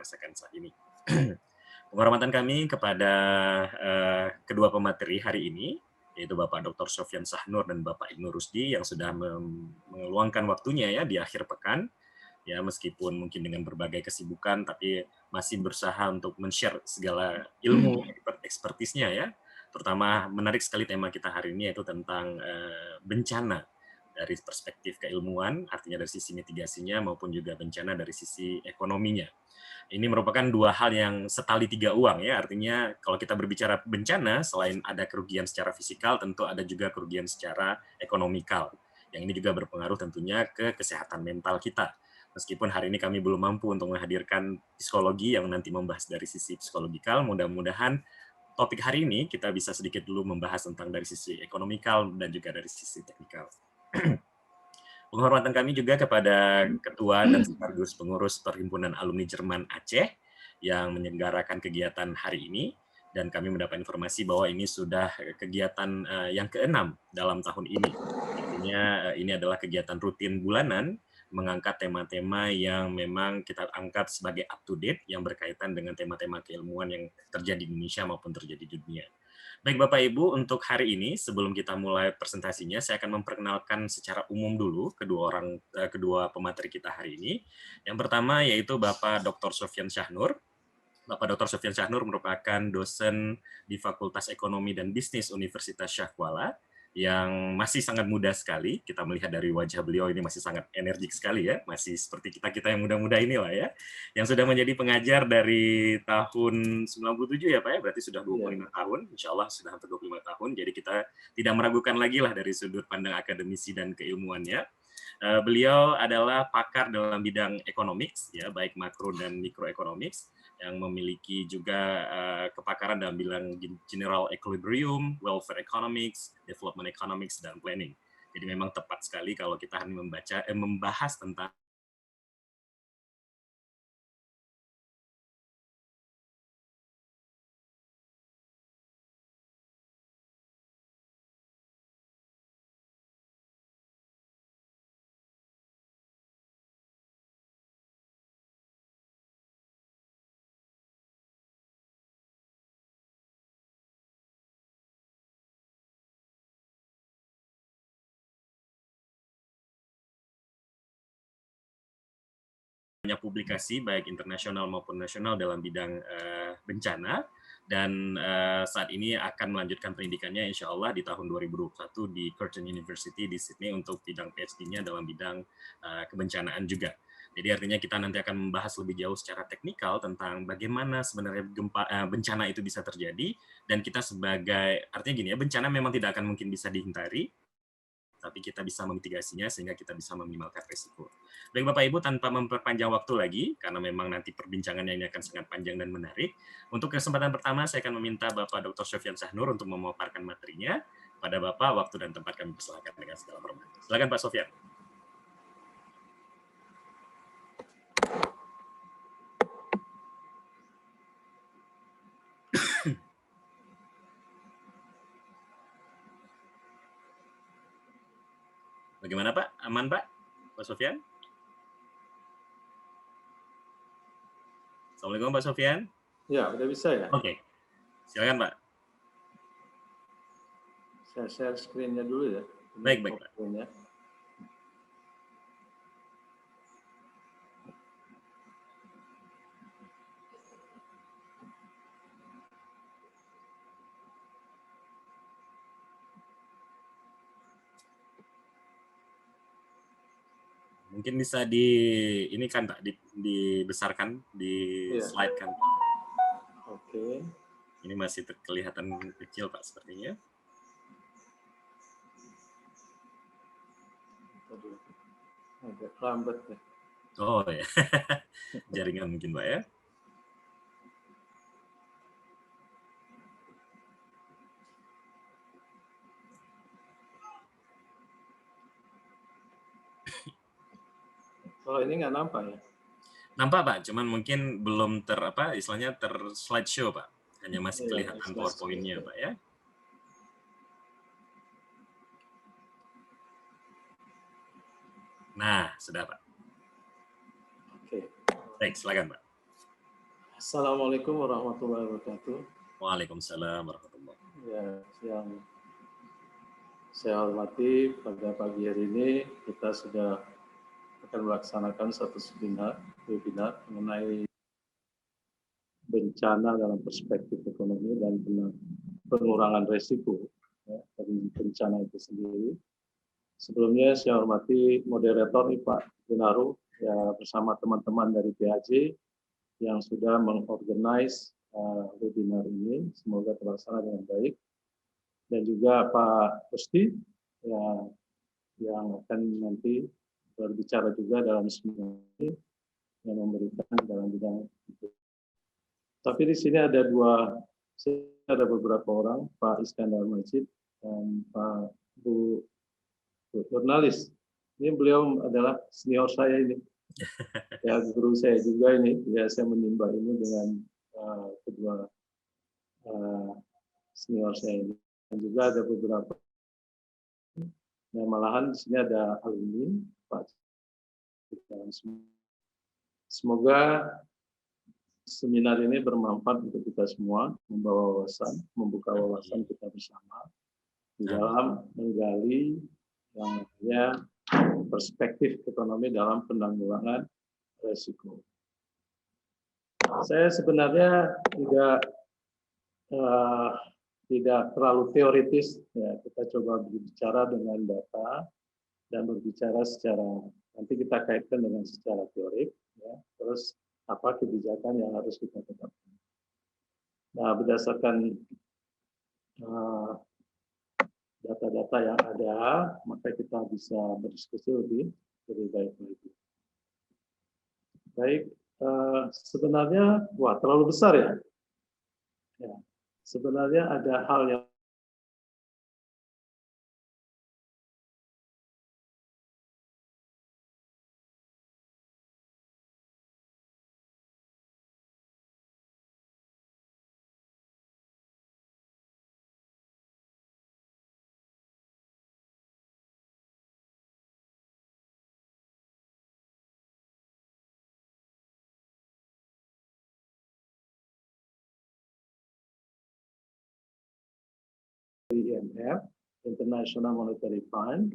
rasakan saat ini. Penghormatan kami kepada kedua pemateri hari ini, yaitu Bapak Dr. Sofyan Sahnur dan Bapak Ibnu Rusdi yang sudah meluangkan waktunya ya di akhir pekan, ya meskipun mungkin dengan berbagai kesibukan, tapi masih berusaha untuk men-share segala ilmu ekspertisnya ya. Terutama menarik sekali tema kita hari ini yaitu tentang bencana dari perspektif keilmuan, artinya dari sisi mitigasinya maupun juga bencana dari sisi ekonominya. Ini merupakan dua hal yang setali tiga uang ya, artinya kalau kita berbicara bencana, selain ada kerugian secara fisikal, tentu ada juga kerugian secara ekonomikal. Yang ini juga berpengaruh tentunya ke kesehatan mental kita. Meskipun hari ini kami belum mampu untuk menghadirkan psikologi yang nanti membahas dari sisi psikologikal, mudah-mudahan topik hari ini kita bisa sedikit dulu membahas tentang dari sisi ekonomikal dan juga dari sisi teknikal. Penghormatan kami juga kepada Ketua dan sekaligus pengurus Perhimpunan Alumni Jerman Aceh yang menyelenggarakan kegiatan hari ini, dan kami mendapat informasi bahwa ini sudah kegiatan yang ke-6 dalam tahun ini. Artinya ini adalah kegiatan rutin bulanan mengangkat tema-tema yang memang kita angkat sebagai up to date yang berkaitan dengan tema-tema keilmuan yang terjadi di Indonesia maupun terjadi di dunia. Baik Bapak Ibu, untuk hari ini sebelum kita mulai presentasinya, saya akan memperkenalkan secara umum dulu kedua pemateri kita hari ini. Yang pertama yaitu Bapak Dr. Sofyan Sahnur. Bapak Dr. Sofyan Sahnur merupakan dosen di Fakultas Ekonomi dan Bisnis Universitas Syah Kuala yang masih sangat muda sekali. Kita melihat dari wajah beliau ini masih sangat energik sekali ya, masih seperti kita-kita yang muda-muda inilah ya, yang sudah menjadi pengajar dari tahun 97 ya Pak ya, berarti sudah 25 tahun, insya Allah sudah hampir 25 tahun, jadi kita tidak meragukan lagi lah dari sudut pandang akademisi dan keilmuannya. Beliau adalah pakar dalam bidang economics, ya, baik makro dan mikroeconomics, yang memiliki juga kepakaran dalam bidang general equilibrium, welfare economics, development economics, dan planning. Jadi memang tepat sekali kalau kita hanya membahas tentang banyak publikasi baik internasional maupun nasional dalam bidang bencana, dan saat ini akan melanjutkan pendidikannya insya Allah di tahun 2021 di Curtin University di Sydney untuk bidang PhD-nya dalam bidang kebencanaan juga. Jadi artinya kita nanti akan membahas lebih jauh secara teknikal tentang bagaimana sebenarnya bencana itu bisa terjadi, dan kita sebagai, artinya gini ya, bencana memang tidak akan mungkin bisa dihindari, tapi kita bisa memitigasinya sehingga kita bisa meminimalkan risiko. Baik Bapak Ibu, tanpa memperpanjang waktu lagi, karena memang nanti perbincangannya ini akan sangat panjang dan menarik, untuk kesempatan pertama saya akan meminta Bapak Dr. Sofyan Sahnur untuk memaparkan materinya. Pada Bapak, waktu dan tempat kami persilakan dengan segala hormat. Silakan Pak Sofyan. Bagaimana Pak? Aman Pak? Pak Sofyan? Assalamualaikum Pak Sofyan. Ya, udah bisa ya? Oke, silakan Pak. Saya share screen-nya dulu ya. Baik, Pak. Mungkin bisa ini kan Pak, dibesarkan, slide kan. Oke. Ini masih kelihatan kecil Pak sepertinya. Agak lambat ya. Oh ya, jaringan mungkin Pak ya. Kalau ini nggak nampak ya? Nampak Pak, cuman mungkin belum istilahnya slideshow Pak. Hanya masih kelihatan PowerPoint-nya Pak ya. Nah, sudah Pak. Oke. Baik, silakan Pak. Assalamualaikum warahmatullahi wabarakatuh. Waalaikumsalam warahmatullahi wabarakatuh. Ya, yang saya hormati, pada pagi hari ini kita sudah akan melaksanakan satu webinar mengenai bencana dalam perspektif ekonomi dan pengurangan resiko ya, dari bencana itu sendiri. Sebelumnya saya hormati moderator nih Pak Gunaru ya, bersama teman-teman dari PAJ yang sudah mengorganize webinar ini, semoga terlaksana dengan baik. Dan juga Pak Pusti ya, yang akan nanti berbicara juga dalam semua ini, yang memberikan dalam bidang itu. Tapi di sini ada beberapa orang, Pak Iskandar Majid dan Pak Bu jurnalis. Ini beliau adalah senior saya ini. Ya, guru saya juga ini. Ya, saya menimba ini dengan kedua senior saya ini. Dan juga ada beberapa. Nah, malahan di sini ada alumni, Pak. Semoga seminar ini bermanfaat untuk kita semua, membawa wawasan, membuka wawasan kita bersama di dalam menggali yang namanya perspektif ekonomi dalam penanggulangan risiko. Saya sebenarnya tidak terlalu teoritis, ya, kita coba berbicara dengan data dan berbicara secara, nanti kita kaitkan dengan secara teorik, ya, terus apa kebijakan yang harus kita tetapkan. Nah, berdasarkan data-data yang ada, maka kita bisa berdiskusi lebih baik lagi. Baik, sebenarnya, wah terlalu besar ya. Ya, sebenarnya ada hal yang IMF, International Monetary Fund.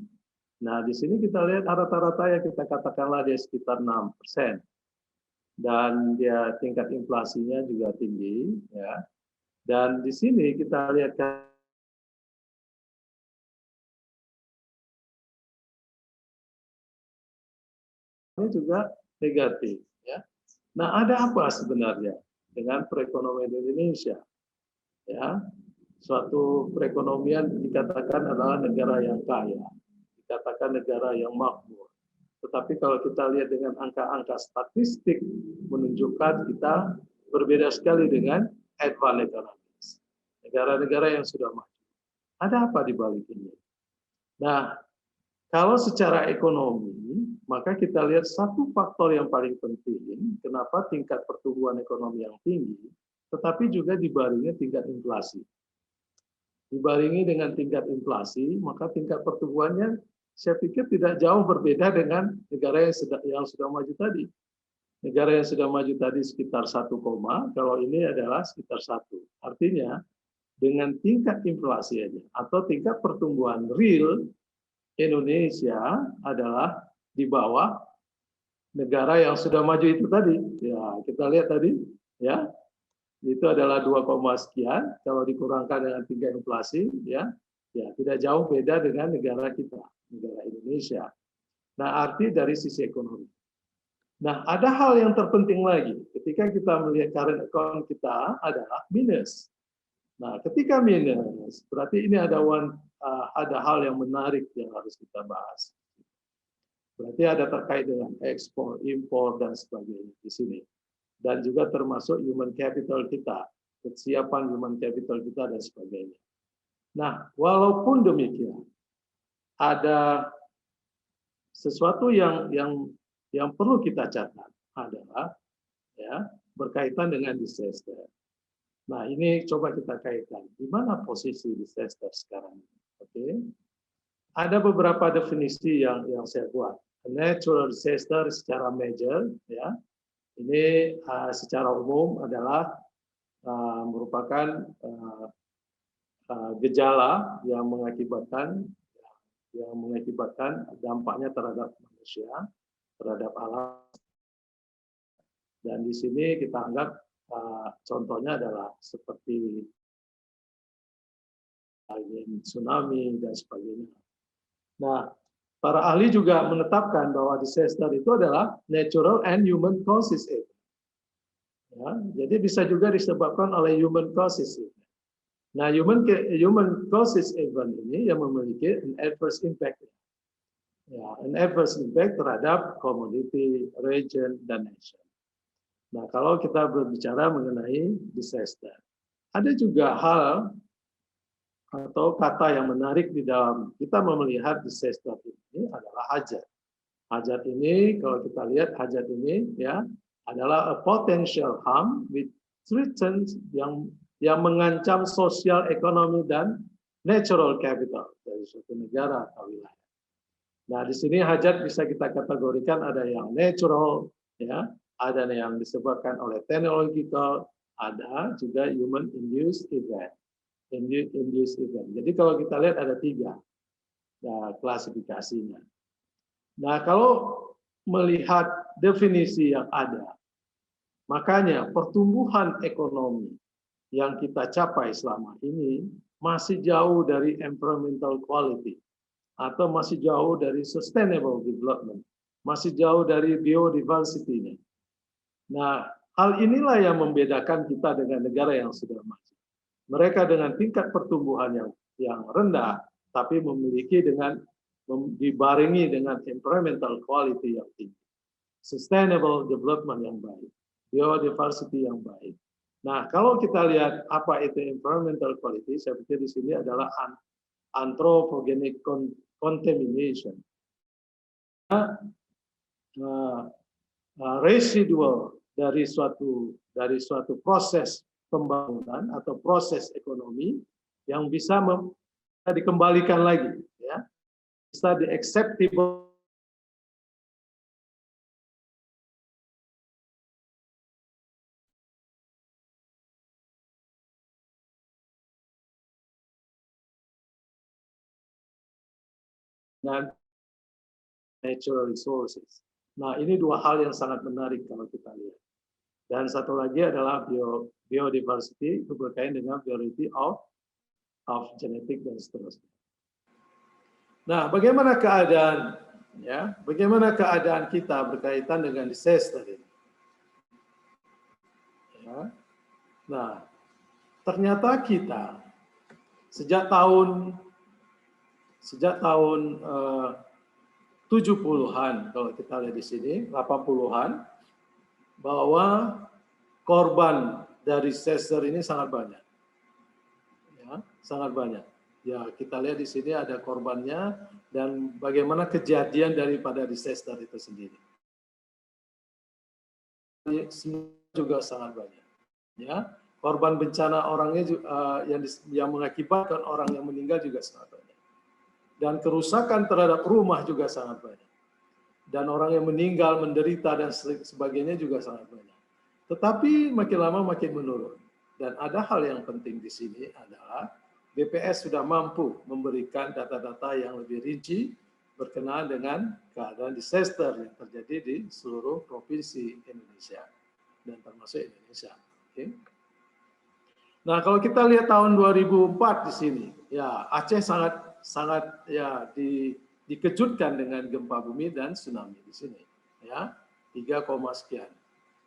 Nah, di sini kita lihat rata-rata yang kita katakanlah dia sekitar 6%. Dan dia tingkat inflasinya juga tinggi, ya. Dan di sini kita lihat ini juga negatif, ya. Nah, ada apa sebenarnya dengan perekonomian Indonesia? Ya, suatu perekonomian dikatakan adalah negara yang kaya, dikatakan negara yang makmur. Tetapi kalau kita lihat dengan angka-angka statistik menunjukkan kita berbeda sekali dengan advanced economies, negara-negara yang sudah maju. Ada apa di balik ini? Nah, kalau secara ekonomi, maka kita lihat satu faktor yang paling penting, kenapa tingkat pertumbuhan ekonomi yang tinggi, tetapi juga dibarengi tingkat inflasi. Dibarengi dengan tingkat inflasi, maka tingkat pertumbuhannya saya pikir tidak jauh berbeda dengan negara yang sudah maju tadi. Negara yang sudah maju tadi sekitar 1, kalau ini adalah sekitar 1. Artinya dengan tingkat inflasi aja atau tingkat pertumbuhan real Indonesia adalah di bawah negara yang sudah maju itu tadi. Ya, kita lihat tadi, ya. Itu adalah 2, sekian, kalau dikurangkan dengan tingkat inflasi, ya tidak jauh beda dengan negara kita, negara Indonesia. Nah, arti dari sisi ekonomi. Nah, ada hal yang terpenting lagi, ketika kita melihat current account kita adalah minus. Nah, ketika minus, berarti ini ada hal yang menarik yang harus kita bahas. Berarti ada terkait dengan ekspor, impor, dan sebagainya di sini. Dan juga termasuk human capital kita, kesiapan human capital kita dan sebagainya. Nah, walaupun demikian, ada sesuatu yang perlu kita catat adalah ya berkaitan dengan disaster. Nah, ini coba kita kaitkan. Di mana posisi disaster sekarang? Oke. Ada beberapa definisi yang saya buat. Natural disaster secara major, ya. Ini secara umum adalah merupakan gejala yang mengakibatkan dampaknya terhadap manusia, terhadap alam. Dan di sini kita anggap contohnya adalah seperti tsunami dan sebagainya. Nah, para ahli juga menetapkan bahwa disaster itu adalah natural and human causes. Ya, jadi bisa juga disebabkan oleh human causes. Nah, human causes event ini yang memiliki an adverse impact. Ya, an adverse impact terhadap community, region, dan nation. Nah, kalau kita berbicara mengenai disaster, ada juga hal atau kata yang menarik di dalam kita melihat disaster ini adalah hajat. Hajat ini, kalau kita lihat hajat ini ya adalah a potential harm with threatens yang mengancam sosial, ekonomi, dan natural capital dari suatu negara atau wilayah. Nah, di sini hajat bisa kita kategorikan ada yang natural, ya, ada yang disebabkan oleh technological, ada juga human induced event. Induced event. Jadi kalau kita lihat ada 3 klasifikasinya. Nah, kalau melihat definisi yang ada, makanya pertumbuhan ekonomi yang kita capai selama ini masih jauh dari environmental quality atau masih jauh dari sustainable development, masih jauh dari biodiversity-nya. Nah, hal inilah yang membedakan kita dengan negara yang sudah maju. Mereka dengan tingkat pertumbuhan yang rendah, tapi memiliki dibarengi dengan environmental quality yang tinggi, sustainable development yang baik, biodiversity yang baik. Nah, kalau kita lihat apa itu environmental quality, saya pikir di sini adalah anthropogenic contamination, residual dari suatu proses pembangunan atau proses ekonomi yang bisa dikembalikan lagi, ya, bisa di-acceptable dengan natural resources. Nah, ini 2 hal yang sangat menarik kalau kita lihat. Dan satu lagi adalah biodiversity, itu berkaitan dengan variety of genetik dan seterusnya. Nah, bagaimana keadaan kita berkaitan dengan disaster ini? Ya. Nah, ternyata kita sejak tahun 70-an, kalau kita lihat di sini, 80-an, bahwa korban dari disaster ini sangat banyak. Ya, sangat banyak. Ya, kita lihat di sini ada korbannya dan bagaimana kejadian daripada disaster itu sendiri. Juga sangat banyak. Ya, korban bencana orangnya yang mengakibatkan orang yang meninggal juga sangat banyak. Dan kerusakan terhadap rumah juga sangat banyak. Dan orang yang meninggal, menderita, dan sebagainya juga sangat banyak. Tetapi makin lama makin menurun. Dan ada hal yang penting di sini adalah BPS sudah mampu memberikan data-data yang lebih rinci berkenaan dengan keadaan disaster yang terjadi di seluruh provinsi Indonesia. Dan termasuk Indonesia. Okay. Nah, kalau kita lihat tahun 2004 di sini, ya Aceh sangat ya dikejutkan dengan gempa bumi dan tsunami di sini, ya 3, sekian.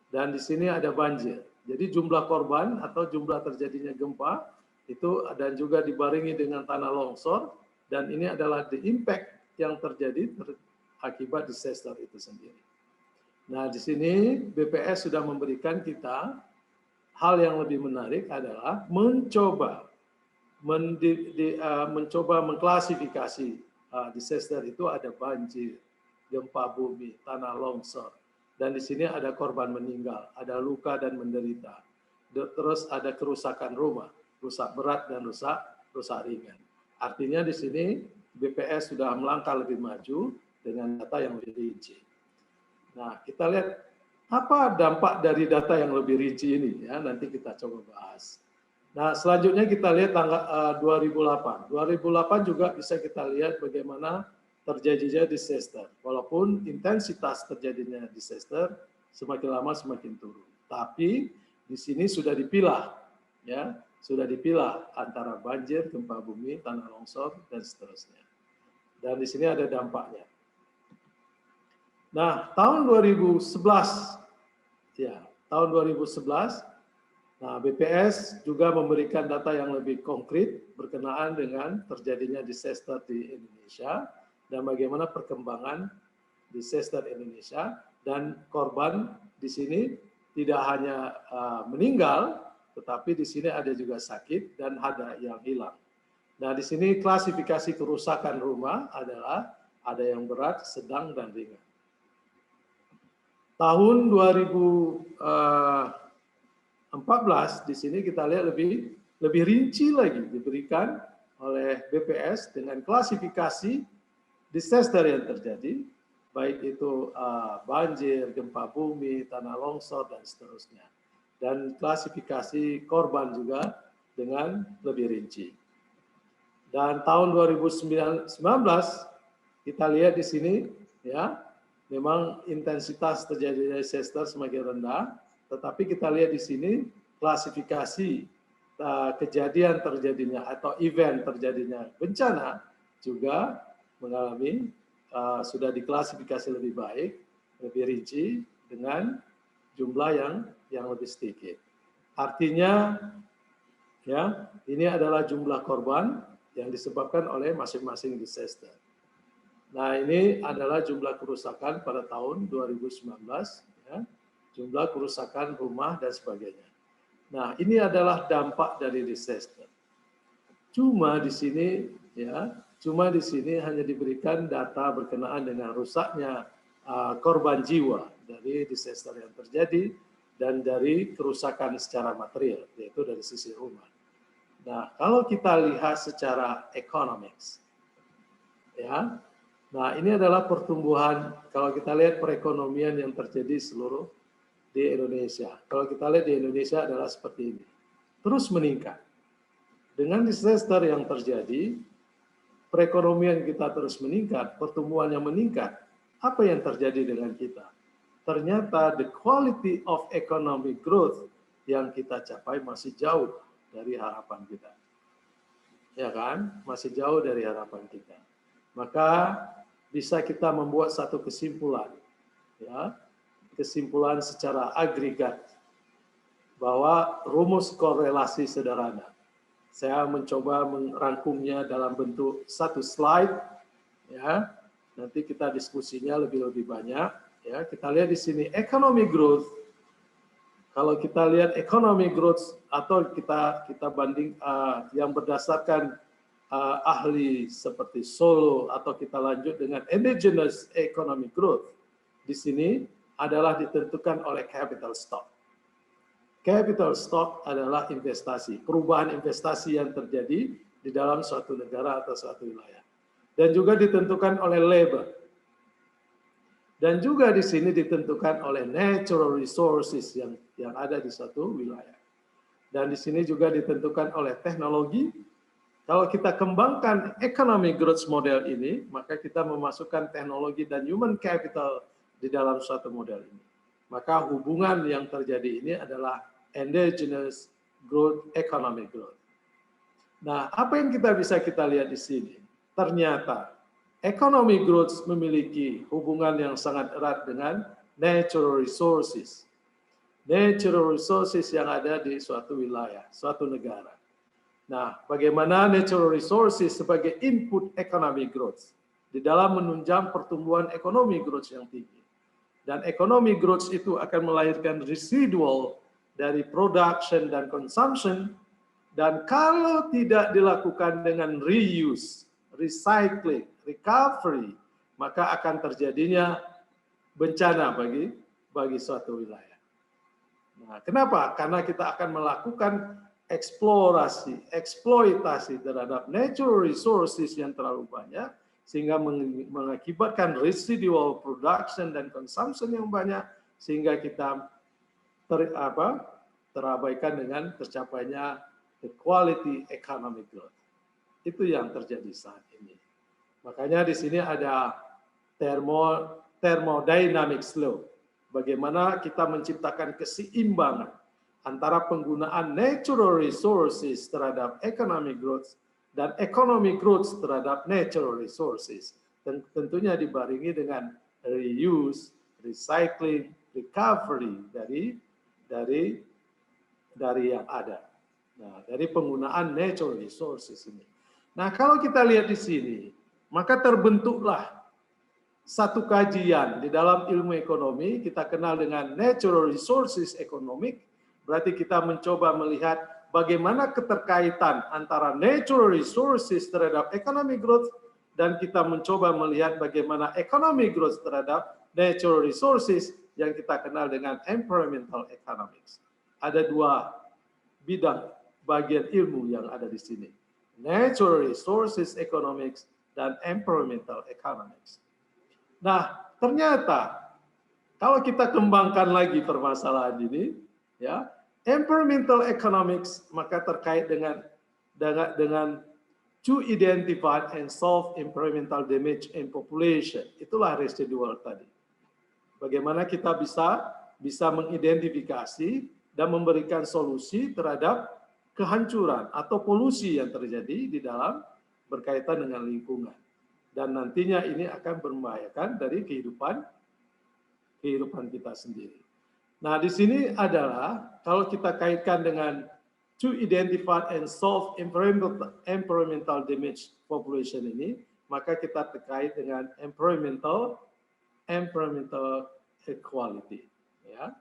Dan di sini ada banjir. Jadi jumlah korban atau jumlah terjadinya gempa itu dan juga dibarengi dengan tanah longsor dan ini adalah the impact yang terjadi akibat disaster itu sendiri. Nah, di sini BPS sudah memberikan kita hal yang lebih menarik adalah mencoba mengklasifikasi disaster itu ada banjir, gempa bumi, tanah longsor, dan di sini ada korban meninggal, ada luka dan menderita, terus ada kerusakan rumah, rusak berat dan rusak ringan. Artinya di sini BPS sudah melangkah lebih maju dengan data yang lebih rinci. Nah, kita lihat Apa dampak dari data yang lebih rinci ini? Ya, nanti kita coba bahas. Nah, selanjutnya kita lihat tanggal 2008. 2008 juga bisa kita lihat bagaimana terjadinya disaster. Walaupun intensitas terjadinya disaster semakin lama semakin turun. Tapi di sini sudah dipilah, ya, sudah dipilah antara banjir, gempa bumi, tanah longsor, dan seterusnya. Dan di sini ada dampaknya. Nah, tahun 2011, ya, tahun 2011, nah, BPS juga memberikan data yang lebih konkret berkenaan dengan terjadinya disaster di Indonesia dan bagaimana perkembangan disaster Indonesia, dan korban di sini tidak hanya meninggal, tetapi di sini ada juga sakit dan ada yang hilang. Nah, di sini klasifikasi kerusakan rumah adalah ada yang berat, sedang, dan ringan. Tahun 2014 di sini kita lihat lebih rinci lagi diberikan oleh BPS dengan klasifikasi disaster yang terjadi, baik itu banjir, gempa bumi, tanah longsor, dan seterusnya. Dan klasifikasi korban juga dengan lebih rinci. Dan tahun 2019 kita lihat di sini, ya, memang intensitas terjadinya disaster semakin rendah, tetapi kita lihat di sini klasifikasi kejadian terjadinya atau event terjadinya bencana juga mengalami sudah diklasifikasi lebih baik, lebih rinci dengan jumlah yang lebih sedikit. Artinya, ya, ini adalah jumlah korban yang disebabkan oleh masing-masing disaster. Nah, ini adalah jumlah kerusakan pada tahun 2019, ya, jumlah kerusakan rumah dan sebagainya. Nah, ini adalah dampak dari disaster. Cuma di sini, ya, hanya diberikan data berkenaan dengan rusaknya korban jiwa dari disaster yang terjadi dan dari kerusakan secara material, yaitu dari sisi rumah. Nah, kalau kita lihat secara economics, ya, nah ini adalah pertumbuhan, kalau kita lihat perekonomian yang terjadi seluruh di Indonesia. Kalau kita lihat di Indonesia adalah seperti ini, terus meningkat. Dengan disaster yang terjadi, perekonomian kita terus meningkat, pertumbuhannya meningkat. Apa yang terjadi dengan kita? Ternyata the quality of economic growth yang kita capai masih jauh dari harapan kita. Ya kan? Masih jauh dari harapan kita. Maka bisa kita membuat satu kesimpulan, ya, kesimpulan secara agregat bahwa rumus korelasi sederhana. Saya mencoba merangkumnya dalam bentuk satu slide, ya. Nanti kita diskusinya lebih banyak, ya. Kita lihat di sini economic growth. Kalau kita lihat economic growth atau kita banding yang berdasarkan ahli seperti Solo atau kita lanjut dengan endogenous economic growth, di sini adalah ditentukan oleh capital stock. Capital stock adalah investasi, perubahan investasi yang terjadi di dalam suatu negara atau suatu wilayah. Dan juga ditentukan oleh labor. Dan juga di sini ditentukan oleh natural resources yang ada di suatu wilayah. Dan di sini juga ditentukan oleh teknologi. Kalau kita kembangkan economic growth model ini, maka kita memasukkan teknologi dan human capital di dalam suatu model ini. Maka hubungan yang terjadi ini adalah endogenous growth, economic growth. Nah, apa yang bisa kita lihat di sini? Ternyata economic growth memiliki hubungan yang sangat erat dengan natural resources. Natural resources yang ada di suatu wilayah, suatu negara. Nah, bagaimana natural resources sebagai input economic growth di dalam menunjang pertumbuhan ekonomi growth yang tinggi. Dan economic growth itu akan melahirkan residual dari production dan consumption, dan kalau tidak dilakukan dengan reuse, recycling, recovery, maka akan terjadinya bencana bagi suatu wilayah. Nah, kenapa? Karena kita akan melakukan eksplorasi, eksploitasi terhadap natural resources yang terlalu banyak, sehingga mengakibatkan residual production dan consumption yang banyak, sehingga kita terabaikan dengan tercapainya the quality economic growth. Itu yang terjadi saat ini. Makanya di sini ada thermodynamics law. Bagaimana kita menciptakan keseimbangan antara penggunaan natural resources terhadap economic growth dan economic growth terhadap natural resources. Dan tentunya dibarengi dengan reuse, recycling, recovery dari yang ada. Nah, dari penggunaan natural resources ini. Nah, kalau kita lihat di sini, maka terbentuklah satu kajian di dalam ilmu ekonomi, kita kenal dengan natural resources economic, berarti kita mencoba melihat bagaimana keterkaitan antara natural resources terhadap economic growth, dan kita mencoba melihat bagaimana economic growth terhadap natural resources yang kita kenal dengan environmental economics. Ada dua bidang bagian ilmu yang ada di sini. Natural resources economics dan environmental economics. Nah, ternyata kalau kita kembangkan lagi permasalahan ini, ya, environmental economics maka terkait dengan to identify and solve environmental damage in population. Itulah residual tadi. Bagaimana kita bisa mengidentifikasi dan memberikan solusi terhadap kehancuran atau polusi yang terjadi di dalam berkaitan dengan lingkungan. Dan nantinya ini akan membahayakan dari kehidupan kita sendiri. Nah, di sini adalah kalau kita kaitkan dengan to identify and solve environmental damage population ini, maka kita terkait dengan environmental equality. Ya,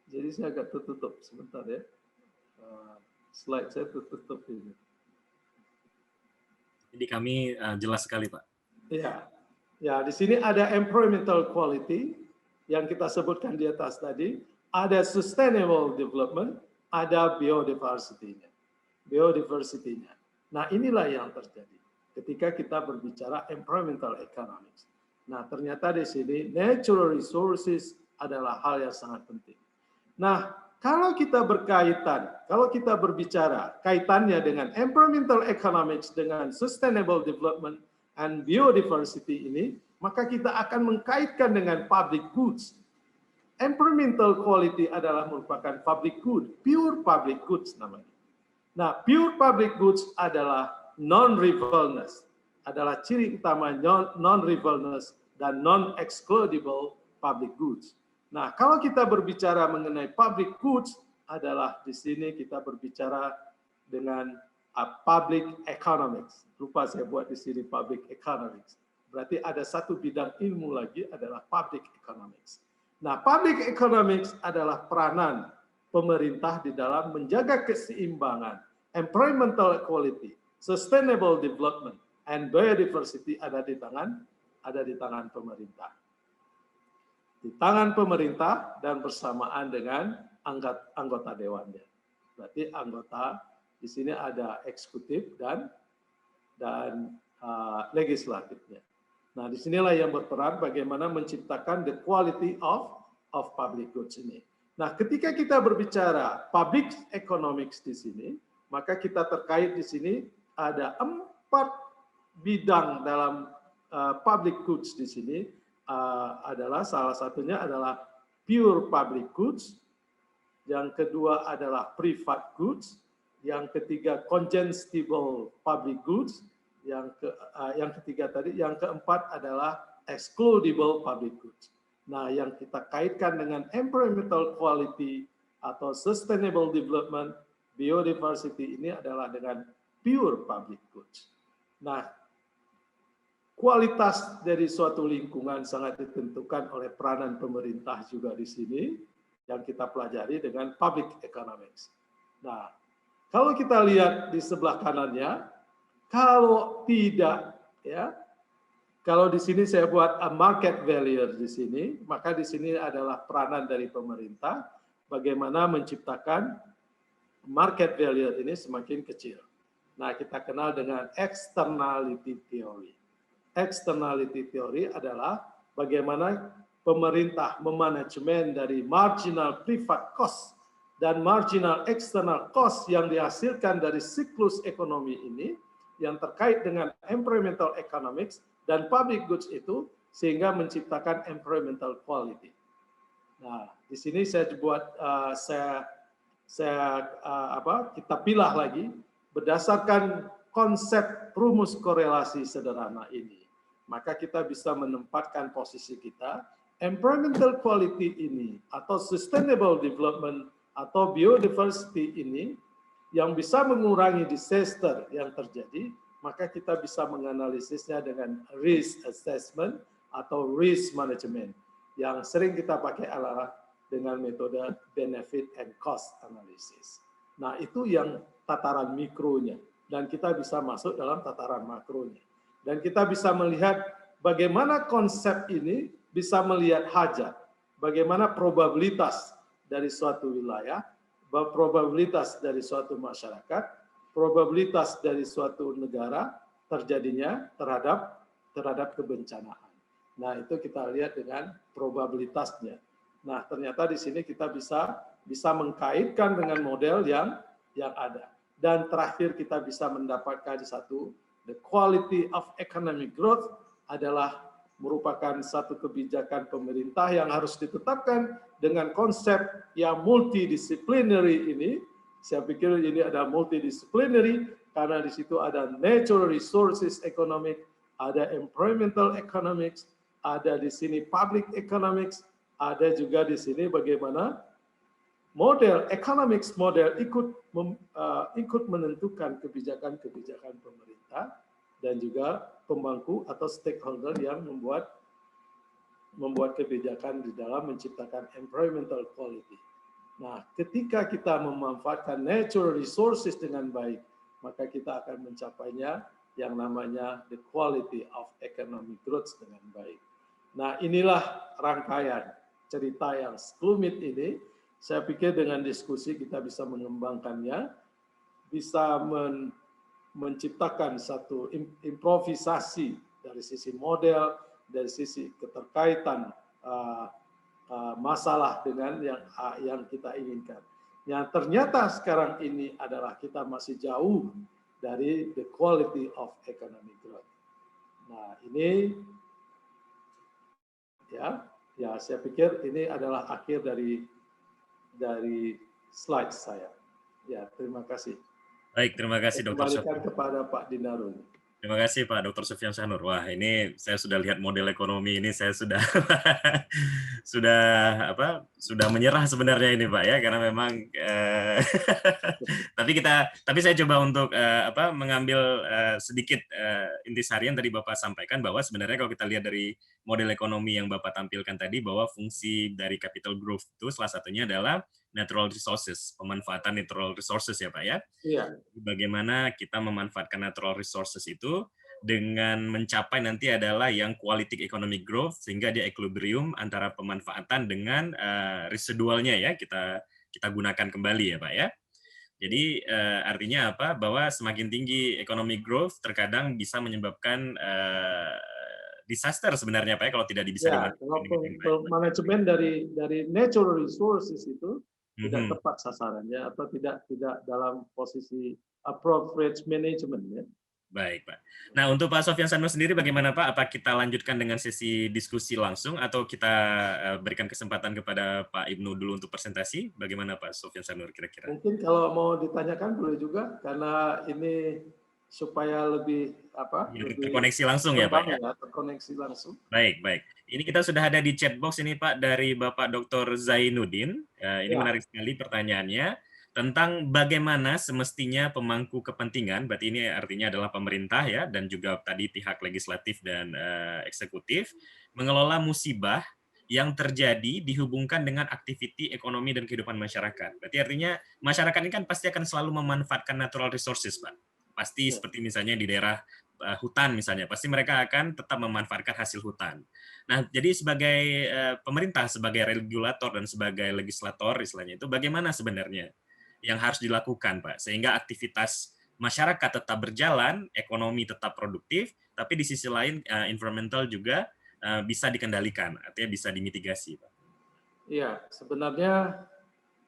jadi saya agak tertutup sebentar ya. Slide saya tertutup ini. Jadi kami jelas sekali, Pak. Ya, di sini ada environmental quality yang kita sebutkan di atas tadi, ada sustainable development, ada biodiversity-nya. Nah, inilah yang terjadi ketika kita berbicara environmental economics. Nah, ternyata di sini natural resources adalah hal yang sangat penting. Nah, kalau kita berbicara kaitannya dengan environmental economics dengan sustainable development and biodiversity ini, maka kita akan mengkaitkan dengan public goods. Environmental quality adalah merupakan public good, pure public goods namanya. Nah, pure public goods adalah non-rivalness, adalah ciri utama non-rivalness dan non-excludable public goods. Nah, kalau kita berbicara mengenai public goods, adalah di sini kita berbicara dengan public economics. Lupa saya buat di sini public economics. Berarti ada satu bidang ilmu lagi adalah public economics. Nah, public economics adalah peranan pemerintah di dalam menjaga keseimbangan, environmental equality, sustainable development, and biodiversity ada di tangan pemerintah. Di tangan pemerintah dan bersamaan dengan anggota dewannya. Berarti anggota di sini ada eksekutif dan legislatifnya. Nah, disinilah yang berperan bagaimana menciptakan the quality of public goods ini. Nah, ketika kita berbicara public economics di sini, maka kita terkait di sini ada 4 bidang dalam public goods di sini. Adalah salah satunya adalah pure public goods, yang kedua adalah private goods, yang ketiga congestible public goods, yang keempat adalah excludable public goods. Nah, yang kita kaitkan dengan environmental quality atau sustainable development, biodiversity ini adalah dengan pure public goods. Nah, kualitas dari suatu lingkungan sangat ditentukan oleh peranan pemerintah juga di sini yang kita pelajari dengan public economics. Nah, kalau kita lihat di sebelah kanannya, kalau tidak, ya, kalau di sini saya buat a market value di sini, maka di sini adalah peranan dari pemerintah bagaimana menciptakan market value ini semakin kecil. Nah, kita kenal dengan externality theory. Externality theory adalah bagaimana pemerintah memanajemen dari marginal private cost dan marginal external cost yang dihasilkan dari siklus ekonomi ini yang terkait dengan environmental economics dan public goods itu sehingga menciptakan environmental quality. Nah, di sini saya kita pilah lagi berdasarkan konsep rumus korelasi sederhana ini. Maka kita bisa menempatkan posisi kita, environmental quality ini atau sustainable development atau biodiversity ini yang bisa mengurangi disaster yang terjadi, maka kita bisa menganalisisnya dengan risk assessment atau risk management yang sering kita pakai adalah dengan metode benefit and cost analysis. Nah, itu yang tataran mikronya dan kita bisa masuk dalam tataran makronya. Dan kita bisa melihat bagaimana konsep ini bisa melihat hajat, bagaimana probabilitas dari suatu wilayah, probabilitas dari suatu masyarakat, probabilitas dari suatu negara terjadinya terhadap kebencanaan. Nah, itu kita lihat dengan probabilitasnya. Nah, ternyata di sini kita bisa mengkaitkan dengan model yang ada. Dan terakhir kita bisa mendapatkan the quality of economic growth adalah merupakan satu kebijakan pemerintah yang harus ditetapkan dengan konsep yang multidisciplinary ini. Saya pikir ini ada multidisciplinary karena di situ ada natural resources economic, ada environmental economics, ada di sini public economics, ada juga di sini bagaimana model economics model ikut menentukan kebijakan-kebijakan pemerintah dan juga pemangku atau stakeholder yang membuat kebijakan di dalam menciptakan environmental quality. Nah, ketika kita memanfaatkan natural resources dengan baik, maka kita akan mencapainya yang namanya the quality of economic growth dengan baik. Nah, inilah rangkaian cerita yang sekelumit ini. Saya pikir dengan diskusi kita bisa mengembangkannya, bisa menciptakan satu improvisasi dari sisi model, dari sisi keterkaitan masalah dengan yang kita inginkan. Yang ternyata sekarang ini adalah kita masih jauh dari the quality of economic growth. Nah, ini ya saya pikir ini adalah akhir dari slide saya. Ya, terima kasih. Baik, terima kasih Dr. Sofyan. Kembalikan kepada Pak Dinarul. Terima kasih Pak Dr. Sofyan Syahnur. Wah, ini saya sudah lihat model ekonomi ini, saya sudah sudah menyerah sebenarnya ini Pak ya, karena memang tapi saya coba untuk mengambil sedikit intisari yang tadi Bapak sampaikan, bahwa sebenarnya kalau kita lihat dari model ekonomi yang Bapak tampilkan tadi, bahwa fungsi dari capital growth itu salah satunya adalah natural resources, pemanfaatan natural resources ya Pak ya. Iya. Bagaimana kita memanfaatkan natural resources itu dengan mencapai nanti adalah yang quality economic growth, sehingga dia equilibrium antara pemanfaatan dengan residualnya ya, kita gunakan kembali ya Pak ya. Jadi artinya apa? Bahwa semakin tinggi economic growth terkadang bisa menyebabkan disaster sebenarnya Pak ya, kalau tidak bisa dimanfaatkan. Kalau manajemen dari natural resources itu tidak tepat sasarannya atau tidak dalam posisi appropriate management ya. Baik Pak. Nah, untuk Pak Sofyan Syahnur sendiri bagaimana Pak? Apa kita lanjutkan dengan sesi diskusi langsung atau kita berikan kesempatan kepada Pak Ibnu dulu untuk presentasi? Bagaimana Pak Sofyan Syahnur kira-kira? Mungkin kalau mau ditanyakan boleh juga, karena ini supaya lebih terkoneksi langsung ya Pak ya? Terkoneksi langsung. Baik. Ini kita sudah ada di chat box ini Pak dari Bapak Dr. Zainuddin. Ini menarik sekali pertanyaannya tentang bagaimana semestinya pemangku kepentingan, berarti ini artinya adalah pemerintah ya, dan juga tadi pihak legislatif dan eksekutif, mengelola musibah yang terjadi dihubungkan dengan aktiviti ekonomi dan kehidupan masyarakat. Berarti artinya masyarakat ini kan pasti akan selalu memanfaatkan natural resources Pak. Pasti seperti misalnya di daerah hutan misalnya, pasti mereka akan tetap memanfaatkan hasil hutan. Nah, jadi sebagai pemerintah, sebagai regulator dan sebagai legislator istilahnya itu, bagaimana sebenarnya yang harus dilakukan Pak, sehingga aktivitas masyarakat tetap berjalan, ekonomi tetap produktif, tapi di sisi lain environmental juga bisa dikendalikan, artinya bisa dimitigasi, Pak? Iya, sebenarnya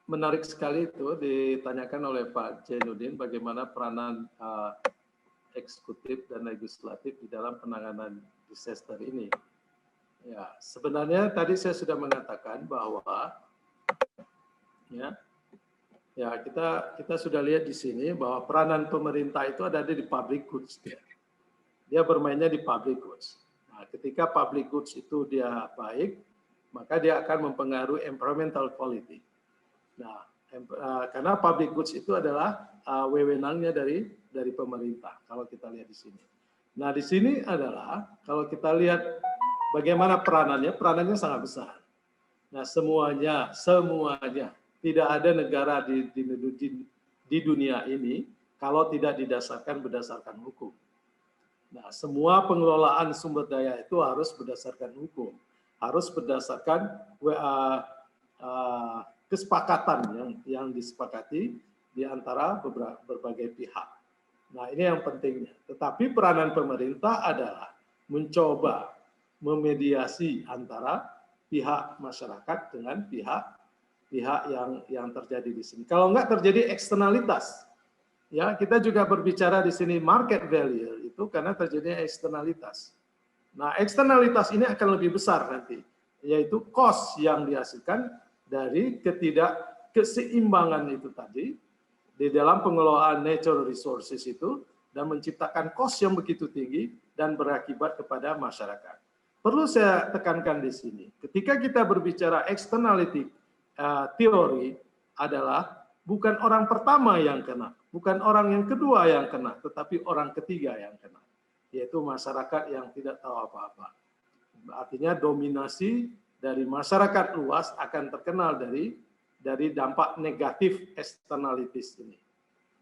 menarik sekali itu ditanyakan oleh Pak Jainuddin bagaimana peranan eksekutif dan legislatif di dalam penanganan disaster ini. Ya, sebenarnya tadi saya sudah mengatakan bahwa ya, kita sudah lihat di sini bahwa peranan pemerintah itu ada di public goods. Dia bermainnya di public goods. Nah, ketika public goods itu dia baik, maka dia akan mempengaruhi environmental quality. Nah, karena public goods itu adalah wewenangnya dari pemerintah. Kalau kita lihat di sini. Nah, di sini adalah kalau kita lihat bagaimana peranannya sangat besar. Nah, semuanya tidak ada negara di dunia ini kalau tidak berdasarkan hukum. Nah, semua pengelolaan sumber daya itu harus berdasarkan hukum, harus berdasarkan kesepakatan yang disepakati di antara berbagai pihak. Nah, ini yang pentingnya. Tetapi peranan pemerintah adalah mencoba memediasi antara pihak masyarakat dengan pihak yang terjadi di sini. Kalau enggak terjadi eksternalitas, ya kita juga berbicara di sini market value itu karena terjadinya eksternalitas. Nah, eksternalitas ini akan lebih besar nanti, yaitu cost yang dihasilkan dari ketidakkeseimbangan itu tadi di dalam pengelolaan natural resources itu dan menciptakan cost yang begitu tinggi dan berakibat kepada masyarakat. Perlu saya tekankan di sini, ketika kita berbicara externality teori adalah bukan orang pertama yang kena, bukan orang yang kedua yang kena, tetapi orang ketiga yang kena, yaitu masyarakat yang tidak tahu apa-apa. Artinya dominasi dari masyarakat luas akan terkenal dari dampak negatif externalities ini.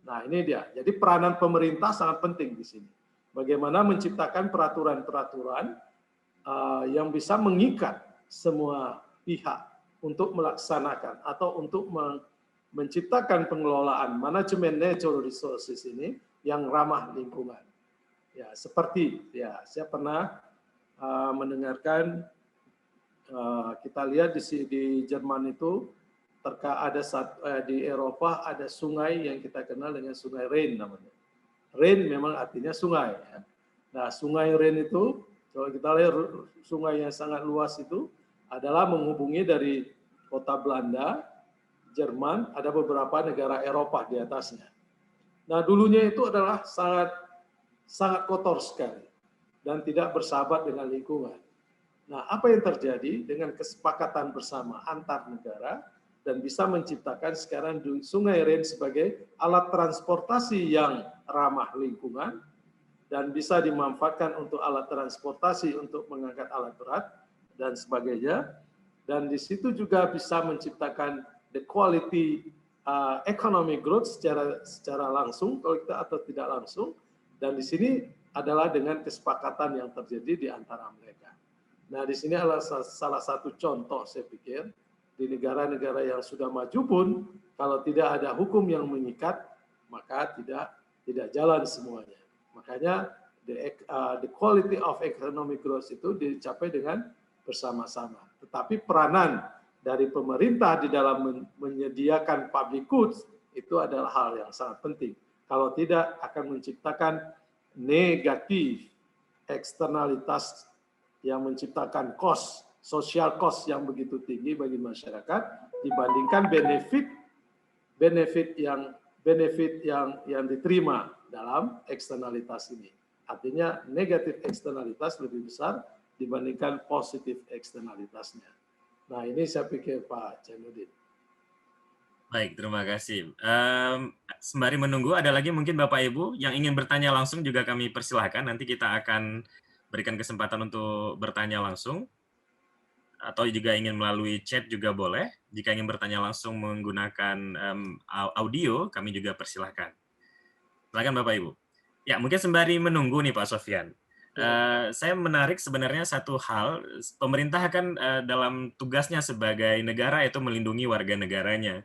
Nah, ini dia. Jadi peranan pemerintah sangat penting di sini. Bagaimana menciptakan peraturan-peraturan yang bisa mengikat semua pihak untuk melaksanakan atau untuk menciptakan pengelolaan manajemen natural resources ini yang ramah lingkungan. Ya, seperti ya saya pernah mendengarkan kita lihat di Jerman itu di Eropa ada sungai yang kita kenal dengan sungai Rhine namanya. Rhine memang artinya sungai. Ya. Nah, sungai Rhine itu kalau kita lihat sungai yang sangat luas itu adalah menghubungi dari kota Belanda, Jerman, ada beberapa negara Eropa di atasnya. Nah, dulunya itu adalah sangat kotor sekali dan tidak bersahabat dengan lingkungan. Nah, apa yang terjadi dengan kesepakatan bersama antar negara dan bisa menciptakan sekarang Sungai Rhine sebagai alat transportasi yang ramah lingkungan dan bisa dimanfaatkan untuk alat transportasi untuk mengangkat alat berat dan sebagainya. Dan di situ juga bisa menciptakan the quality economic growth secara langsung kalau kita atau tidak langsung. Dan di sini adalah dengan kesepakatan yang terjadi di antara mereka. Nah, di sini adalah salah satu contoh saya pikir di negara-negara yang sudah maju pun kalau tidak ada hukum yang mengikat maka tidak jalan semuanya. Makanya the quality of economic growth itu dicapai dengan bersama-sama. Tetapi peranan dari pemerintah di dalam menyediakan public goods itu adalah hal yang sangat penting. Kalau tidak akan menciptakan negatif eksternalitas yang menciptakan social cost yang begitu tinggi bagi masyarakat dibandingkan benefit yang diterima dalam eksternalitas ini. Artinya negatif eksternalitas lebih besar dibandingkan positif eksternalitasnya. Nah, ini saya pikir Pak Jainuddin. Baik, terima kasih. Sembari menunggu, ada lagi mungkin Bapak Ibu yang ingin bertanya langsung juga kami persilahkan. Nanti kita akan berikan kesempatan untuk bertanya langsung. Atau juga ingin melalui chat juga boleh. Jika ingin bertanya langsung menggunakan audio, kami juga persilahkan. Silakan Bapak Ibu. Ya, mungkin sembari menunggu nih Pak Sofyan. Saya menarik sebenarnya satu hal, pemerintah kan dalam tugasnya sebagai negara itu melindungi warga negaranya.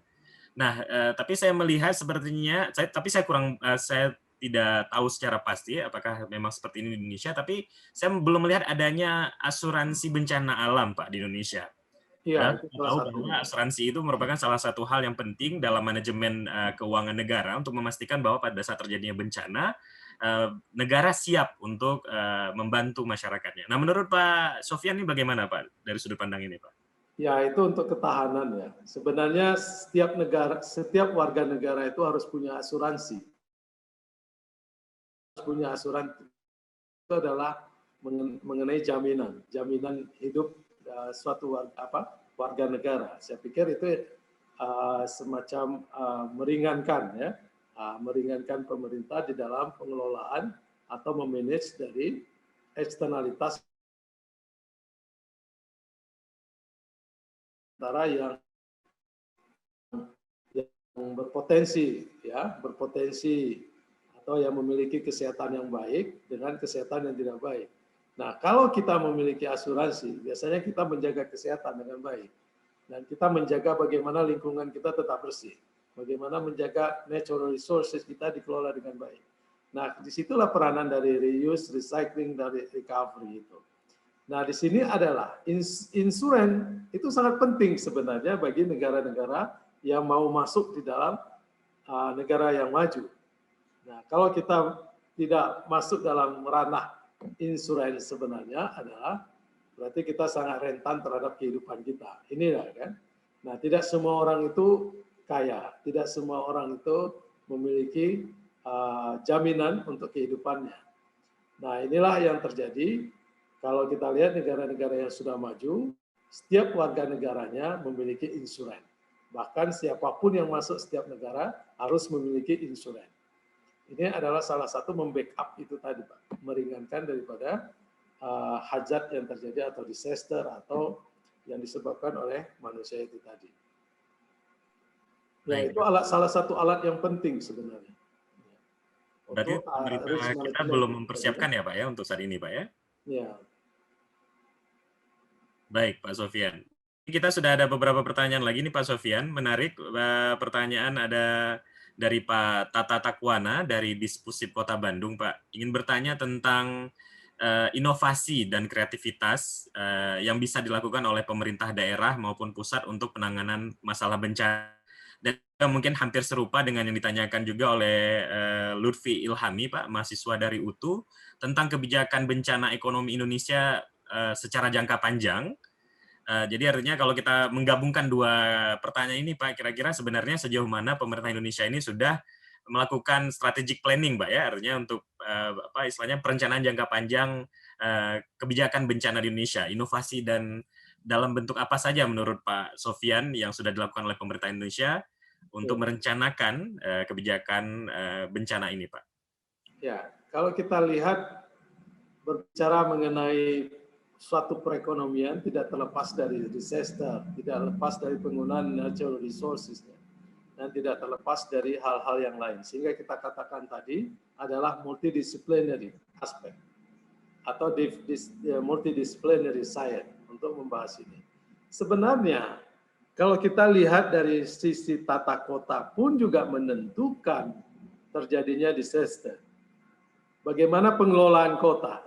Nah, tapi saya melihat sepertinya, saya tidak tahu secara pasti apakah memang seperti ini di Indonesia, tapi saya belum melihat adanya asuransi bencana alam, Pak, di Indonesia. Iya, Padahal itu kita salah tahu bahwa satunya. asuransi itu merupakan salah satu hal yang penting dalam manajemen keuangan negara untuk memastikan bahwa pada saat terjadinya bencana, negara siap untuk membantu masyarakatnya. Nah, menurut Pak Sofyan ini bagaimana, Pak, dari sudut pandang ini, Pak? Ya, itu untuk ketahanan ya. Sebenarnya setiap negara, setiap warga negara itu harus punya asuransi. Harus punya asuransi itu adalah mengenai jaminan hidup suatu warga negara. Saya pikir itu semacam meringankan ya, meringankan pemerintah di dalam pengelolaan atau memanage dari eksternalitas antara yang berpotensi ya, berpotensi atau yang memiliki kesehatan yang baik dengan kesehatan yang tidak baik. Nah, kalau kita memiliki asuransi, biasanya kita menjaga kesehatan dengan baik. Dan kita menjaga bagaimana lingkungan kita tetap bersih. Bagaimana menjaga natural resources kita dikelola dengan baik. Nah, disitulah peranan dari reuse, recycling, dari recovery itu. Nah, di sini adalah insuran itu sangat penting sebenarnya bagi negara-negara yang mau masuk di dalam negara yang maju. Nah, kalau kita tidak masuk dalam ranah insuran sebenarnya adalah berarti kita sangat rentan terhadap kehidupan kita. Inilah kan. Nah, tidak semua orang itu kaya, tidak semua orang itu memiliki jaminan untuk kehidupannya. Nah, inilah yang terjadi kalau kita lihat negara-negara yang sudah maju, setiap warga negaranya memiliki insuran. Bahkan siapapun yang masuk setiap negara harus memiliki insuran. Ini adalah salah satu membackup itu tadi, Pak, meringankan daripada hajat yang terjadi atau disaster atau yang disebabkan oleh manusia itu tadi. Ya, itu salah satu alat yang penting sebenarnya. Berarti Untuk pemerintah kita belum mempersiapkan ya, Pak, ya, untuk saat ini, Pak, ya? Ya. Baik, Pak Sofyan. Kita sudah ada beberapa pertanyaan lagi nih, Pak Sofyan. Menarik, pertanyaan ada dari Pak Tata Takwana dari Dispusip Kota Bandung, Pak. Ingin bertanya tentang inovasi dan kreativitas yang bisa dilakukan oleh pemerintah daerah maupun pusat untuk penanganan masalah bencana. Dan mungkin hampir serupa dengan yang ditanyakan juga oleh Lutfi Ilhami, Pak, mahasiswa dari UTU, tentang kebijakan bencana ekonomi Indonesia secara jangka panjang. Jadi artinya kalau kita menggabungkan dua pertanyaan ini, Pak, kira-kira sebenarnya sejauh mana pemerintah Indonesia ini sudah melakukan strategic planning, Pak, ya, artinya untuk istilahnya perencanaan jangka panjang kebijakan bencana di Indonesia, inovasi dan dalam bentuk apa saja menurut Pak Sofyan yang sudah dilakukan oleh pemerintah Indonesia untuk merencanakan kebijakan bencana ini, Pak? Ya, kalau kita lihat berbicara mengenai suatu perekonomian tidak terlepas dari disaster, tidak lepas dari penggunaan natural resources, dan tidak terlepas dari hal-hal yang lain. Sehingga kita katakan tadi adalah multidisciplinary aspek atau multidisciplinary science untuk membahas ini. Sebenarnya kalau kita lihat dari sisi tata kota pun juga menentukan terjadinya disaster. Bagaimana pengelolaan kota?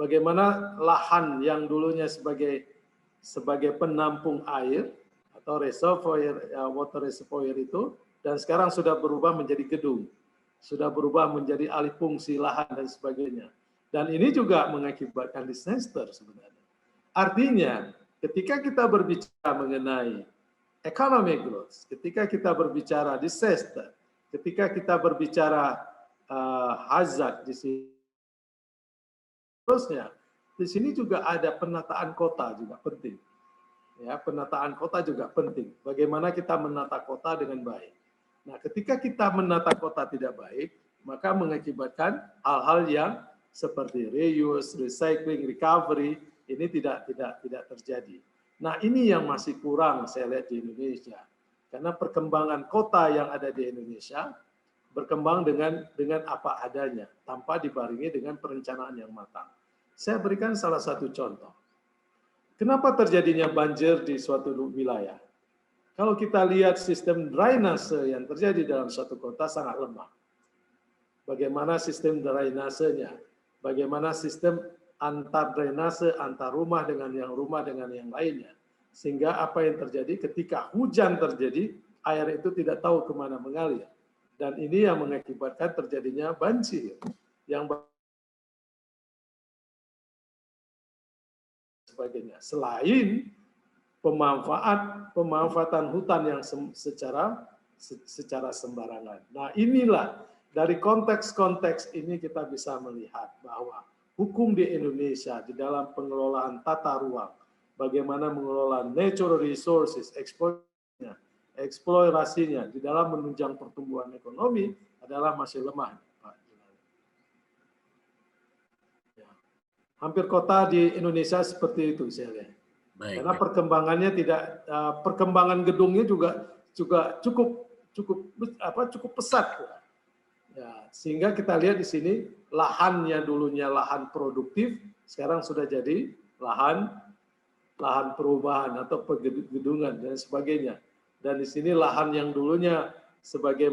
Bagaimana lahan yang dulunya sebagai penampung air atau reservoir, water reservoir itu, dan sekarang sudah berubah menjadi gedung, sudah berubah menjadi alih fungsi lahan dan sebagainya. Dan ini juga mengakibatkan disaster sebenarnya. Artinya, ketika kita berbicara mengenai economic growth, ketika kita berbicara disaster, ketika kita berbicara hazard di sini, terusnya di sini juga ada penataan kota juga penting. Ya, penataan kota juga penting. Bagaimana kita menata kota dengan baik. Nah, ketika kita menata kota tidak baik, maka mengakibatkan hal-hal yang seperti reuse, recycling, recovery ini tidak terjadi. Nah, ini yang masih kurang saya lihat di Indonesia. Karena perkembangan kota yang ada di Indonesia berkembang dengan apa adanya, tanpa dibarengi dengan perencanaan yang matang. Saya berikan salah satu contoh. Kenapa terjadinya banjir di suatu wilayah? Kalau kita lihat sistem drainase yang terjadi dalam suatu kota sangat lemah. bagaimana sistem drainasenya, bagaimana sistem antar drainase, antar rumah dengan yang lainnya. Sehingga apa yang terjadi ketika hujan terjadi, air itu tidak tahu kemana mengalir. Dan ini yang mengakibatkan terjadinya banjir. Yang sebagainya. Selain pemanfaatan hutan yang secara sembarangan. Nah, inilah dari konteks-konteks ini kita bisa melihat bahwa hukum di Indonesia di dalam pengelolaan tata ruang, bagaimana mengelola natural resources, eksplorasinya di dalam menunjang pertumbuhan ekonomi adalah masih lemah. Hampir kota di Indonesia seperti itu saya lihat. Karena perkembangannya perkembangan gedungnya juga cukup pesat. Ya, sehingga kita lihat di sini lahannya dulunya lahan produktif, sekarang sudah jadi lahan perubahan atau pergedungan dan sebagainya. Dan di sini lahan yang dulunya sebagai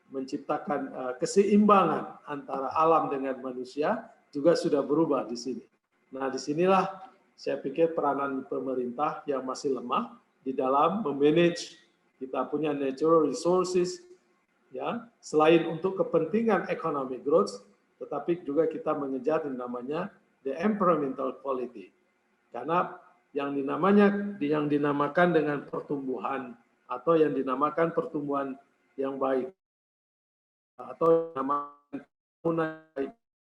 menciptakan keseimbangan antara alam dengan manusia juga sudah berubah di sini. Nah, disinilah saya pikir peranan pemerintah yang masih lemah di dalam memanage kita punya natural resources, ya, selain untuk kepentingan economic growth, tetapi juga kita mengejar yang namanya the environmental quality. Karena yang dinamakan dengan pertumbuhan atau yang dinamakan pertumbuhan yang baik atau dinamakan pembangunan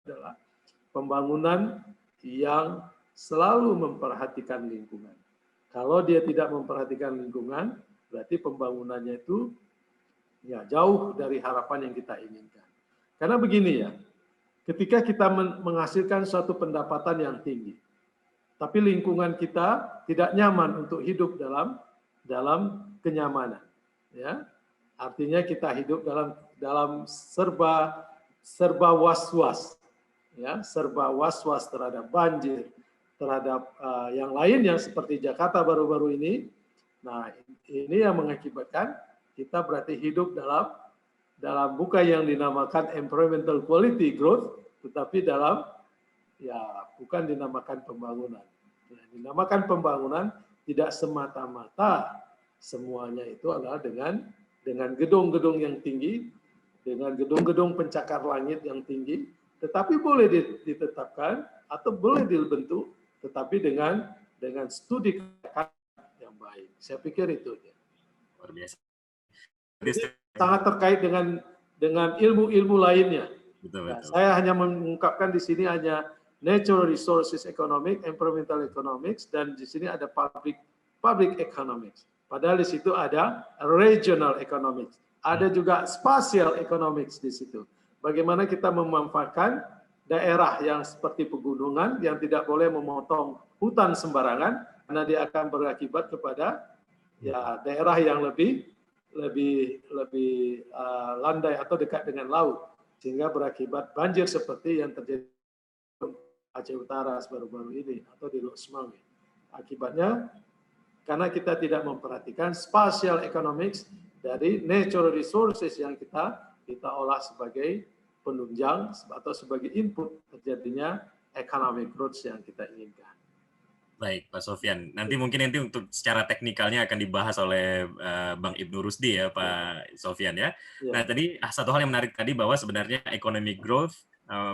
adalah pembangunan yang selalu memperhatikan lingkungan. Kalau dia tidak memperhatikan lingkungan, berarti pembangunannya itu ya jauh dari harapan yang kita inginkan. Karena begini ya, ketika kita menghasilkan suatu pendapatan yang tinggi, tapi lingkungan kita tidak nyaman untuk hidup dalam kenyamanan, ya, artinya kita hidup dalam serba was-was, ya, serba was-was terhadap banjir, terhadap yang lainnya seperti Jakarta baru-baru ini. Nah, ini yang mengakibatkan kita berarti hidup dalam bukan yang dinamakan environmental quality growth, tetapi dalam bukan dinamakan pembangunan. Ya, dinamakan pembangunan tidak semata-mata semuanya itu adalah dengan gedung-gedung yang tinggi, dengan gedung-gedung pencakar langit yang tinggi, tetapi boleh ditetapkan atau boleh dibentuk, tetapi dengan studi yang baik. Saya pikir itu. Luar biasa. Jadi, sangat terkait dengan ilmu-ilmu lainnya. Betul. Saya hanya mengungkapkan di sini hanya natural resources economics, environmental economics, dan di sini ada public economics. Padahal di situ ada regional economics, ada juga spatial economics di situ. Bagaimana kita memanfaatkan daerah yang seperti pegunungan yang tidak boleh memotong hutan sembarangan karena dia akan berakibat kepada daerah yang lebih landai atau dekat dengan laut sehingga berakibat banjir seperti yang terjadi di Aceh Utara baru-baru ini atau di Lok Semanggi. Akibatnya karena kita tidak memperhatikan spatial economics dari natural resources yang kita olah sebagai penunjang atau sebagai input terjadinya economic growth yang kita inginkan. Baik, Pak Sofyan. Nanti untuk secara teknikalnya akan dibahas oleh Bang Ibnu Rusdi ya, Pak Sofyan ya. Nah, tadi satu hal yang menarik tadi bahwa sebenarnya economic growth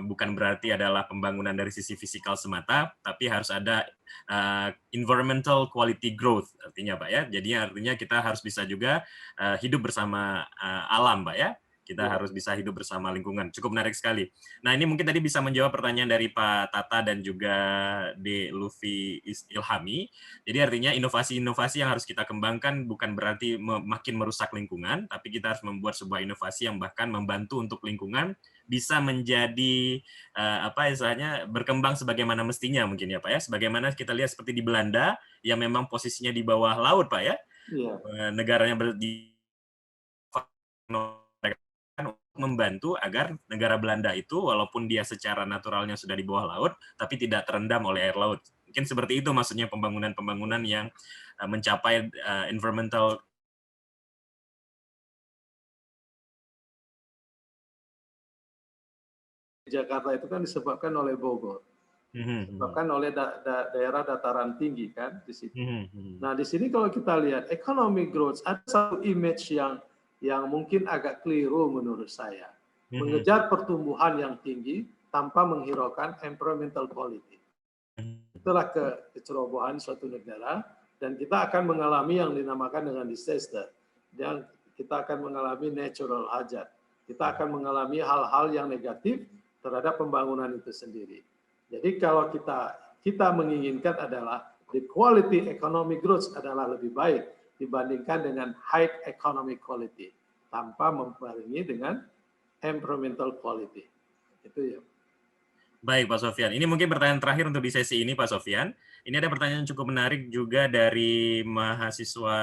bukan berarti adalah pembangunan dari sisi fisikal semata, tapi harus ada environmental quality growth artinya, Pak ya. Jadi artinya kita harus bisa juga hidup bersama alam, Pak ya. Kita harus bisa hidup bersama lingkungan. Cukup menarik sekali. Nah, ini mungkin tadi bisa menjawab pertanyaan dari Pak Tata dan juga D. Lutfi Ilhami. Jadi artinya inovasi-inovasi yang harus kita kembangkan bukan berarti makin merusak lingkungan, tapi kita harus membuat sebuah inovasi yang bahkan membantu untuk lingkungan bisa menjadi istilahnya berkembang sebagaimana mestinya mungkin ya Pak ya. Sebagaimana kita lihat seperti di Belanda yang memang posisinya di bawah laut Pak ya. Negaranya membantu agar negara Belanda itu walaupun dia secara naturalnya sudah di bawah laut tapi tidak terendam oleh air laut. Mungkin seperti itu maksudnya pembangunan-pembangunan yang mencapai environmental Jakarta itu kan disebabkan oleh Bogor, disebabkan oleh daerah dataran tinggi kan di situ. Nah di sini kalau kita lihat economic growth, ada satu image yang mungkin agak keliru menurut saya, mengejar pertumbuhan yang tinggi tanpa menghiraukan environmental quality. Itulah kecerobohan suatu negara, dan kita akan mengalami yang dinamakan dengan disaster, dan kita akan mengalami natural hazard, kita akan mengalami hal-hal yang negatif terhadap pembangunan itu sendiri. Jadi kalau kita menginginkan adalah the quality economic growth adalah lebih baik dibandingkan dengan high economic quality tanpa membarengi dengan environmental quality. Itu ya. Baik, Pak Sofyan. Ini mungkin pertanyaan terakhir untuk di sesi ini, Pak Sofyan. Ini ada pertanyaan cukup menarik juga dari mahasiswa,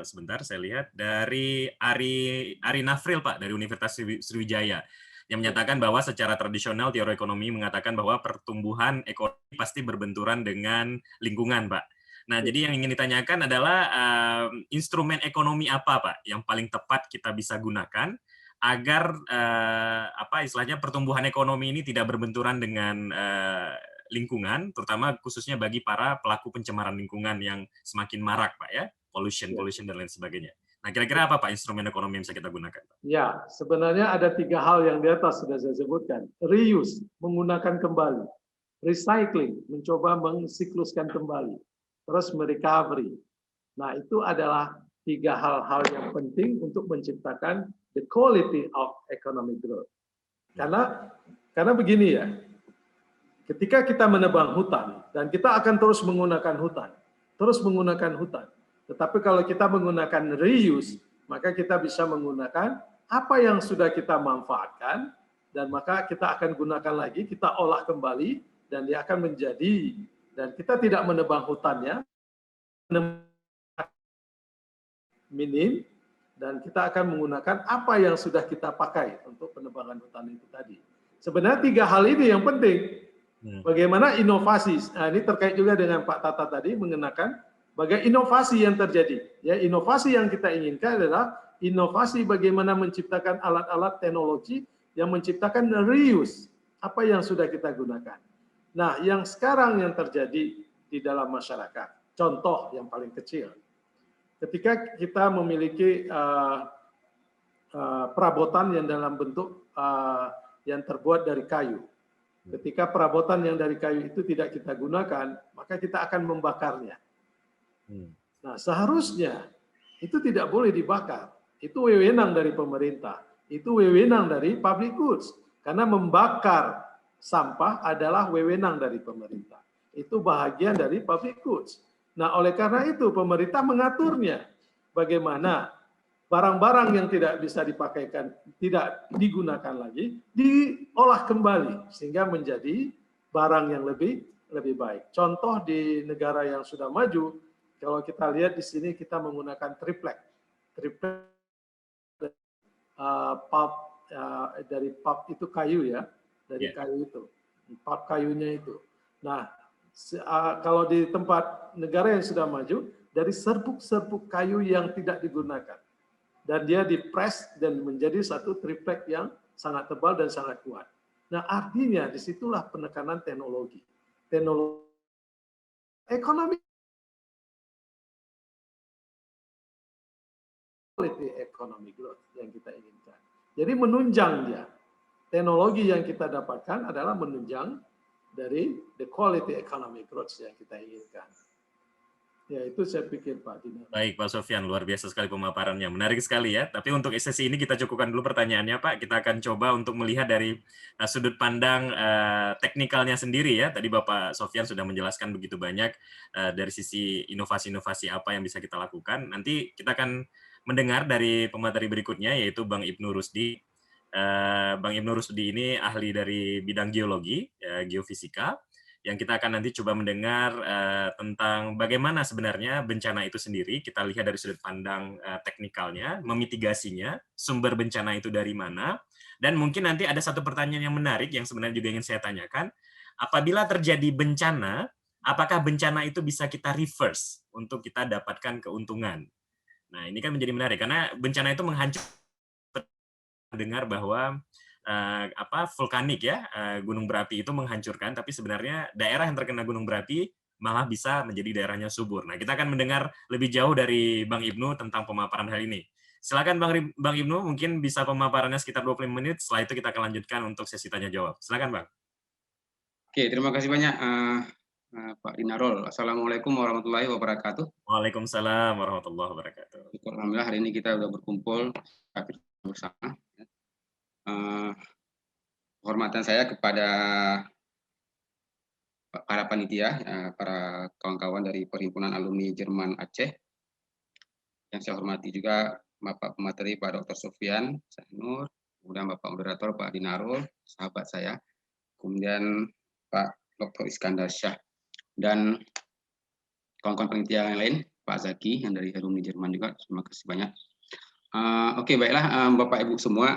sebentar saya lihat, dari Ari Nafril, Pak, dari Universitas Sriwijaya, yang menyatakan bahwa secara tradisional teori ekonomi mengatakan bahwa pertumbuhan ekonomi pasti berbenturan dengan lingkungan, Pak. Nah, jadi yang ingin ditanyakan adalah instrumen ekonomi apa, Pak, yang paling tepat kita bisa gunakan agar istilahnya pertumbuhan ekonomi ini tidak berbenturan dengan lingkungan, terutama khususnya bagi para pelaku pencemaran lingkungan yang semakin marak, Pak ya, pollution dan lain sebagainya. Nah, kira-kira apa Pak instrumen ekonomi yang bisa kita gunakan, Pak? Ya, sebenarnya ada 3 hal yang di atas sudah saya sebutkan. Reuse, menggunakan kembali. Recycling, mencoba mensikluskan kembali. Terus merecovery. Nah, itu adalah 3 hal-hal yang penting untuk menciptakan the quality of economic growth. Karena begini ya, ketika kita menebang hutan, dan kita akan terus menggunakan hutan, tetapi kalau kita menggunakan reuse, maka kita bisa menggunakan apa yang sudah kita manfaatkan, dan maka kita akan gunakan lagi, kita olah kembali, dan dia akan menjadi, dan kita tidak menebang hutannya, minim, dan kita akan menggunakan apa yang sudah kita pakai untuk penebangan hutan itu tadi. Sebenarnya 3 hal ini yang penting. Bagaimana inovasi, nah ini terkait juga dengan Pak Tata tadi mengenakan bagaimana inovasi yang terjadi. Ya, inovasi yang kita inginkan adalah inovasi bagaimana menciptakan alat-alat teknologi yang menciptakan reuse, apa yang sudah kita gunakan. Nah, yang sekarang yang terjadi di dalam masyarakat, contoh yang paling kecil, ketika kita memiliki perabotan yang dalam bentuk yang terbuat dari kayu. Ketika perabotan yang dari kayu itu tidak kita gunakan, maka kita akan membakarnya. Nah, seharusnya itu tidak boleh dibakar. Itu wewenang dari pemerintah. Itu wewenang dari public goods. Karena membakar sampah adalah wewenang dari pemerintah. Itu bahagian dari public goods. Nah, oleh karena itu pemerintah mengaturnya. Bagaimana barang-barang yang tidak bisa dipakaikan, tidak digunakan lagi, diolah kembali sehingga menjadi barang yang lebih baik. Contoh di negara yang sudah maju, kalau kita lihat di sini kita menggunakan triplek pulp, dari pulp itu kayu ya, dari kayu itu, pulp kayunya itu. Nah, kalau di tempat negara yang sudah maju, dari serbuk-serbuk kayu yang tidak digunakan. Dan dia dipres dan menjadi satu triplek yang sangat tebal dan sangat kuat. Nah, artinya disitulah penekanan teknologi. Teknologi ekonomi, quality economic growth yang kita inginkan. Jadi menunjang dia. Teknologi yang kita dapatkan adalah menunjang dari the quality economic growth yang kita inginkan. Ya, itu saya pikir Pak Dino. Baik, Pak Sofyan, luar biasa sekali pemaparannya. Menarik sekali ya. Tapi untuk sesi ini kita cukupkan dulu pertanyaannya, Pak. Kita akan coba untuk melihat dari sudut pandang teknikalnya sendiri ya. Tadi Bapak Sofyan sudah menjelaskan begitu banyak dari sisi inovasi-inovasi apa yang bisa kita lakukan. Nanti kita akan mendengar dari pemateri berikutnya, yaitu Bang Ibnu Rusdi. Bang Ibnu Rusdi ini ahli dari bidang geologi, geofisika, yang kita akan nanti coba mendengar tentang bagaimana sebenarnya bencana itu sendiri, kita lihat dari sudut pandang teknikalnya, memitigasinya, sumber bencana itu dari mana, dan mungkin nanti ada satu pertanyaan yang menarik yang sebenarnya juga ingin saya tanyakan, apabila terjadi bencana, apakah bencana itu bisa kita reverse untuk kita dapatkan keuntungan? Nah, ini kan menjadi menarik, karena bencana itu menghancurkan, dengar bahwa vulkanik ya, gunung berapi itu menghancurkan, tapi sebenarnya daerah yang terkena gunung berapi malah bisa menjadi daerahnya subur. Nah, kita akan mendengar lebih jauh dari Bang Ibnu tentang pemaparan hal ini. Silakan Bang Ibnu, mungkin bisa pemaparannya sekitar 25 menit, setelah itu kita akan lanjutkan untuk sesi tanya jawab. Silakan Bang. Oke, terima kasih banyak Pak Dinarul. Assalamualaikum warahmatullahi wabarakatuh. Waalaikumsalam warahmatullahi wabarakatuh. Alhamdulillah hari ini kita sudah berkumpul bersama. Hormatan saya kepada para panitia, para kawan-kawan dari Perhimpunan Alumni Jerman Aceh. Yang saya hormati juga Bapak Pemateri Pak Dr. Sofyan Sahnur, kemudian Bapak Moderator Pak Dinarul, sahabat saya, kemudian Pak Dr. Iskandar Syah, dan kawan-kawan panitia yang lain, Pak Zaki yang dari alumni Jerman juga. Terima kasih banyak. Oke, baiklah Bapak Ibu semua,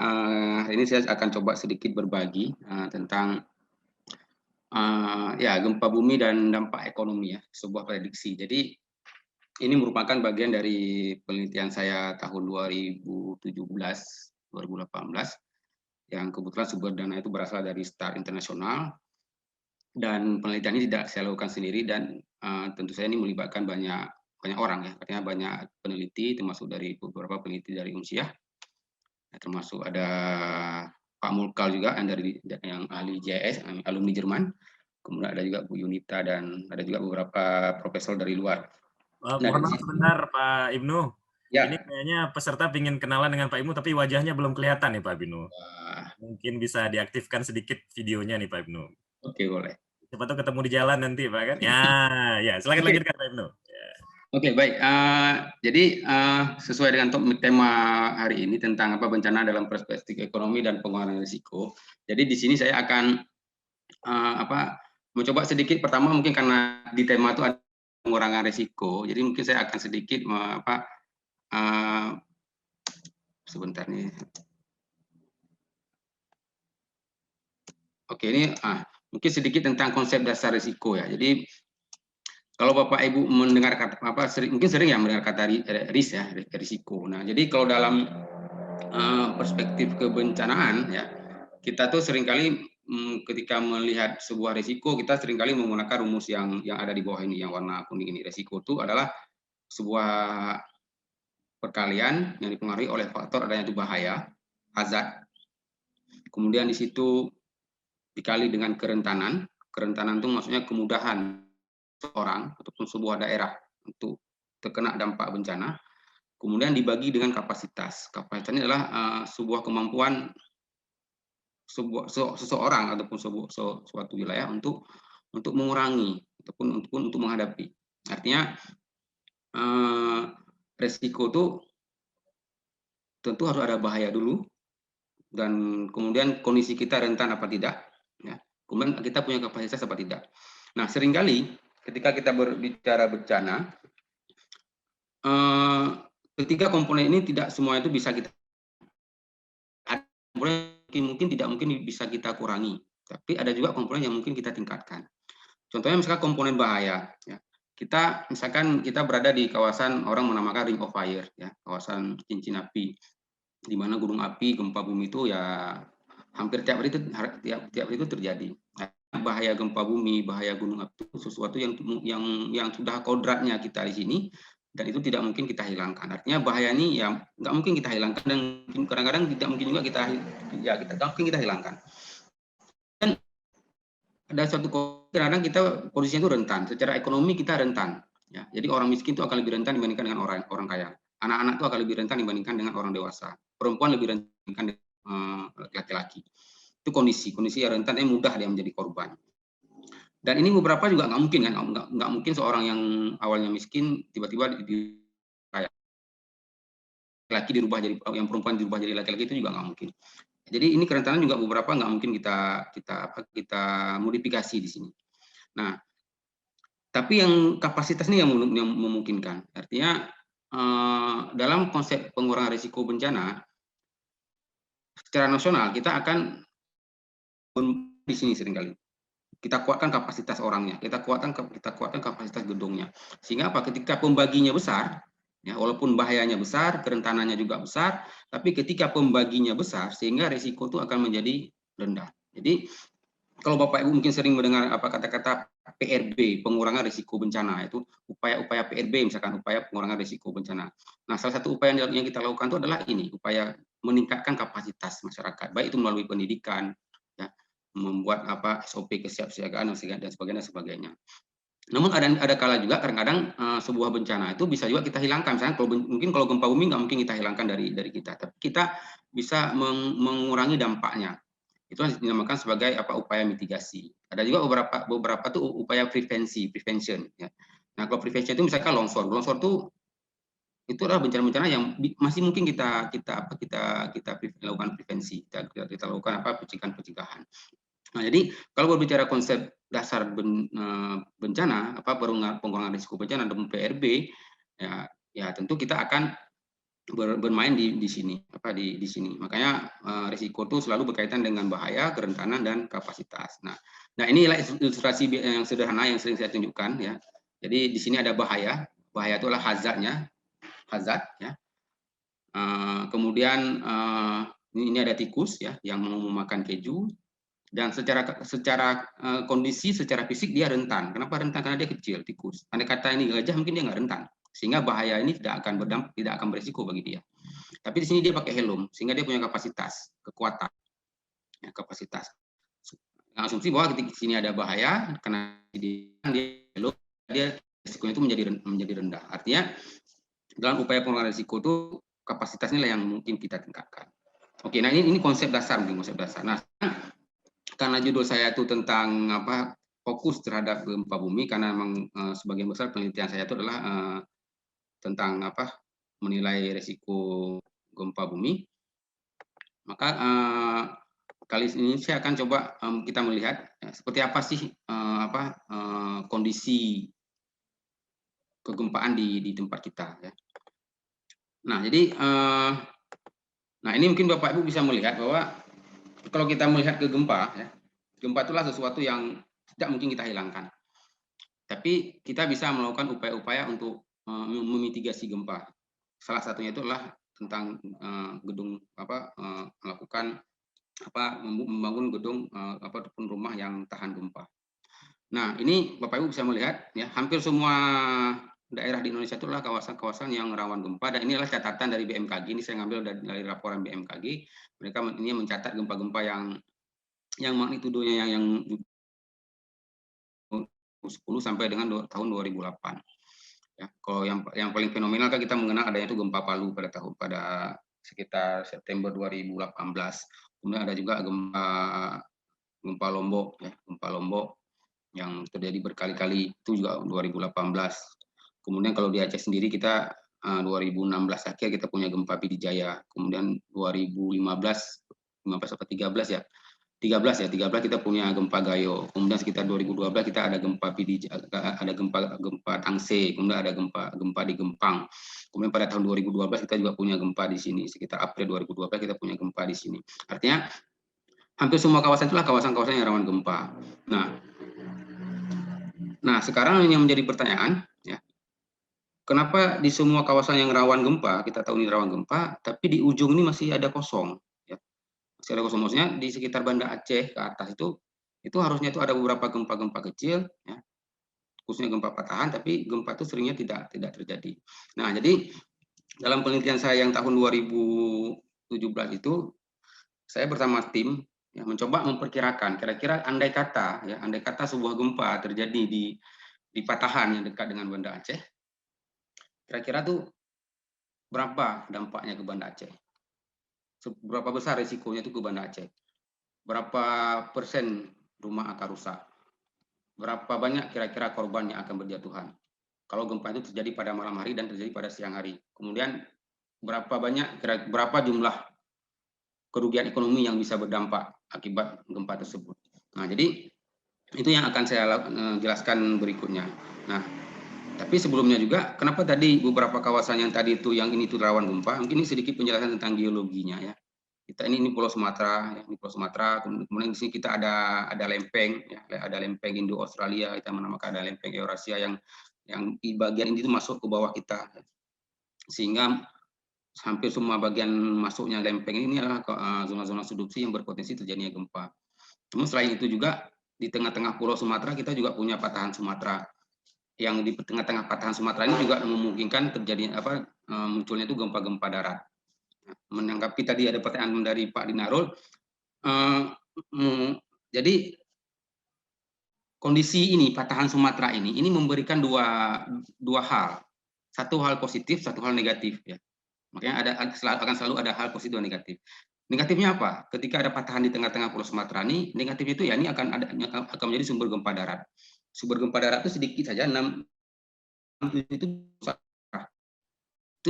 hari ini saya akan coba sedikit berbagi tentang ya gempa bumi dan dampak ekonomi ya, sebuah prediksi. Jadi ini merupakan bagian dari penelitian saya tahun 2017-2018 yang kebetulan sumber dana itu berasal dari Star International, dan penelitian ini tidak saya lakukan sendiri, dan tentu saya ini melibatkan banyak orang ya, artinya banyak peneliti, termasuk dari beberapa peneliti dari Unsiah, termasuk ada Pak Mulkal juga yang ahli JS, alumni Jerman, kemudian ada juga Bu Yunita, dan ada juga beberapa profesor dari luar. Mohon maaf sebentar Pak Ibnu. Ya. Ini kayaknya peserta ingin kenalan dengan Pak Ibnu, tapi wajahnya belum kelihatan nih Pak Ibnu. Mungkin bisa diaktifkan sedikit videonya nih Pak Ibnu. Oke, boleh. Siapa tahu ketemu di jalan nanti Pak kan? Ya, silakan lanjutkan Pak Ibnu. Ya. Oke, baik. Jadi sesuai dengan tema hari ini tentang bencana dalam perspektif ekonomi dan pengurangan risiko. Jadi di sini saya akan mencoba sedikit, pertama mungkin karena di tema itu ada pengurangan risiko, jadi mungkin saya akan sedikit sebentar nih. Oke, ini mungkin sedikit tentang konsep dasar risiko ya. Jadi kalau Bapak Ibu mendengar kata mungkin sering ya mendengar kata risk ya, risiko. Nah, jadi kalau dalam perspektif kebencanaan ya, kita tuh seringkali ketika melihat sebuah risiko, kita seringkali menggunakan rumus yang ada di bawah ini, yang warna kuning ini. Risiko itu adalah sebuah perkalian yang dipengaruhi oleh faktor adanya itu bahaya, hazard. Kemudian di situ dikali dengan kerentanan. Kerentanan itu maksudnya kemudahan seorang ataupun sebuah daerah untuk terkena dampak bencana. Kemudian dibagi dengan kapasitas. Kapasitas ini adalah sebuah kemampuan seseorang ataupun suatu wilayah untuk mengurangi ataupun untuk menghadapi. Artinya resiko itu tentu harus ada bahaya dulu, dan kemudian kondisi kita rentan apa tidak, ya. Kemudian kita punya kapasitas apa tidak. Nah, seringkali ketika kita berbicara bencana, ketiga komponen ini tidak semua itu bisa kita, mungkin tidak mungkin bisa kita kurangi, tapi ada juga komponen yang mungkin kita tingkatkan. Contohnya misalkan komponen bahaya, ya. Misalkan kita berada di kawasan orang menamakan ring of fire, ya, kawasan cincin api, di mana gunung api, gempa bumi itu ya hampir tiap hari itu terjadi. Nah, bahaya gempa bumi, bahaya gunung api itu sesuatu yang sudah kodratnya kita di sini, dan itu tidak mungkin kita hilangkan. Artinya bahaya ini ya nggak mungkin kita hilangkan, dan kadang-kadang tidak mungkin juga kita hilangkan. Dan ada suatu kadang kita posisinya itu rentan, secara ekonomi kita rentan. Ya, jadi orang miskin itu akan lebih rentan dibandingkan dengan orang kaya. Anak-anak itu akan lebih rentan dibandingkan dengan orang dewasa. Perempuan lebih rentan dibandingkan dengan laki-laki. Itu kondisi yang rentan, yang mudah dia menjadi korban. Dan ini beberapa juga nggak mungkin kan, nggak mungkin seorang yang awalnya miskin tiba-tiba kaya. Laki dirubah jadi, yang perempuan dirubah jadi laki-laki, itu juga nggak mungkin. Jadi ini kerentanan juga beberapa nggak mungkin kita modifikasi di sini. Nah, tapi yang kapasitas ini yang memungkinkan. Artinya dalam konsep pengurangan risiko bencana secara nasional kita akan di sini seringkali kita kuatkan kapasitas orangnya, kita kuatkan kapasitas gedungnya, sehingga apa, ketika pembaginya besar, Ya, walaupun bahayanya besar, kerentanannya juga besar, tapi ketika pembaginya besar, sehingga risiko itu akan menjadi rendah. Jadi kalau Bapak Ibu mungkin sering mendengar apa kata-kata PRB, pengurangan risiko bencana, itu upaya-upaya PRB, misalkan upaya pengurangan risiko bencana. Nah, salah satu upaya yang kita lakukan itu adalah ini, upaya meningkatkan kapasitas masyarakat, baik itu melalui pendidikan, ya, membuat apa SOP kesiapsiagaan dan sebagainya. Namun ada kala juga kadang-kadang sebuah bencana itu bisa juga kita hilangkan. Misalnya mungkin kalau gempa bumi nggak mungkin kita hilangkan dari kita, tapi kita bisa mengurangi dampaknya. Itu yang dinamakan sebagai apa upaya mitigasi. Ada juga beberapa tuh upaya prevention. Ya. Nah, kalau prevention itu misalkan longsor itu adalah bencana-bencana yang masih mungkin kita lakukan prevensi, kita lakukan apa pencegahan. Nah, jadi kalau berbicara konsep dasar bencana, apa pengurangan risiko bencana dan PRB, ya tentu kita akan bermain di sini, di sini. Makanya risiko itu selalu berkaitan dengan bahaya, kerentanan dan kapasitas. Nah inilah ilustrasi yang sederhana yang sering saya tunjukkan ya. Jadi di sini ada bahaya itu adalah hazard ya. Kemudian ini ada tikus ya yang mau memakan keju. Dan secara kondisi, secara fisik dia rentan. Kenapa rentan? Karena dia kecil, tikus. Andai kata ini gajah, mungkin dia nggak rentan. Sehingga bahaya ini tidak akan berisiko bagi dia. Tapi di sini dia pakai helm, sehingga dia punya kapasitas, kekuatan, ya, kapasitas. Nah, asumsi bahwa di sini ada bahaya, karena dia helm, dia risikonya itu menjadi rendah. Artinya dalam upaya pengurangan risiko itu kapasitasnya yang mungkin kita tingkatkan. Oke, nah ini konsep dasar, konsep dasar. Nah, karena judul saya itu tentang apa fokus terhadap gempa bumi, karena memang sebagian besar penelitian saya itu adalah tentang apa menilai risiko gempa bumi, maka kali ini saya akan coba kita melihat seperti apa sih kondisi kegempaan di tempat kita ya. Nah, jadi nah ini mungkin Bapak Ibu bisa melihat bahwa kalau kita melihat ke gempa, ya, gempa itulah sesuatu yang tidak mungkin kita hilangkan. Tapi kita bisa melakukan upaya-upaya untuk memitigasi gempa. Salah satunya itu adalah tentang melakukan membangun gedung ataupun rumah yang tahan gempa. Nah, ini Bapak Ibu bisa melihat ya, hampir semua daerah di Indonesia itu adalah kawasan-kawasan yang rawan gempa, dan inilah catatan dari BMKG. Ini saya ngambil dari laporan BMKG. Mereka ini mencatat gempa-gempa yang magnitudonya yang 10 sampai dengan tahun 2008. Ya, kalau yang paling fenomenal kan kita mengenal adanya itu gempa Palu pada sekitar September 2018. Kemudian ada juga gempa Lombok ya, gempa Lombok yang terjadi berkali-kali, itu juga 2018. Kemudian kalau di Aceh sendiri kita 2016 akhir kita punya gempa Pidijaya. Kemudian 2015 atau 13 ya. 13 kita punya gempa Gayo. Kemudian sekitar 2012 kita ada gempa ada gempa Tangse, kemudian ada gempa di Gempang. Kemudian pada tahun 2012 kita juga punya gempa di sini. Sekitar April 2012 kita punya gempa di sini. Artinya hampir semua kawasan itulah kawasan-kawasan yang rawan gempa. Nah, sekarang yang menjadi pertanyaan, ya, kenapa di semua kawasan yang rawan gempa, kita tahu ini rawan gempa, tapi di ujung ini masih ada kosong? Ya. Masih ada kosong, maksudnya di sekitar Banda Aceh ke atas itu harusnya itu ada beberapa gempa-gempa kecil, ya, khususnya gempa patahan, tapi gempa itu seringnya tidak terjadi. Nah, jadi dalam penelitian saya yang tahun 2017 itu, saya bersama tim ya, mencoba memperkirakan kira-kira andai kata sebuah gempa terjadi di patahan yang dekat dengan Banda Aceh, kira-kira tuh berapa dampaknya ke Banda Aceh, seberapa besar risikonya itu ke Banda Aceh, berapa persen rumah akan rusak, berapa banyak kira-kira korban yang akan berjatuhan kalau gempa itu terjadi pada malam hari dan terjadi pada siang hari, kemudian berapa jumlah kerugian ekonomi yang bisa berdampak akibat gempa tersebut. Nah, jadi itu yang akan saya jelaskan berikutnya. Nah, tapi sebelumnya juga, kenapa tadi beberapa kawasan yang tadi itu yang ini tuh rawan gempa? Mungkin ini sedikit penjelasan tentang geologinya ya. Kita ini Pulau Sumatera, ya, ini Pulau Sumatera. Kemudian di sini kita ada lempeng, ya, ada lempeng Indo Australia. Kita menamakan ada lempeng Eurasia yang di bagian ini itu masuk ke bawah kita. sehingga hampir semua bagian masuknya lempeng ini adalah zona-zona subduksi yang berpotensi terjadinya gempa. Namun selain itu juga di tengah-tengah Pulau Sumatera kita juga punya patahan Sumatera. Yang di tengah-tengah patahan Sumatera ini juga memungkinkan terjadi munculnya itu gempa-gempa darat. Menanggapi tadi ada pertanyaan dari Pak Dinarul, jadi kondisi ini patahan Sumatera ini memberikan dua hal. Satu hal positif, satu hal negatif ya. Makanya akan selalu ada hal positif dan negatif. Negatifnya apa? Ketika ada patahan di tengah-tengah Pulau Sumatera ini, negatif itu ya ini akan menjadi sumber gempa darat. Sumber gempa darat itu sedikit saja, 6 itu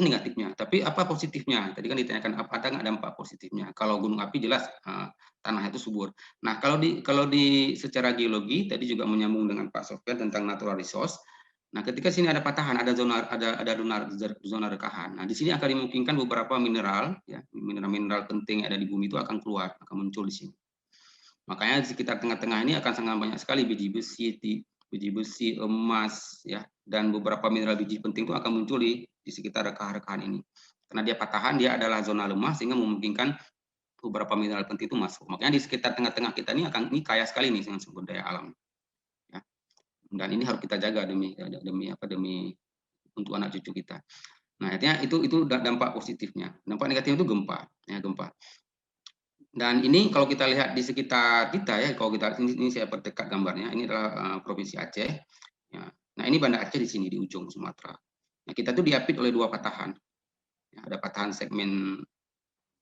negatifnya. Tapi apa positifnya? Tadi kan ditanyakan apa ada nggak dampak positifnya? Kalau gunung api jelas tanah itu subur. Nah kalau di secara geologi tadi juga menyambung dengan Pak Sofyan tentang natural resource. Nah, ketika sini ada patahan, ada zona rekahan. Nah, di sini akan dimungkinkan beberapa mineral, ya, mineral penting yang ada di bumi itu akan keluar, akan muncul di sini. Makanya di sekitar tengah-tengah ini akan sangat banyak sekali biji besi, emas, ya, dan beberapa mineral biji penting itu akan muncul di sekitar rekahan-rekahan ini. Karena dia patahan, dia adalah zona lemah sehingga memungkinkan beberapa mineral penting itu masuk. Makanya di sekitar tengah-tengah kita ini kaya sekali nih dengan sumber daya alam. Dan ini harus kita jaga demi untuk anak cucu kita. Nah, artinya itu dampak positifnya. Dampak negatifnya itu gempa, ya gempa. Dan ini kalau kita lihat di sekitar kita ya, kalau kita ini saya perdekat gambarnya. Ini adalah provinsi Aceh. Ya. Nah, ini Banda Aceh di sini di ujung Sumatera. Nah, kita tuh diapit oleh dua patahan. Ya, ada patahan segmen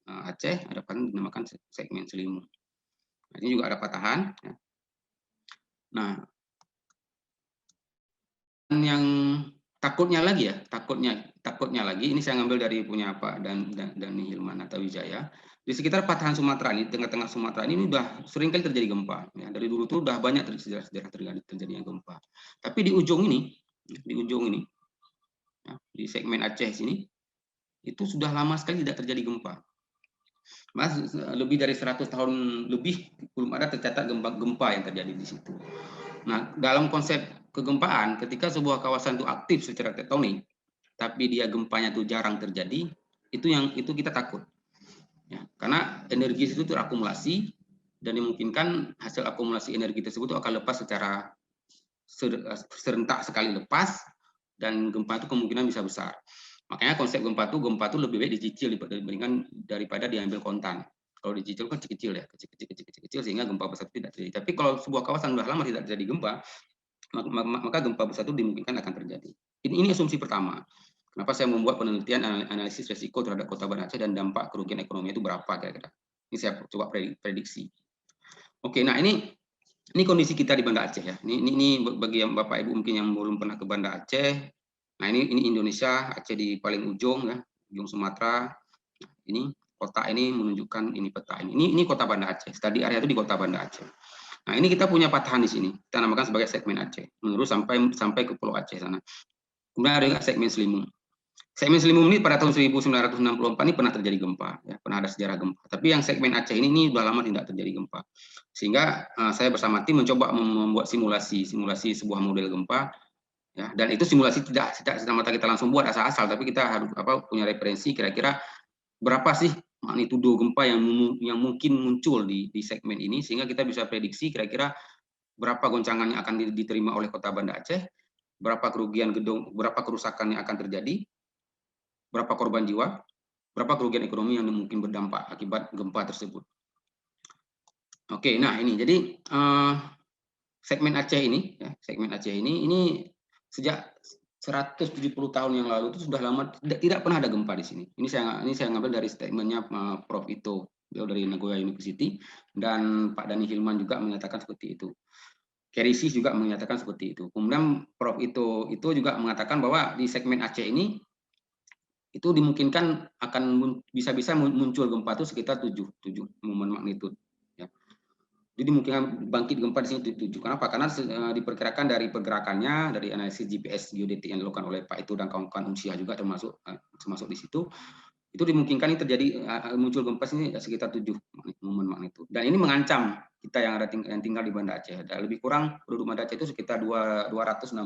Aceh, ada patahan dinamakan segmen Selimut. Nah, ini juga ada patahan. Ya. Nah, yang takutnya lagi ya, takutnya lagi, ini saya ngambil dari punya Pak Dani Hilman Atawijaya. Di sekitar patahan Sumatera ini, tengah-tengah Sumatera ini udah sering kali terjadi gempa. Ya, dari dulu tuh udah banyak sejarah terjadinya gempa. Tapi di ujung ini, ya, di segmen Aceh sini, itu sudah lama sekali tidak terjadi gempa. Mas, lebih dari 100 tahun lebih belum ada tercatat gempa yang terjadi di situ. Nah, dalam konsep kegempaan, ketika sebuah kawasan itu aktif secara tektonik, tapi dia gempanya itu jarang terjadi, itu kita takut. Ya, karena energi itu terakumulasi dan dimungkinkan hasil akumulasi energi tersebut akan lepas secara serentak sekali lepas dan gempa itu kemungkinan bisa besar. Makanya konsep gempa itu lebih baik dicicil dibandingkan daripada diambil kontan. Kalau dicicil kan kecil-kecil ya, kecil-kecil sehingga gempa besar itu tidak terjadi. Tapi kalau sebuah kawasan sudah lama tidak terjadi gempa, maka gempa besar itu dimungkinkan akan terjadi. Ini asumsi pertama. Kenapa saya membuat penelitian analisis resiko terhadap Kota Banda Aceh dan dampak kerugian ekonomi itu berapa kira-kira. Ini saya coba prediksi. Oke, nah ini kondisi kita di Banda Aceh ya. Ini bagi yang Bapak Ibu mungkin yang belum pernah ke Banda Aceh. Nah, ini Indonesia, Aceh di paling ujung ya, ujung Sumatera. Ini kota ini menunjukkan ini peta ini. Ini Kota Banda Aceh. Tadi area itu di Kota Banda Aceh. Nah, ini kita punya patahan di sini. Kita namakan sebagai segmen Aceh. Menurut sampai ke Pulau Aceh sana. Kemudian ada segmen Selimut. Segmen Selimut ini pada tahun 1964 ini pernah terjadi gempa, ya, pernah ada sejarah gempa. Tapi yang segmen Aceh ini sudah lama tidak terjadi gempa. Sehingga saya bersama tim mencoba membuat simulasi sebuah model gempa. Ya, dan itu simulasi tidak semata kita langsung buat asal-asal, tapi kita harus punya referensi kira-kira berapa sih magnitudo gempa yang mungkin muncul di segmen ini, sehingga kita bisa prediksi kira-kira berapa goncangan yang akan diterima oleh Kota Banda Aceh, berapa kerugian gedung, berapa kerusakan yang akan terjadi, berapa korban jiwa, berapa kerugian ekonomi yang mungkin berdampak akibat gempa tersebut. Oke, nah ini jadi segmen Aceh ini, ya, ini sejak 170 tahun yang lalu itu sudah lama tidak pernah ada gempa di sini. Ini saya ngambil dari statementnya Prof. Ito, beliau dari Nagoya University, dan Pak Dani Hilman juga menyatakan seperti itu. Kerisi juga menyatakan seperti itu. Kemudian Prof. Ito juga mengatakan bahwa di segmen Aceh ini itu dimungkinkan akan bisa muncul gempa itu sekitar 7 momen magnitud. Jadi mungkin bangkit gempa di sini 7. Kenapa? Karena diperkirakan dari pergerakannya, dari analisis GPS geodetik yang dilakukan oleh Pak Itu dan kawan-kawan Unsia juga termasuk di situ, itu dimungkinkan ini terjadi muncul gempa ini sekitar 7 momen magnitud. Dan ini mengancam kita yang tinggal di Banda Aceh. Dan lebih kurang penduduk Banda Aceh itu sekitar 260.000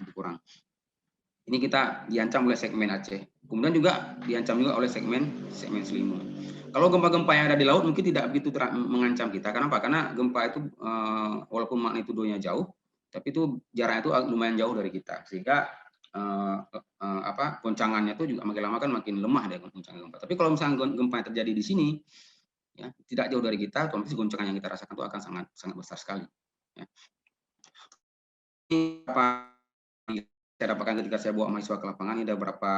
lebih kurang. Ini kita diancam oleh segmen Aceh. Kemudian juga diancam juga oleh segmen Selimut. Kalau gempa-gempa yang ada di laut mungkin tidak begitu mengancam kita. Kenapa? Karena gempa itu walaupun magnitudonya jauh, tapi itu jaraknya itu lumayan jauh dari kita, sehingga goncangannya itu juga makin lama kan makin lemah deh goncangan gempa. Tapi kalau misalnya gempa yang terjadi di sini, ya tidak jauh dari kita, otomatis goncangan yang kita rasakan itu akan sangat sangat besar sekali. Ya. Ini apa saya dapatkan ketika saya bawa mahasiswa ke lapangan, ini ada berapa,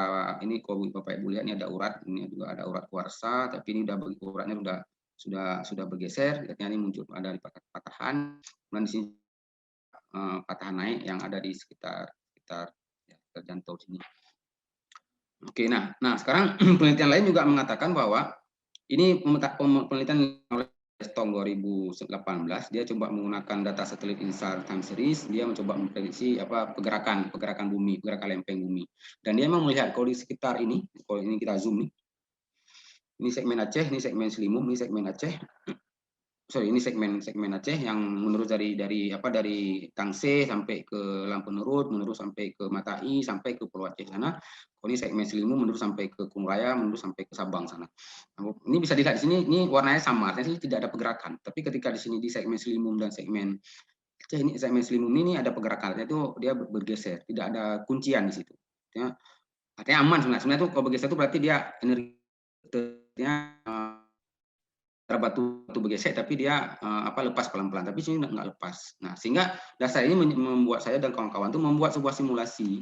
ini kalau Bapak Ibu lihat ini ada urat, ini juga ada urat kuarsa, tapi ini uratnya sudah bergeser, artinya ini muncul ada di patahan, dan di sini patahan naik yang ada di sekitar jantung sini. Oke, nah sekarang penelitian lain juga mengatakan bahwa ini penelitian oleh tahun 2018, dia coba menggunakan data satelit INSAR time series, dia mencoba memprediksi pergerakan bumi, pergerakan lempeng bumi. Dan dia memang melihat kalau di sekitar ini, kalau ini kita zoom nih, ini segmen Aceh, ini segmen Selimut, ini segmen Aceh. Ini segmen Aceh yang menurut dari Tangse sampai ke Lampenerut, menurut sampai ke Matai, sampai ke Pulau Aceh sana. Ini segmen Selimut menurut sampai ke Kurung Raya, menurut sampai ke Sabang sana. Nah, ini bisa dilihat di sini, ini warnanya sama, artinya tidak ada pergerakan. Tapi ketika di sini di segmen Selimut dan segmen Aceh, ini segmen Selimut ini ada pergerakan, artinya itu dia bergeser, tidak ada kuncian di situ. Artinya aman sebenarnya. Sebenarnya itu kalau bergeser itu berarti dia energinya batu bergesek, tapi dia lepas pelan-pelan, tapi sini nggak lepas. Nah, sehingga dasar ini membuat saya dan kawan-kawan itu membuat sebuah simulasi.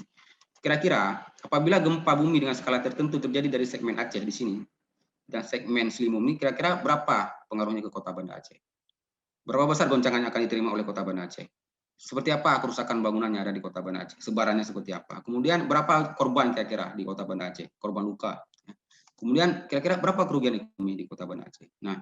Kira-kira apabila gempa bumi dengan skala tertentu terjadi dari segmen Aceh di sini dan segmen Selimut ini, kira-kira berapa pengaruhnya ke Kota Banda Aceh? Berapa besar goncangan yang akan diterima oleh Kota Banda Aceh? Seperti apa kerusakan bangunannya ada di Kota Banda Aceh? Sebarannya seperti apa? Kemudian berapa korban kira-kira di Kota Banda Aceh? Korban luka. Kemudian kira-kira berapa kerugian ekonomi di Kota Banda Aceh? Nah,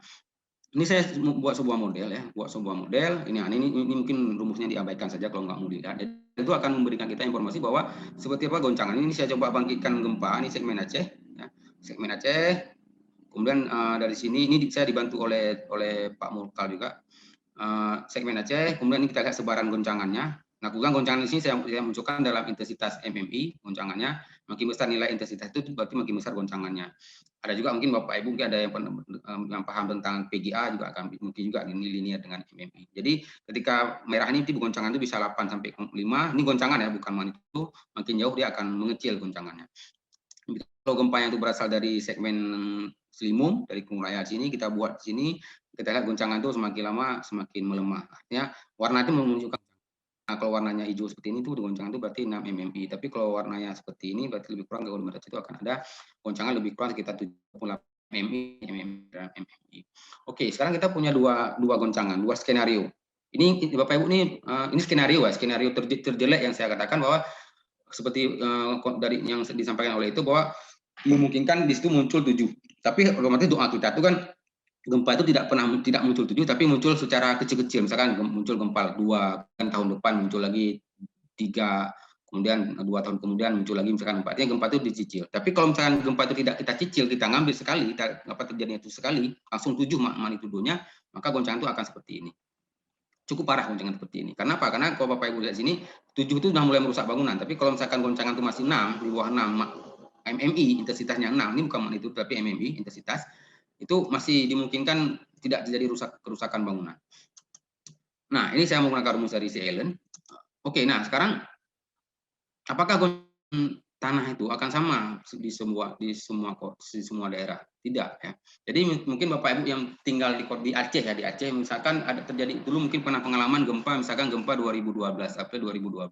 ini saya buat sebuah model ya, Ini mungkin rumusnya diabaikan saja kalau nggak mau dilihat. Itu akan memberikan kita informasi bahwa seperti apa goncangan. Ini saya coba bangkitkan gempa, ini segmen Aceh, ya. Segmen Aceh. Kemudian dari sini ini saya dibantu oleh Pak Mulkal juga. Segmen Aceh. Kemudian ini kita lihat sebaran goncangannya. Nah, goncangan di sini saya munculkan dalam intensitas MMI goncangannya. Makin besar nilai intensitas itu berarti makin besar goncangannya. Ada juga mungkin Bapak Ibu mungkin ada yang paham tentang PGA juga akan mungkin juga ini linear dengan MMI. Jadi ketika merah ini goncangan itu bisa 8 sampai 5. Ini goncangan ya, bukan magnitudo. Makin jauh dia akan mengecil goncangannya. Kalau gempanya itu berasal dari segmen Selimut, dari Kurung Raya sini, kita buat sini, kita lihat goncangan itu semakin lama semakin melemah. Artinya warna itu menunjukkan, kalau warnanya hijau seperti ini tuh goncangan itu berarti 6 mmi. Tapi kalau warnanya seperti ini berarti lebih kurang, kalau itu akan ada goncangan lebih kurang sekitar 78 mmi. Oke, sekarang kita punya dua goncangan, dua skenario. Ini Bapak Ibu ini skenario ya, skenario terjelek yang saya katakan bahwa seperti dari yang disampaikan oleh itu bahwa memungkinkan di situ muncul 7. Tapi otomatis doa kita itu kan gempa itu tidak muncul 7, tapi muncul secara kecil-kecil. Misalkan muncul gempa 2, kan tahun depan muncul lagi 3, kemudian 2 tahun kemudian muncul lagi misalkan 4. Artinya gempa itu dicicil. Tapi kalau misalkan gempa itu tidak kita cicil, kita ngambil sekali, terjadinya itu sekali, langsung 7 magnitudonya, maka goncangan itu akan seperti ini. Cukup parah goncangan seperti ini. Karena apa? Karena kalau Bapak Ibu lihat sini, 7 itu sudah mulai merusak bangunan. Tapi kalau misalkan goncangan itu masih 6, di bawah 6 MMI, intensitasnya 6, ini bukan magnitudo tapi MMI, intensitas, itu masih dimungkinkan tidak terjadi kerusakan bangunan. Nah, ini saya menggunakan rumus dari C. Allen. Oke, nah sekarang apakah tanah itu akan sama di semua daerah? Tidak ya. Jadi mungkin Bapak Ibu yang tinggal di Aceh ya, di Aceh misalkan ada terjadi dulu mungkin pernah pengalaman gempa, misalkan gempa 2012, April 2012.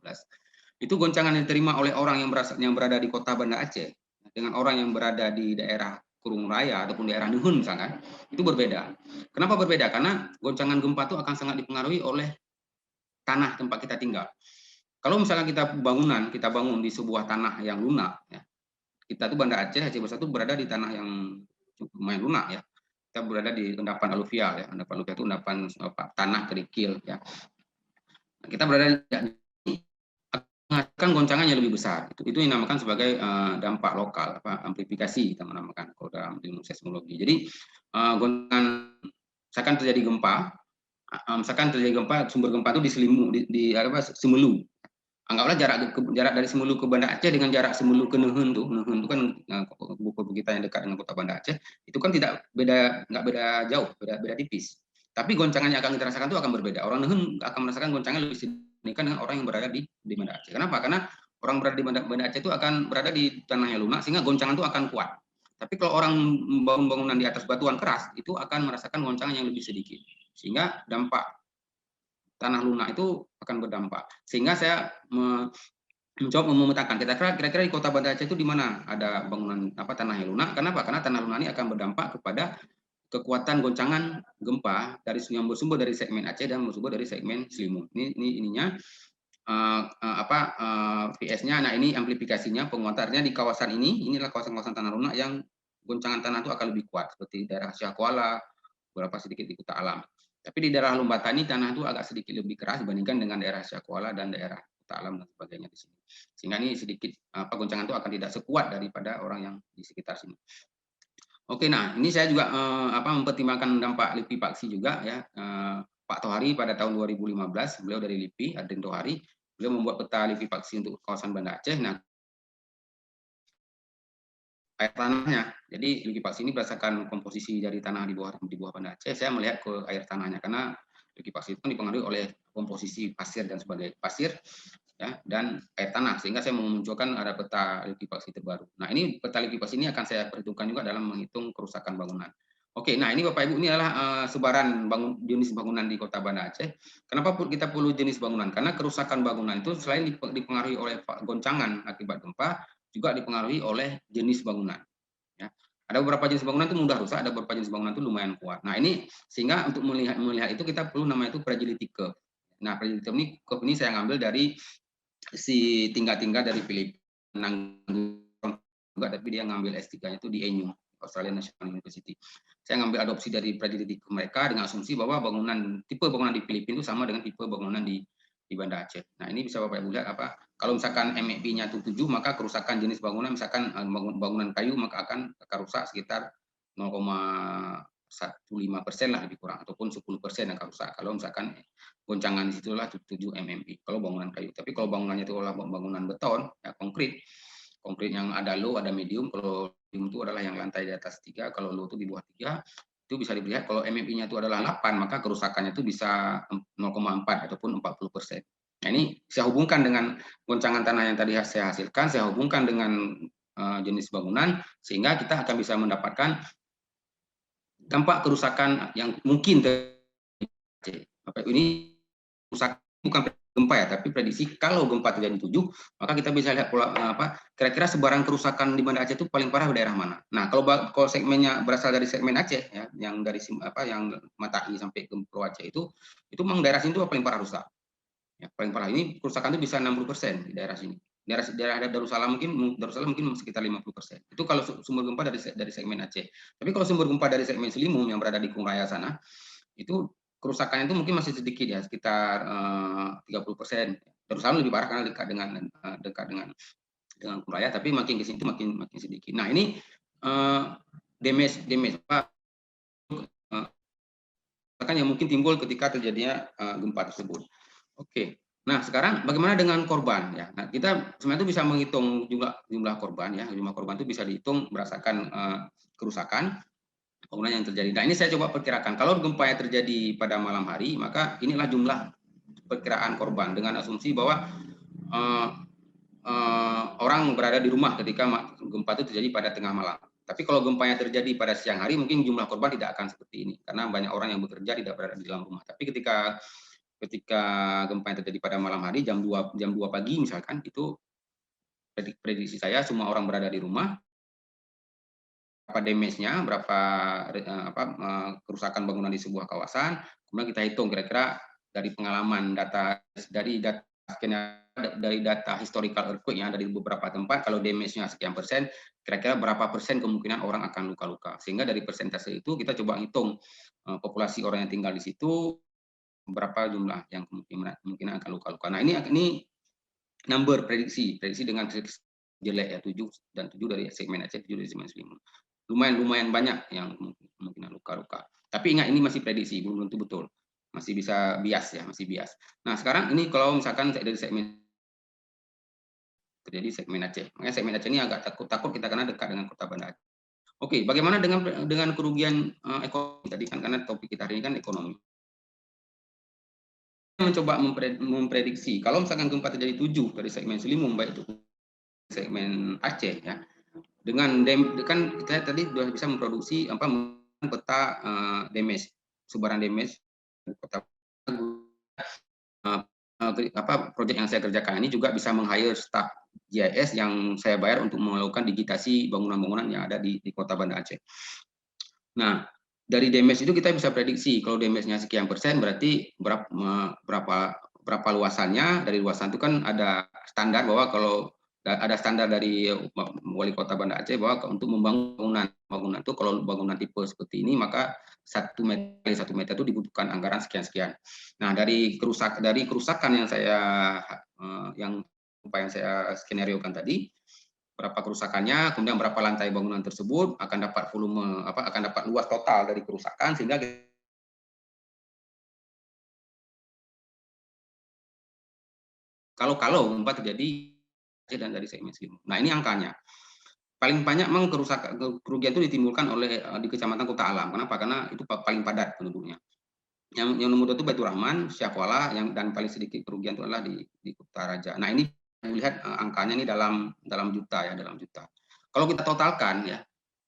Itu goncangan yang diterima oleh orang yang berada di Kota Banda Aceh dengan orang yang berada di daerah Kurung Raya ataupun daerah Nuhun misalkan, itu berbeda. Kenapa berbeda? Karena goncangan gempa itu akan sangat dipengaruhi oleh tanah tempat kita tinggal. Kalau misalkan kita bangun di sebuah tanah yang lunak, ya, kita tuh Banda Aceh Besar itu berada di tanah yang lumayan lunak ya. Kita berada di endapan aluvial ya. Endapan aluvial itu endapan tanah kerikil ya. Nah, kita berada di menghasilkan goncangan yang lebih besar. Itu yang dinamakan sebagai dampak lokal, amplifikasi kita menamakan kalau dalam ilmu seismologi. Jadi goncangan misalkan terjadi gempa, sumber gempa itu di Semelu. Anggaplah jarak dari Semulu ke Banda Aceh dengan jarak Semulu ke Nehen tuh. Nehen itu kan buku kita yang dekat dengan kota Banda Aceh, itu kan nggak beda jauh, beda tipis. Tapi goncangan yang akan kita rasakan itu akan berbeda. Orang Nehen akan merasakan goncangan lebih signifikan dengan orang yang berada di Banda Aceh. Kenapa? Karena orang berada di Banda Aceh itu akan berada di tanah yang lunak, sehingga goncangan itu akan kuat. Tapi kalau orang membangun bangunan di atas batuan keras, itu akan merasakan goncangan yang lebih sedikit. Sehingga dampak tanah lunak itu akan berdampak. Sehingga saya mencoba memetakan kira-kira di kota Banda Aceh itu di mana ada bangunan tanah yang lunak. Kenapa? Karena tanah lunak ini akan berdampak kepada kekuatan goncangan gempa yang bersumber dari segmen Aceh dan bersumber dari segmen Selimu. Ini ininya PS-nya. Nah, ini amplifikasinya, penguatannya di kawasan ini. Inilah kawasan-kawasan tanah lunak yang goncangan tanah itu akan lebih kuat, seperti daerah Syah Kuala, beberapa sedikit di Kuta Alam. Tapi di daerah Lumbatani tanah itu agak sedikit lebih keras dibandingkan dengan daerah Syah Kuala dan daerah Kuta Alam dan sebagainya di sini. Sehingga ini sedikit goncangan itu akan tidak sekuat daripada orang yang di sekitar sini. Oke, nah ini saya juga mempertimbangkan dampak likuifaksi juga ya. Pak Tohari pada tahun 2015, beliau dari LIPI, Adrin Tohari, beliau membuat peta likuifaksi untuk kawasan Banda Aceh. Nah, air tanahnya, jadi likuifaksi ini berdasarkan komposisi dari tanah di bawah Banda Aceh. Saya melihat ke air tanahnya karena likuifaksi itu dipengaruhi oleh komposisi pasir dan sebagainya, pasir ya, dan air tanah, sehingga saya memunculkan ada peta likuifaksi terbaru. Nah, ini peta likuifaksi ini akan saya perhitungkan juga dalam menghitung kerusakan bangunan. Oke, nah ini Bapak Ibu, ini adalah sebaran jenis bangunan di Kota Banda Aceh. Kenapa kita perlu jenis bangunan? Karena kerusakan bangunan itu selain dipengaruhi oleh goncangan akibat gempa, juga dipengaruhi oleh jenis bangunan. Ya. Ada beberapa jenis bangunan itu mudah rusak, ada beberapa jenis bangunan itu lumayan kuat. Nah, ini sehingga untuk melihat itu kita perlu namanya itu fragility curve. Nah, fragility curve ini saya ngambil dari si tinggal-tinggal dari Filipina juga, tapi dia ngambil S3-nya itu di ANU, Australian National University. Saya ngambil adopsi dari fragility mereka dengan asumsi bahwa tipe bangunan di Filipina itu sama dengan tipe bangunan di Banda Aceh. Nah, ini bisa Bapak Ibu lihat kalau misalkan MEP-nya itu 7, maka kerusakan jenis bangunan misalkan bangunan kayu maka akan rusak sekitar 0,15% lah lebih kurang, ataupun 10% yang akan rusak. Kalau misalkan goncangan di situlah 7 mmP kalau bangunan kayu. Tapi kalau bangunannya itu adalah bangunan beton, ya konkrit yang ada low, ada medium. Kalau medium itu adalah yang lantai di atas 3, kalau low itu di bawah 3. Itu bisa dilihat kalau mmP-nya itu adalah 8, maka kerusakannya itu bisa 0,4 ataupun 40%. Nah, ini saya hubungkan dengan goncangan tanah yang tadi saya hasilkan, saya hubungkan dengan jenis bangunan, sehingga kita akan bisa mendapatkan dampak kerusakan yang mungkin terjadi. Ini kerusakan bukan gempa ya, tapi prediksi kalau gempa terjadi 7, maka kita bisa lihat kira-kira sebaran kerusakan di Banda Aceh itu paling parah di daerah mana. Nah, kalau segmennya berasal dari segmen Aceh ya, yang dari yang Matai sampai ke Pulau Aceh itu memang daerah sini itu paling parah rusak. Ya, paling parah ini kerusakan itu bisa 60% di daerah sini. Daerah Darussalam mungkin sekitar 50%. Itu kalau sumber gempa dari segmen Aceh. Tapi kalau sumber gempa dari segmen Selimum yang berada di Kung Raya sana, itu kerusakannya itu mungkin masih sedikit ya, sekitar 30%. Darussalam lebih parah karena dekat dengan Kung Raya, tapi makin ke sini itu makin sedikit. Nah, ini damage yang mungkin timbul ketika terjadinya gempa tersebut. Oke. Nah, sekarang bagaimana dengan korban ya? Nah, kita sebenarnya itu bisa menghitung jumlah korban ya. Jumlah korban itu bisa dihitung berdasarkan kerusakan bangunan yang terjadi. Nah, ini saya coba perkirakan. Kalau gempa yang terjadi pada malam hari, maka inilah jumlah perkiraan korban dengan asumsi bahwa orang berada di rumah ketika gempa itu terjadi pada tengah malam. Tapi kalau gempanya terjadi pada siang hari, mungkin jumlah korban tidak akan seperti ini, karena banyak orang yang bekerja tidak berada di dalam rumah. Tapi ketika gempa yang terjadi pada malam hari jam 2 pagi misalkan, itu prediksi saya semua orang berada di rumah. Berapa damage-nya, berapa kerusakan bangunan di sebuah kawasan, kemudian kita hitung kira-kira dari pengalaman dari data historical earthquake ya, dari beberapa tempat, kalau damage-nya sekian persen, kira-kira berapa persen kemungkinan orang akan luka-luka. Sehingga dari persentase itu kita coba hitung populasi orang yang tinggal di situ, berapa jumlah yang kemungkinan akan luka-luka. Nah, ini number prediksi dengan jelek ya, 7 dari segmen Aceh, 7 dari segmen Selimut. Lumayan banyak yang kemungkinan luka-luka. Tapi ingat, ini masih prediksi, belum tentu betul. Masih bisa bias ya, masih bias. Nah, sekarang ini kalau misalkan dari segmen terjadi segmen Aceh. Makanya segmen Aceh ini agak takut kita karena dekat dengan Kota Banda Aceh. Oke, bagaimana dengan kerugian ekonomi tadi kan, karena topik kita hari ini kan ekonomi. Mencoba memprediksi kalau misalkan gempa terjadi 7 dari segmen Selimum, baik itu segmen Aceh ya, dengan kan kita tadi sudah bisa memproduksi peta damage, sebaran damage kota. Proyek yang saya kerjakan ini juga bisa meng-hire staff GIS yang saya bayar untuk melakukan digitasi bangunan-bangunan yang ada di Kota Banda Aceh. Nah, dari damage itu kita bisa prediksi kalau damage-nya sekian persen berarti berapa luasannya. Dari luasan itu kan ada standar bahwa kalau ada standar dari Wali Kota Banda Aceh bahwa untuk membangun bangunan itu kalau bangunan tipe seperti ini maka 1 meter itu dibutuhkan anggaran sekian-sekian. Nah, dari kerusakan yang saya skenariokan tadi, berapa kerusakannya, kemudian berapa lantai bangunan tersebut, akan dapat akan dapat luas total dari kerusakan, sehingga kalau gempa terjadi dan dari segmen Selimum. Nah, ini angkanya. Paling banyak memang kerugian itu ditimbulkan oleh di Kecamatan Kota Alam. Kenapa? Karena itu paling padat penduduknya. Yang nomor 2 itu Baitur Rahman, Syakwala, dan paling sedikit kerugian itu adalah di Kota Raja. Nah, ini lihat angkanya ini dalam juta ya, dalam juta. Kalau kita totalkan ya,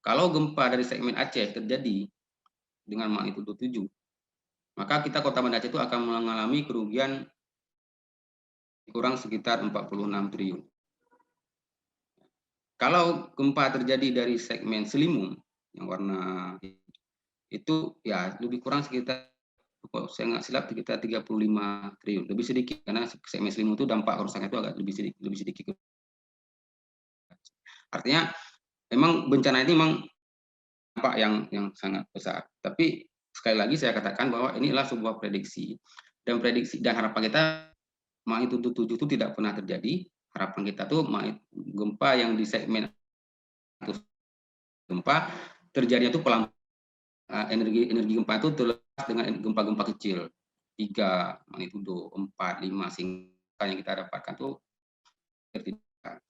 kalau gempa dari segmen Aceh terjadi dengan magnitudo 7, maka kita Kota Banda Aceh itu akan mengalami kerugian kurang sekitar 46 triliun. Kalau gempa terjadi dari segmen Selimum yang warna itu ya lebih kurang sekitar, kalau saya nggak silap sekitar 35 triliun, lebih sedikit karena segmen Selimum itu dampak kerusakan itu agak lebih sedikit. Artinya memang bencana ini memang dampak yang sangat besar. Tapi sekali lagi saya katakan bahwa inilah sebuah prediksi dan harapan kita magnitudo 7 itu tidak pernah terjadi. Harapan kita tuh gempa yang di segmen gempa terjadinya itu pelan, energi gempa itu terlepas dengan gempa-gempa kecil 3 magnitudo 4, 5 sehingga yang kita dapatkan tuh tidak.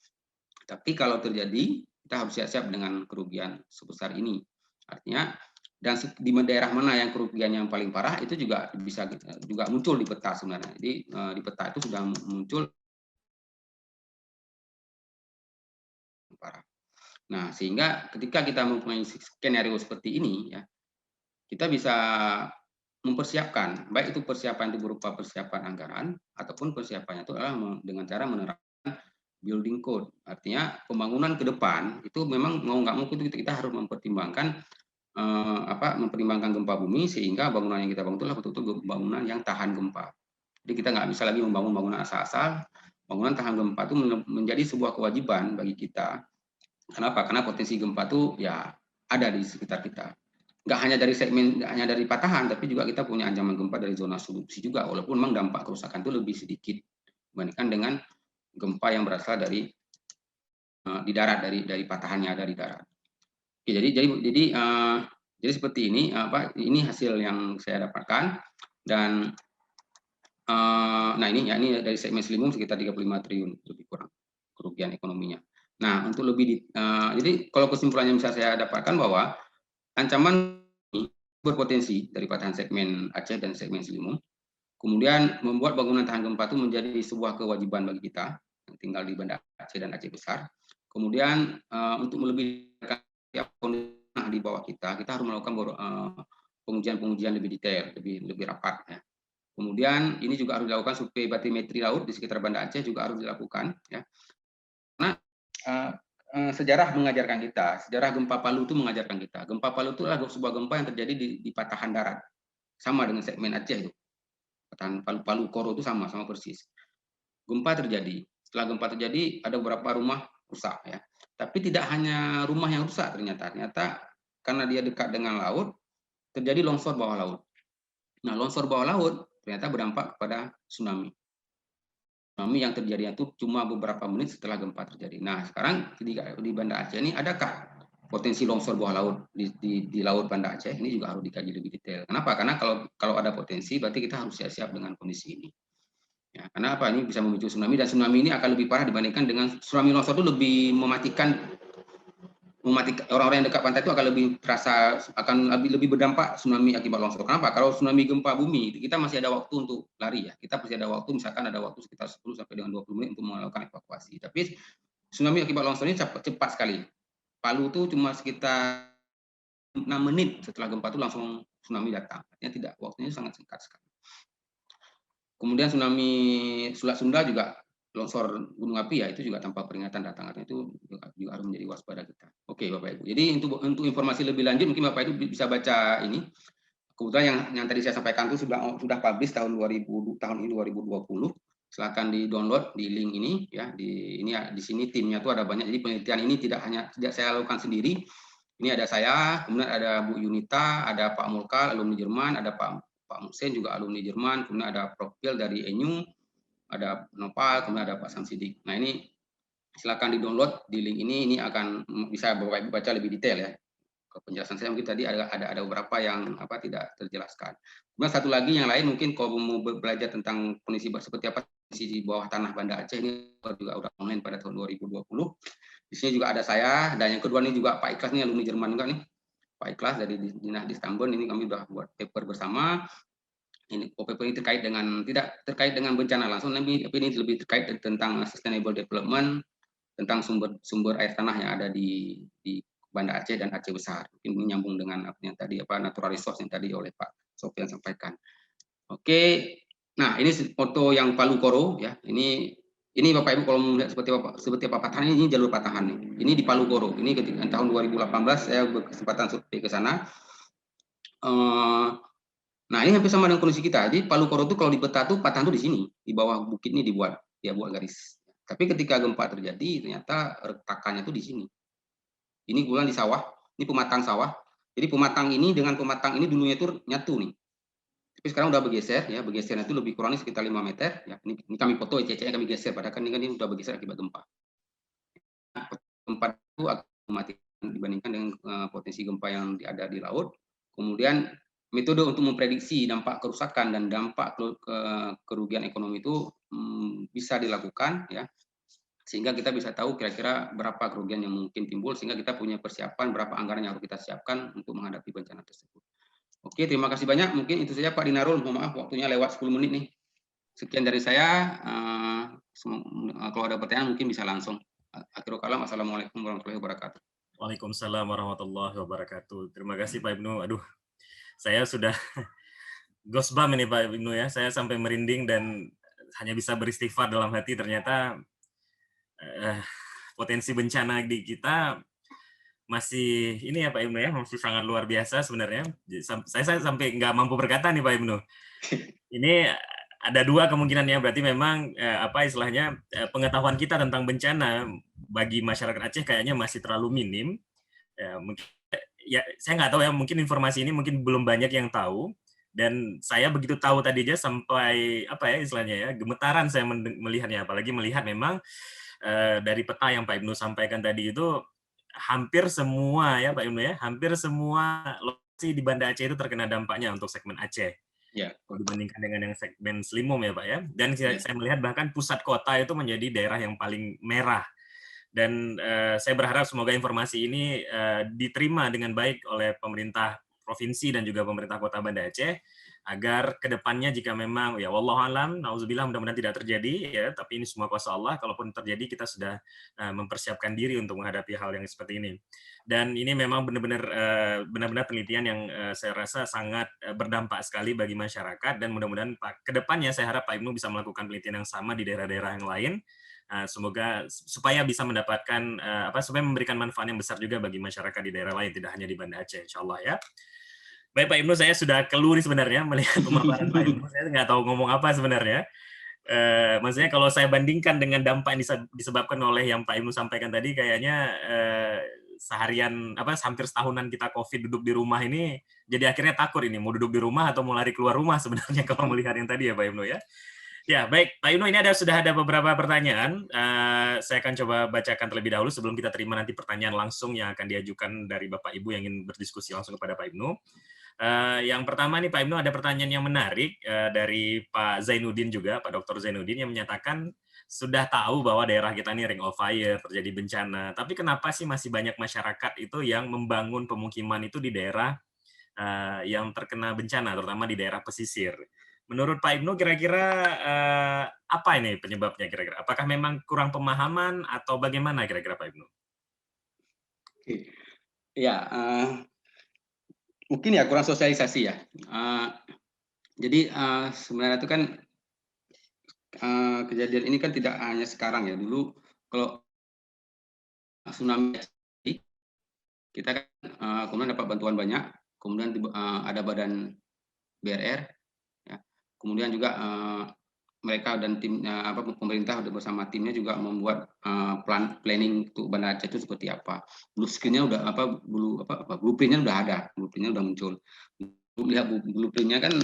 Tapi kalau terjadi kita harus siap-siap dengan kerugian sebesar ini. Artinya dan di daerah mana yang kerugian yang paling parah itu juga bisa juga muncul di peta sebenarnya. Jadi di peta itu sudah muncul parah. Nah, sehingga ketika kita mempunyai skenario seperti ini ya, kita bisa mempersiapkan, baik itu persiapan itu berupa persiapan anggaran ataupun persiapannya itu adalah dengan cara menerapkan building code. Artinya pembangunan ke depan itu memang mau nggak mau kita harus mempertimbangkan mempertimbangkan gempa bumi sehingga bangunan yang kita bangun itu betul-betul bangunan yang tahan gempa. Jadi kita nggak bisa lagi membangun bangunan asal-asal. Bangunan tahan gempa itu menjadi sebuah kewajiban bagi kita. Kenapa? Karena potensi gempa itu ya ada di sekitar kita. Nggak hanya dari segmen, nggak hanya dari patahan, tapi juga kita punya ancaman gempa dari zona subduksi juga. Walaupun memang dampak kerusakan itu lebih sedikit dibandingkan dengan gempa yang berasal dari di darat, dari patahannya dari darat. Oke, jadi seperti ini. Ini hasil yang saya dapatkan dan nah ini dari segmen Selimum sekitar 35 triliun lebih kurang kerugian ekonominya. Nah, untuk lebih jadi kalau kesimpulannya bisa saya dapatkan bahwa ancaman ini berpotensi dari patahan segmen Aceh dan segmen Selimum. Kemudian membuat bangunan tahan gempa itu menjadi sebuah kewajiban bagi kita yang tinggal di Banda Aceh dan Aceh Besar. Kemudian untuk melebihkan kondisi di bawah kita harus melakukan pengujian lebih detail, lebih rapat ya. Kemudian ini juga harus dilakukan survei batimetri laut di sekitar Banda Aceh juga harus dilakukan ya. Karena sejarah mengajarkan kita, sejarah gempa Palu itu mengajarkan kita. Gempa Palu itu adalah sebuah gempa yang terjadi di patahan darat. Sama dengan segmen Aceh itu. Patahan Palu Koro itu sama persis. Gempa terjadi. Setelah gempa terjadi ada beberapa rumah rusak ya. Tapi tidak hanya rumah yang rusak ternyata karena dia dekat dengan laut terjadi longsor bawah laut. Nah, longsor bawah laut ternyata berdampak kepada tsunami. Tsunami yang terjadinya itu cuma beberapa menit setelah gempa terjadi. Nah, sekarang di Banda Aceh ini adakah potensi longsor bawah laut di laut Banda Aceh? Ini juga harus dikaji lebih detail. Kenapa? Karena kalau ada potensi berarti kita harus siap-siap dengan kondisi ini. Ya, karena apa? Ini bisa memicu tsunami, dan tsunami ini akan lebih parah dibandingkan dengan tsunami longsor. Itu lebih mematikan orang-orang yang dekat pantai itu akan lebih terasa, akan lebih berdampak tsunami akibat longsor. Kenapa? Kalau tsunami gempa bumi, kita masih ada waktu untuk lari ya. Kita masih ada waktu, misalkan ada waktu sekitar 10 sampai dengan 20 menit untuk melakukan evakuasi. Tapi tsunami akibat longsor ini cepat sekali. Palu itu cuma sekitar 6 menit setelah gempa itu langsung tsunami datang. Artinya tidak, waktunya sangat singkat sekali. Kemudian tsunami Selat Sunda juga, longsor gunung api ya, itu juga tanpa peringatan datang, artinya itu juga harus menjadi waspada kita. Oke Bapak Ibu. Jadi untuk informasi lebih lanjut mungkin Bapak Ibu bisa baca ini. Kebetulan yang tadi saya sampaikan itu sudah publish tahun ini 2020. Silakan di-download di link ini ya. Di sini timnya tuh ada banyak. Jadi penelitian ini tidak saya lakukan sendiri. Ini ada saya, kemudian ada Bu Yunita, ada Pak Mulkal alumni Jerman, ada Pak Musen juga alumni Jerman, kemudian ada Prof. Pil dari ENU, ada Nopal, kemudian ada Pak Samsidik. Nah ini silakan di-download di link ini akan bisa Bapak Ibu baca lebih detail ya. Penjelasan saya mungkin tadi ada beberapa yang tidak terjelaskan. Kemudian satu lagi yang lain mungkin kalau mau belajar tentang kondisi seperti apa kondisi di bawah tanah Banda Aceh, ini juga udah online pada tahun 2020. Di sini juga ada saya, dan yang kedua ini juga Pak Ikhlas, nih alumni Jerman juga nih. Pak Ikhlas dari Dinas di Istanbul, ini kami sudah buat paper bersama. Ini paper ini tidak terkait dengan bencana langsung, tapi ini lebih terkait tentang sustainable development, tentang sumber air tanah yang ada di Banda Aceh dan Aceh Besar. Mungkin menyambung dengan yang tadi natural resource yang tadi oleh Pak Sofian sampaikan. Oke, nah ini foto yang Palu Koro ya. Ini Bapak Ibu kalau melihat seperti apa patahan, ini jalur patahan nih. Ini di Palu Koro. Ini ketika tahun 2018 saya berkesempatan survei ke sana. Nah ini hampir sama dengan kondisi kita. Jadi Palu Koro itu kalau di peta tuh patahan tuh di sini, di bawah bukit ini buat garis. Tapi ketika gempa terjadi ternyata retakannya tuh di sini. Ini kebetulan di sawah, ini pematang sawah. Jadi pematang ini dengan pematang ini dulunya itu nyatu nih. Tapi sekarang udah bergeser ya, bergesernya itu lebih kurang sekitar 5 meter ya. Ini kami foto ECC-nya kami geser, padahal kan ini udah bergeser akibat gempa. Gempa itu akan mematikan dibandingkan dengan potensi gempa yang ada di laut. Kemudian metode untuk memprediksi dampak kerusakan dan dampak kerugian ekonomi itu bisa dilakukan ya, sehingga kita bisa tahu kira-kira berapa kerugian yang mungkin timbul, sehingga kita punya persiapan berapa anggaran yang harus kita siapkan untuk menghadapi bencana tersebut. Oke, terima kasih banyak. Mungkin itu saja Pak Dinarul. Mohon maaf waktunya lewat 10 menit nih. Sekian dari saya. Kalau ada pertanyaan mungkin bisa langsung. Akhirul kalam. Assalamualaikum warahmatullahi wabarakatuh. Waalaikumsalam warahmatullahi wabarakatuh. Terima kasih Pak Ibnu. Aduh, saya sudah gosbam ini Pak Ibnu ya. Saya sampai merinding dan hanya bisa beristighfar dalam hati. Ternyata potensi bencana di kita masih ini ya Pak Ibnu ya, masih sangat luar biasa sebenarnya. Saya sampai nggak mampu berkata nih Pak Ibnu. Ini ada dua kemungkinannya, berarti memang istilahnya pengetahuan kita tentang bencana bagi masyarakat Aceh kayaknya masih terlalu minim. Mungkin ya saya nggak tahu ya, mungkin informasi ini mungkin belum banyak yang tahu. Dan saya begitu tahu tadi aja sampai istilahnya ya gemetaran saya melihatnya, apalagi melihat memang dari peta yang Pak Ibnu sampaikan tadi itu hampir semua ya Pak Ibnu ya, hampir semua lokasi di Banda Aceh itu terkena dampaknya untuk segmen Aceh. Ya. Kalau dibandingkan dengan yang segmen Selimum ya Pak ya. Dan saya melihat bahkan pusat kota itu menjadi daerah yang paling merah. Dan saya berharap semoga informasi ini diterima dengan baik oleh pemerintah provinsi dan juga pemerintah kota Banda Aceh, agar kedepannya jika memang ya wallahu alam, nauzubillah, mudah-mudahan tidak terjadi ya, tapi ini semua kuasa Allah. Kalaupun terjadi kita sudah mempersiapkan diri untuk menghadapi hal yang seperti ini. Dan ini memang benar-benar penelitian yang saya rasa sangat berdampak sekali bagi masyarakat, dan mudah-mudahan kedepannya saya harap Pak Ibnu bisa melakukan penelitian yang sama di daerah-daerah yang lain. Semoga supaya bisa mendapatkan supaya memberikan manfaat yang besar juga bagi masyarakat di daerah lain, tidak hanya di Banda Aceh, insyaallah ya. Baik Pak Ibnu, saya sudah keluh nih sebenarnya melihat pemaparan Pak Ibnu. Saya nggak tahu ngomong apa sebenarnya. Maksudnya kalau saya bandingkan dengan dampak yang disebabkan oleh yang Pak Ibnu sampaikan tadi, kayaknya seharian hampir setahunan kita COVID duduk di rumah ini, jadi akhirnya takut ini mau duduk di rumah atau mau lari keluar rumah sebenarnya kalau melihat yang tadi ya Pak Ibnu ya. Ya, baik. Pak Ibnu, ini sudah ada beberapa pertanyaan. Saya akan coba bacakan terlebih dahulu sebelum kita terima nanti pertanyaan langsung yang akan diajukan dari Bapak Ibu yang ingin berdiskusi langsung kepada Pak Ibnu. Yang pertama nih Pak Ibnu, ada pertanyaan yang menarik dari Pak Zainuddin juga, Pak Dr. Zainuddin yang menyatakan sudah tahu bahwa daerah kita ini ring of fire, terjadi bencana. Tapi kenapa sih masih banyak masyarakat itu yang membangun pemukiman itu di daerah yang terkena bencana, terutama di daerah pesisir? Menurut Pak Ibnu, kira-kira apa ini penyebabnya kira-kira? Apakah memang kurang pemahaman atau bagaimana kira-kira Pak Ibnu? Ya, mungkin ya kurang sosialisasi ya. Jadi sebenarnya itu kan kejadian ini kan tidak hanya sekarang ya. Dulu kalau tsunami kita kan kemudian dapat bantuan banyak, kemudian ada badan BRR, ya. Kemudian juga mereka dan timnya pemerintah bersama timnya juga membuat planning untuk Banda Aceh itu seperti apa. Blueprintnya udah blueprintnya udah ada, blueprintnya udah muncul. Lihat blueprintnya kan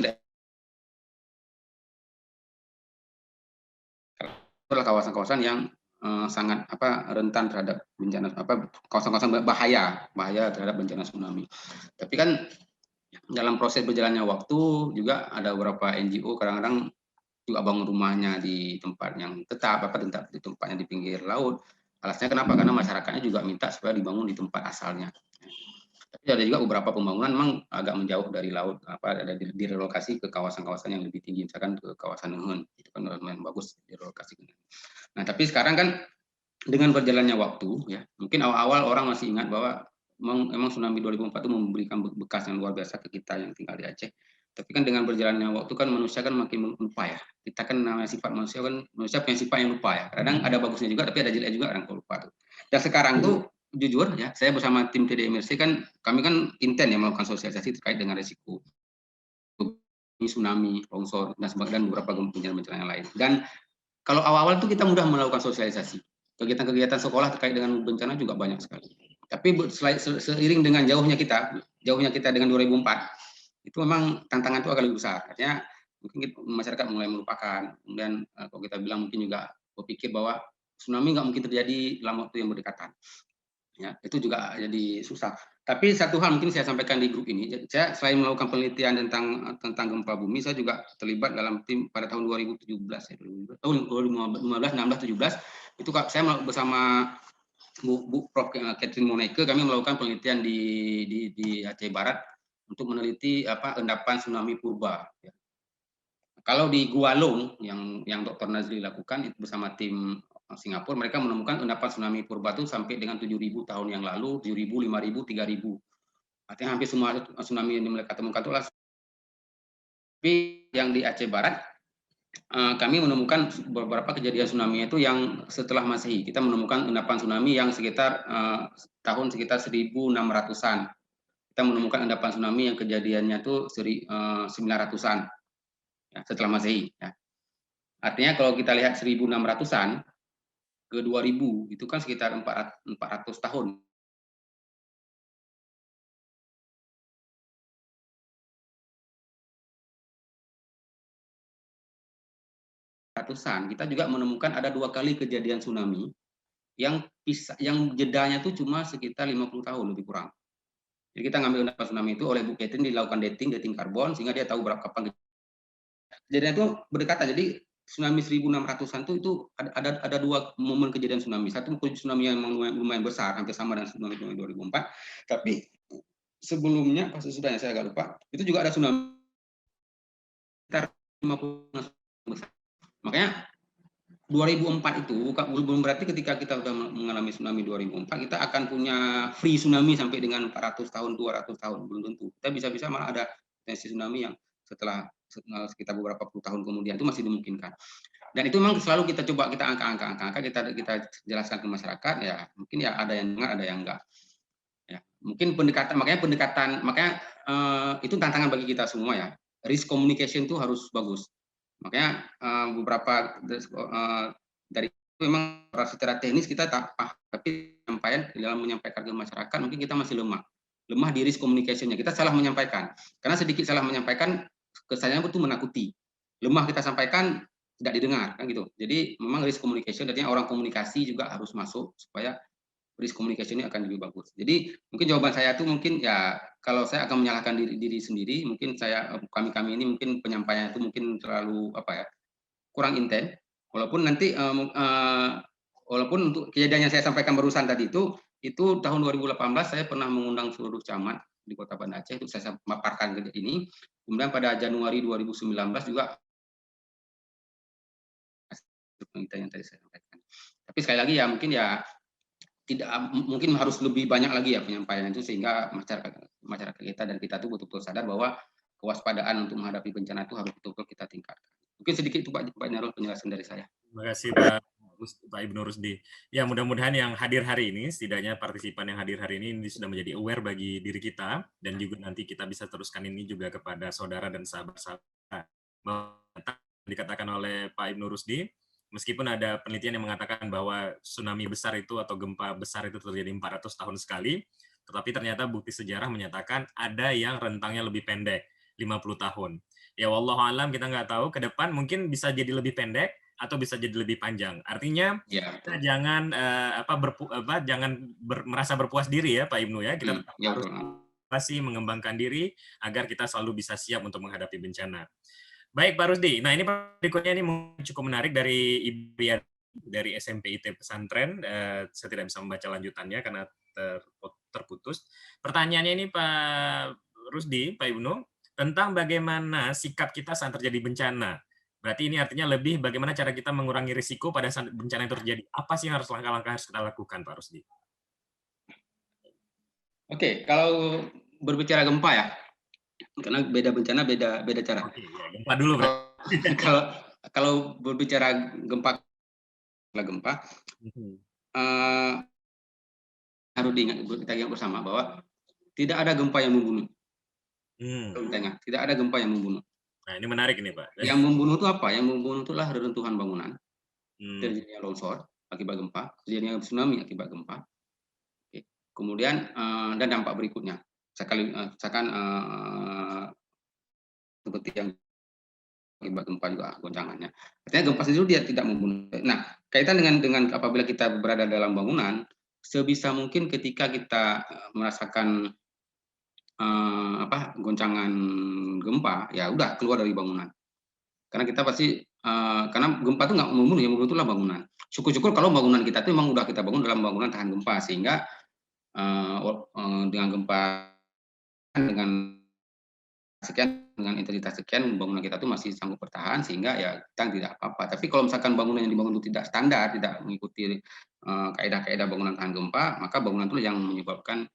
adalah kawasan-kawasan yang sangat rentan terhadap bencana kawasan-kawasan bahaya terhadap bencana tsunami. Tapi kan dalam proses berjalannya waktu juga ada beberapa NGO kadang-kadang juga bangun rumahnya di tempat yang tetap di tempatnya di pinggir laut. Alasnya kenapa? Karena masyarakatnya juga minta supaya dibangun di tempat asalnya. Tapi ada juga beberapa pembangunan memang agak menjauh dari laut, ada direlokasi ke kawasan-kawasan yang lebih tinggi, misalkan ke kawasan Nehun, itu kan lumayan bagus direlokasi. Nah, tapi sekarang kan dengan berjalannya waktu, ya mungkin awal-awal orang masih ingat bahwa memang tsunami 2004 itu memberikan bekas yang luar biasa ke kita yang tinggal di Aceh. Tapi kan dengan berjalannya waktu kan manusia kan makin lupa ya. Kita kan namanya sifat manusia kan, manusia punya sifat yang lupa ya. Kadang ada bagusnya juga, tapi ada jeleknya juga kadang lupa tuh. Dan sekarang tuh jujur ya, saya bersama tim TDMRC kan, kami kan intent ya melakukan sosialisasi terkait dengan risiko tsunami, longsor, dan beberapa bencana-bencana yang lain. Dan kalau awal-awal itu kita mudah melakukan sosialisasi. Kegiatan-kegiatan sekolah terkait dengan bencana juga banyak sekali. Tapi seiring dengan jauhnya kita dengan 2004, itu memang tantangan itu agak lebih besar. Artinya mungkin masyarakat mulai melupakan. Kemudian kalau kita bilang mungkin juga berpikir bahwa tsunami nggak mungkin terjadi dalam waktu yang berdekatan. Ya, itu juga jadi susah. Tapi satu hal mungkin saya sampaikan di grup ini, saya selain melakukan penelitian tentang gempa bumi, saya juga terlibat dalam tim pada tahun 2017, tahun 2015, 16, 17, itu saya bersama Bu Prof. Catherine Moneke, kami melakukan penelitian di Aceh Barat untuk meneliti endapan tsunami purba. Kalau di Gualong yang Dr. Nazli lakukan itu bersama tim Singapura, mereka menemukan endapan tsunami purba itu sampai dengan 7.000 tahun yang lalu, 7.000, 5.000, 3.000. Artinya hampir semua tsunami yang mereka temukan itu adalah. Tapi yang di Aceh Barat, kami menemukan beberapa kejadian tsunami itu yang setelah Masehi. Kita menemukan endapan tsunami yang sekitar tahun sekitar 1600-an. Kita menemukan endapan tsunami yang kejadiannya itu 900-an ya, setelah Masehi. Ya. Artinya kalau kita lihat 1600-an ke 2000 itu kan sekitar 400 tahun. Kita juga menemukan ada 2 kali kejadian tsunami yang jedanya itu cuma sekitar 50 tahun lebih kurang. Jadi kita ngambil endapan tsunami itu oleh Bu Catherine dilakukan dating karbon sehingga dia tahu berapa kapan kejadian itu berdekatan. Jadi tsunami 1600-an itu ada 2 momen kejadian tsunami. Satu tsunami yang lumayan besar, hampir sama dengan tsunami 2004. Tapi sebelumnya, pas sesudahnya saya agak lupa, itu juga ada tsunami sekitar 50 besar. Makanya 2004 itu belum berarti ketika kita sudah mengalami tsunami 2004 kita akan punya free tsunami sampai dengan 400 tahun, 200 tahun, belum tentu. Kita bisa malah ada potensi tsunami yang setelah sekitar beberapa puluh tahun kemudian itu masih dimungkinkan. Dan itu memang selalu kita coba kita angka kita jelaskan ke masyarakat ya, mungkin ya ada yang dengar ada yang enggak. Ya, mungkin makanya itu tantangan bagi kita semua ya. Risk communication itu harus bagus. Makanya beberapa dari itu memang secara teknis kita tak paham, tapi dalam menyampaikan ke masyarakat mungkin kita masih lemah di risk communication-nya. Kita salah menyampaikan. Karena sedikit salah menyampaikan kesannya itu menakuti. Lemah kita sampaikan tidak didengar kan gitu. Jadi memang risk communication artinya orang komunikasi juga harus masuk supaya risk communication ini akan lebih bagus. Jadi mungkin jawaban saya tuh mungkin ya kalau saya akan menyalahkan diri sendiri, mungkin kami ini mungkin penyampaian itu mungkin terlalu kurang intens. Walaupun nanti walaupun untuk kejadian yang saya sampaikan barusan tadi itu tahun 2018 saya pernah mengundang seluruh camat di Kota Banda Aceh itu saya paparkan kejadian ini. Kemudian pada Januari 2019 juga yang tadi saya sampaikan. Tapi sekali lagi ya mungkin ya tidak mungkin harus lebih banyak lagi ya penyampaian itu sehingga masyarakat kita dan kita tuh betul-betul sadar bahwa kewaspadaan untuk menghadapi bencana itu harus betul-betul kita tingkatkan. Mungkin sedikit itu Pak Nyarul penjelasan dari saya. Terima kasih Pak Ibnu Rusdi. Ya mudah-mudahan yang hadir hari ini, setidaknya partisipan yang hadir hari ini sudah menjadi aware bagi diri kita dan juga nanti kita bisa teruskan ini juga kepada saudara dan sahabat-sahabat. Dikatakan oleh Pak Ibnu Rusdi, meskipun ada penelitian yang mengatakan bahwa tsunami besar itu atau gempa besar itu terjadi 400 tahun sekali, tetapi ternyata bukti sejarah menyatakan ada yang rentangnya lebih pendek, 50 tahun. Ya wallahu alam, kita nggak tahu ke depan mungkin bisa jadi lebih pendek atau bisa jadi lebih panjang. Artinya Ya, kita jangan merasa berpuas diri ya Pak Ibnu ya. Kita tetap harus masih mengembangkan diri agar kita selalu bisa siap untuk menghadapi bencana. Baik Pak Rusdi, nah ini berikutnya ini cukup menarik dari Ibu Ria dari SMP IT Pesantren. Saya tidak bisa membaca lanjutannya karena terputus. Pertanyaannya ini Pak Rusdi, Pak Ibnu, tentang bagaimana sikap kita saat terjadi bencana. Berarti ini artinya lebih bagaimana cara kita mengurangi risiko pada saat bencana yang terjadi. Apa sih yang harus langkah-langkah harus kita lakukan Pak Rusdi? Oke, kalau berbicara gempa ya, karena beda bencana beda cara. Oke, ya, gempa dulu. Kalau berbicara gempa harus diingat kita ingat bersama bahwa tidak ada gempa yang membunuh. Tidak ada gempa yang membunuh. Nah ini menarik ini Pak. Yang membunuh itu apa? Yang membunuh itulah reruntuhan bangunan, terjadinya longsor akibat gempa, terjadinya tsunami akibat gempa. Oke. Kemudian dan dampak berikutnya, misalkan seperti yang akibat gempa juga goncangannya. Artinya gempa sendiri dia tidak membunuh. Nah, kaitan dengan apabila kita berada dalam bangunan, sebisa mungkin ketika kita merasakan goncangan gempa, ya udah keluar dari bangunan. Karena kita pasti karena gempa itu nggak membunuh, yang membunuh itulah bangunan. Syukur-syukur kalau bangunan kita itu memang udah kita bangun dalam bangunan tahan gempa, sehingga dengan gempa dengan sekian dengan intensitas sekian bangunan kita itu masih sanggup bertahan sehingga ya kita tidak apa-apa. Tapi kalau misalkan bangunan yang dibangun itu tidak standar, tidak mengikuti kaidah-kaidah bangunan tahan gempa, maka bangunan itu yang menyebabkan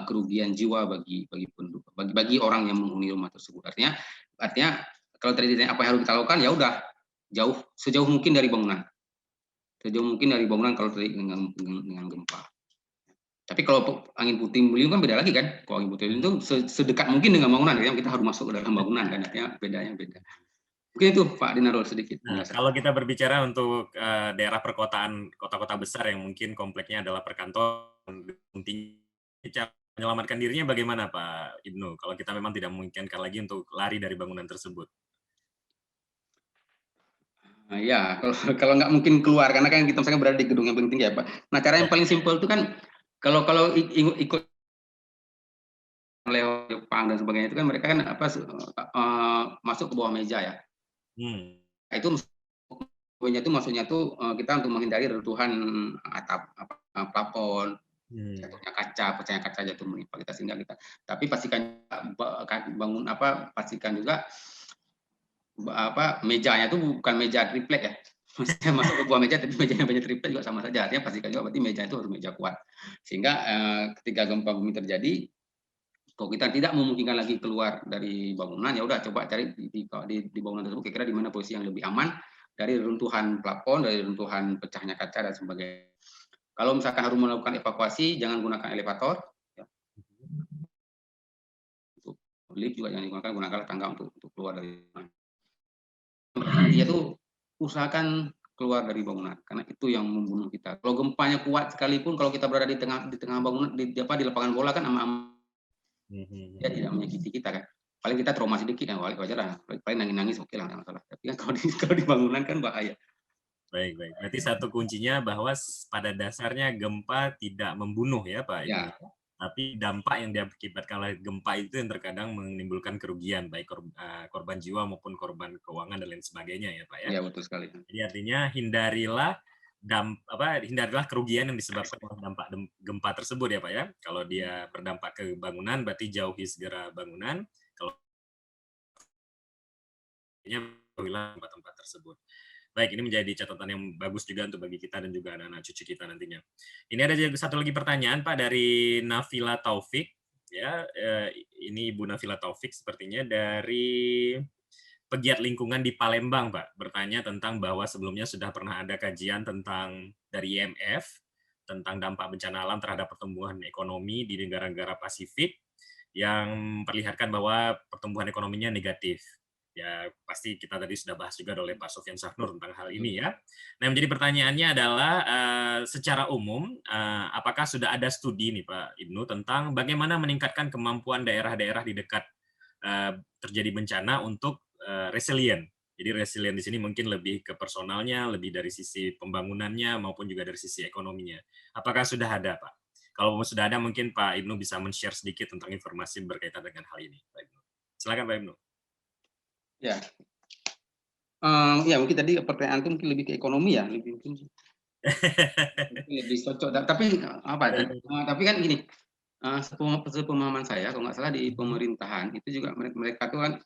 kerugian jiwa bagi orang yang menghuni rumah tersebut. Artinya kalau tadi ditanya apa yang harus kita lakukan, ya udah sejauh mungkin dari bangunan. Sejauh mungkin dari bangunan kalau terjadi dengan gempa. Tapi kalau angin puting beliung kan beda lagi kan. Kalau angin puting beliung itu sedekat mungkin dengan bangunan, artinya kita harus masuk ke dalam bangunan kan, artinya bedanya beda. Mungkin itu Pak Dinarul sedikit. Nah, kalau kita berbicara untuk daerah perkotaan, kota-kota besar yang mungkin kompleksnya adalah perkantoran, cara menyelamatkan dirinya bagaimana Pak Ibnu? Kalau kita memang tidak memungkinkan lagi untuk lari dari bangunan tersebut. Ya, kalau nggak mungkin keluar, karena kan kita misalkan berada di gedung yang paling tinggi ya Pak. Nah, cara yang paling simpel itu kan kalau ikut lewat Jepang dan sebagainya itu kan mereka kan masuk ke bawah meja ya. Itu maksudnya tuh kita untuk menghindari reruntuhan atap, plafon, jatuhnya kaca, pecahnya kaca jatuh menimpa kita sehingga kita. Tapi pastikan pastikan juga mejanya itu bukan meja triplek ya. Maksudnya masuk ke buah meja tapi mejanya banyak triplek juga sama saja. Artinya pastikan juga berarti meja itu harus meja kuat. Sehingga ketika gempa bumi terjadi, kalau kita tidak memungkinkan lagi keluar dari bangunan, ya udah coba cari di bangunan tersebut kira-kira di mana posisi yang lebih aman dari runtuhan plafon, dari runtuhan pecahnya kaca dan sebagainya. Kalau misalkan harus melakukan evakuasi, jangan gunakan elevator. Ya. Untuk lift juga jangan digunakan, gunakanlah tangga untuk keluar dari bangunan. Yaitu usahakan keluar dari bangunan karena itu yang membunuh kita. Kalau gempanya kuat sekalipun, kalau kita berada di tengah bangunan di lapangan bola kan dia tidak menyakiti kita kan. Paling kita trauma sedikit ya wajar lah. Paling nangis-nangis oke lah, tidak masalah. Tapi kan kalau di bangunan kan bahaya. Baik, baik. Berarti satu kuncinya bahwa pada dasarnya gempa tidak membunuh ya Pak Ibnu, Ya, tapi dampak yang diakibatkan oleh gempa itu yang terkadang menimbulkan kerugian, baik korban jiwa maupun korban keuangan dan lain sebagainya ya Pak ya. ya betul sekali. Jadi artinya hindarilah kerugian yang disebabkan oleh dampak gempa tersebut ya Pak ya. Kalau dia berdampak ke bangunan berarti jauhi segera bangunan, kalau jauhilah tempat-tempat tersebut. Baik, ini menjadi catatan yang bagus juga untuk bagi kita dan juga anak-anak cucu kita nantinya. Ini ada satu lagi pertanyaan Pak dari Nafila Taufik, ya. Ini Ibu Nafila Taufik sepertinya dari pegiat lingkungan di Palembang, Pak, bertanya tentang bahwa sebelumnya sudah pernah ada kajian tentang dari IMF tentang dampak bencana alam terhadap pertumbuhan ekonomi di negara-negara Pasifik yang memperlihatkan bahwa pertumbuhan ekonominya negatif. Ya, pasti kita tadi sudah bahas juga oleh Pak Sofyan Sahnur tentang hal ini ya. Nah, yang menjadi pertanyaannya adalah secara umum apakah sudah ada studi nih Pak Ibnu tentang bagaimana meningkatkan kemampuan daerah-daerah di dekat terjadi bencana untuk resilient. Jadi resilient di sini mungkin lebih ke personalnya, lebih dari sisi pembangunannya maupun juga dari sisi ekonominya. Apakah sudah ada, Pak? Kalau sudah ada, mungkin Pak Ibnu bisa men-share sedikit tentang informasi berkaitan dengan hal ini. Pak Ibnu. Silakan Pak Ibnu. Ya, ya mungkin tadi pertanyaan itu mungkin lebih ke ekonomi ya, mungkin lebih cocok. Tapi apa? Tapi kan gini, sepemahaman saya, kalau nggak salah di pemerintahan itu juga mereka tuh kan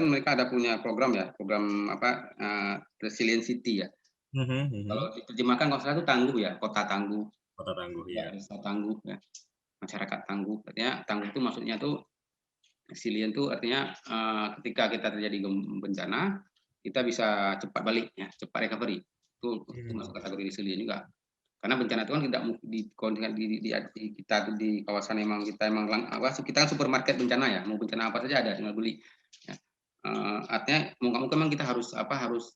mereka ada punya program ya, program apa Resilient City ya. Kalau diterjemahkan kalau salah itu tangguh ya, kota tangguh. Kota tangguh ya. Desa tangguh ya, masyarakat tangguh. Artinya tangguh itu maksudnya tuh resilient itu artinya ketika kita terjadi bencana kita bisa cepat balik ya, cepat recovery. Itu masuk kategori resilient juga. Karena bencana itu kan tidak di kita di kawasan kita kan supermarket bencana ya, mau bencana apa saja ada tinggal beli. Ya. Artinya mau memang kita harus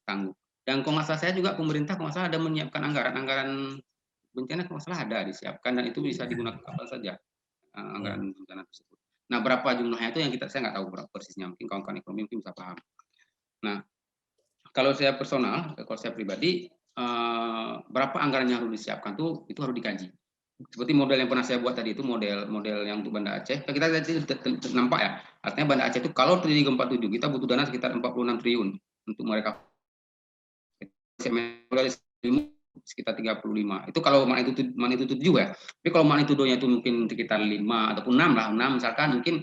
tangguh. Dan kalau nggak salah saya juga pemerintah kalau nggak salah ada menyiapkan anggaran bencana kalau nggak salah ada disiapkan dan itu bisa digunakan kapan saja anggaran bencana tersebut. Nah, berapa jumlahnya itu yang saya nggak tahu berapa persisnya, mungkin kawan-kawan ekonomi mungkin bisa paham. Nah, kalau saya personal, kalau saya pribadi, berapa anggaran yang harus disiapkan itu harus dikaji. Seperti model yang pernah saya buat tadi itu model yang untuk Banda Aceh, kita nampak ya, artinya Banda Aceh itu kalau terjadi gempa 7, kita butuh dana sekitar 46 triliun untuk mereka. Sekitar 35. Itu kalau magnitudo 7 ya. Tapi kalau magnitudonya itu mungkin sekitar 5 ataupun 6 lah, 6 misalkan mungkin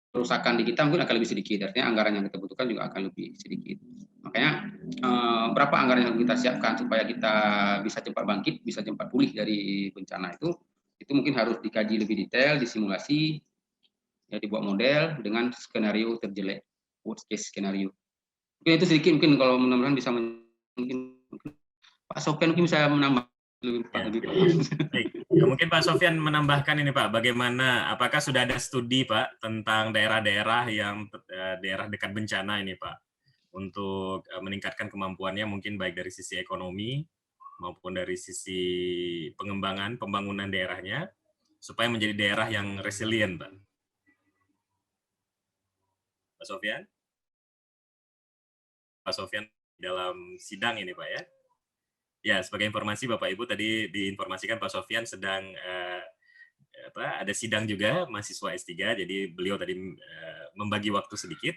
kerusakan di kita mungkin akan lebih sedikit. Artinya anggaran yang kita butuhkan juga akan lebih sedikit. Makanya berapa anggaran yang kita siapkan supaya kita bisa cepat bangkit, bisa cepat pulih dari bencana itu mungkin harus dikaji lebih detail, disimulasi, ya dibuat model dengan skenario terjelek, worst case skenario. Mungkin itu sedikit, mungkin kalau mudah-mudahan bisa mungkin Pak Sofyan mungkin bisa menambah lebih Baik. Ya, mungkin Pak Sofyan menambahkan ini Pak, bagaimana apakah sudah ada studi Pak tentang daerah-daerah yang daerah dekat bencana ini Pak untuk meningkatkan kemampuannya mungkin baik dari sisi ekonomi maupun dari sisi pembangunan daerahnya supaya menjadi daerah yang resilient Pak. Pak Sofyan? Pak Sofyan dalam sidang ini Pak ya. Ya, sebagai informasi Bapak Ibu tadi diinformasikan Pak Sofyan sedang ada sidang juga mahasiswa S3, jadi beliau tadi membagi waktu sedikit.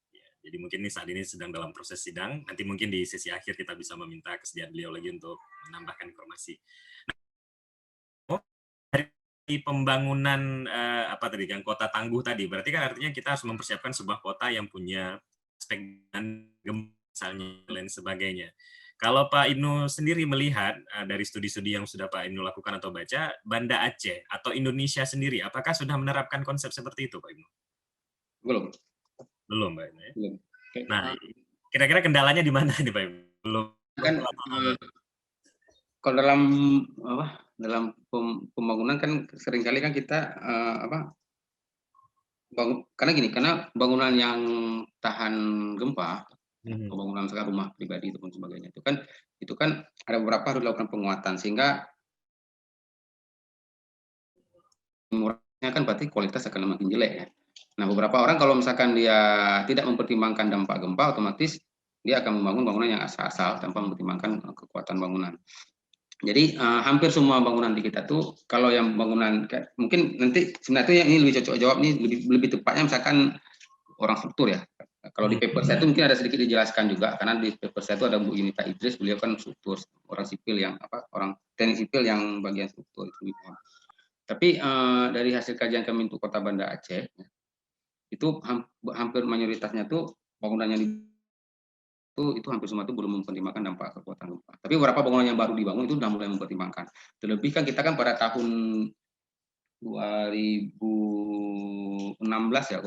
Ya, jadi mungkin saat ini sedang dalam proses sidang. Nanti mungkin di sesi akhir kita bisa meminta kesediaan beliau lagi untuk menambahkan informasi. Nah, dari pembangunan yang kota tangguh tadi, berarti kan artinya kita harus mempersiapkan sebuah kota yang punya aspek dan misalnya lain sebagainya. Kalau Pak Ibnu sendiri melihat dari studi-studi yang sudah Pak Ibnu lakukan atau baca, Banda Aceh atau Indonesia sendiri, apakah sudah menerapkan konsep seperti itu, Pak Ibnu? Belum, Pak Ibnu. Ya? Belum. Nah, kira-kira kendalanya di mana nih, Pak Ibnu? Belum. Kan kalau dalam pembangunan kan seringkali kan kita karena bangunan yang tahan gempa, pembangunan misalkan rumah pribadi ataupun sebagainya itu kan ada beberapa harus dilakukan penguatan sehingga murahnya kan berarti kualitas akan makin jelek ya. Nah beberapa orang kalau misalkan dia tidak mempertimbangkan dampak gempa otomatis dia akan membangun bangunan yang asal-asal tanpa mempertimbangkan kekuatan bangunan. Jadi hampir semua bangunan di kita tuh, kalau yang bangunan mungkin nanti sebenarnya ini lebih cocok jawab nih, lebih tepatnya misalkan orang struktur ya. Kalau di paper saya itu mungkin ada sedikit dijelaskan juga, karena di paper saya itu ada Bu Yunita Idris, beliau kan struktur, orang sipil yang orang teknik sipil yang bagian struktur itu. Tapi dari hasil kajian kami untuk Kota Banda Aceh, itu hampir mayoritasnya tuh bangunannya itu hampir semua itu belum mempertimbangkan dampak kekuatan gempa. Tapi beberapa bangunan yang baru dibangun itu sudah mulai mempertimbangkan. Terlebih kan kita kan pada tahun 2016 ya,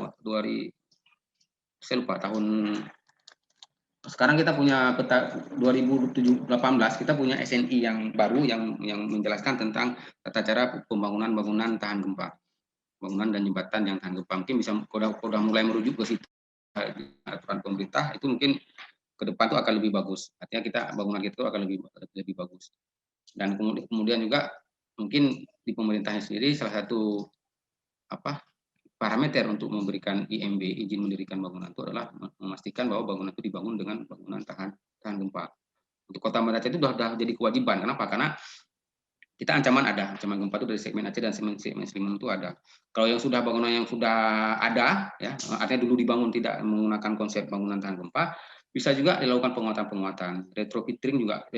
saya lupa tahun. Sekarang kita punya peta 2018 kita punya SNI yang baru yang menjelaskan tentang tata cara pembangunan bangunan tahan gempa, bangunan dan jembatan yang tahan gempa. Mungkin bisa sudah mulai merujuk ke situ aturan pemerintah itu mungkin ke depan itu akan lebih bagus. Artinya kita bangunan itu akan lebih bagus. Dan kemudian juga mungkin di pemerintahnya sendiri salah satu parameter untuk memberikan IMB, izin mendirikan bangunan itu adalah memastikan bahwa bangunan itu dibangun dengan bangunan tahan gempa. Untuk Kota Banda Aceh itu sudah jadi kewajiban. Kenapa? Karena kita ancaman gempa itu dari segmen Aceh dan segmen Sleman itu ada. Kalau yang sudah bangunan yang sudah ada, ya artinya dulu dibangun tidak menggunakan konsep bangunan tahan gempa, bisa juga dilakukan penguatan. Retrofitting juga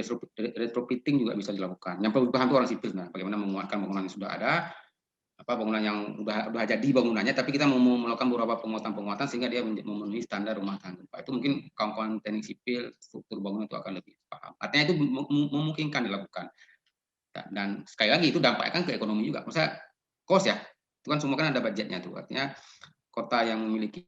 bisa dilakukan. Yang perubahan itu orang sipil, bagaimana menguatkan bangunan yang sudah ada, bangunan yang udah jadi bangunannya, tapi kita mau melakukan beberapa penguatan sehingga dia memenuhi standar rumah tahan gempa. Itu mungkin kawan-kawan teknik sipil, struktur bangunan itu akan lebih paham. Artinya itu memungkinkan dilakukan. Dan sekali lagi itu dampaknya kan ke ekonomi juga. Maksudnya cost ya, itu kan semua kan ada budgetnya tuh. Artinya kota yang memiliki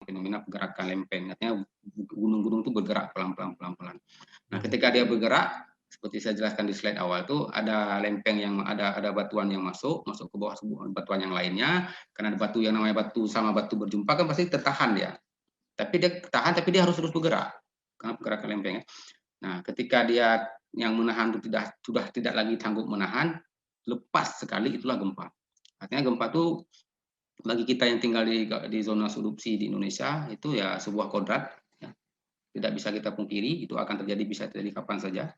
fenomena pergerakan lempeng, artinya gunung-gunung itu bergerak pelan-pelan. Nah, ketika dia bergerak, seperti saya jelaskan di slide awal itu ada lempeng yang ada batuan yang masuk ke bawah batuan yang lainnya, karena ada batu yang namanya batu sama batu berjumpa kan pasti tertahan dia. Tapi dia tahan, tapi dia harus terus bergerak karena pergerakan lempeng. Nah, ketika dia yang menahan itu sudah tidak lagi sanggup menahan, lepas sekali itulah gempa. Artinya gempa itu bagi kita yang tinggal di zona subduksi di Indonesia itu ya sebuah kodrat, ya. Tidak bisa kita pungkiri, itu akan terjadi, bisa terjadi kapan saja.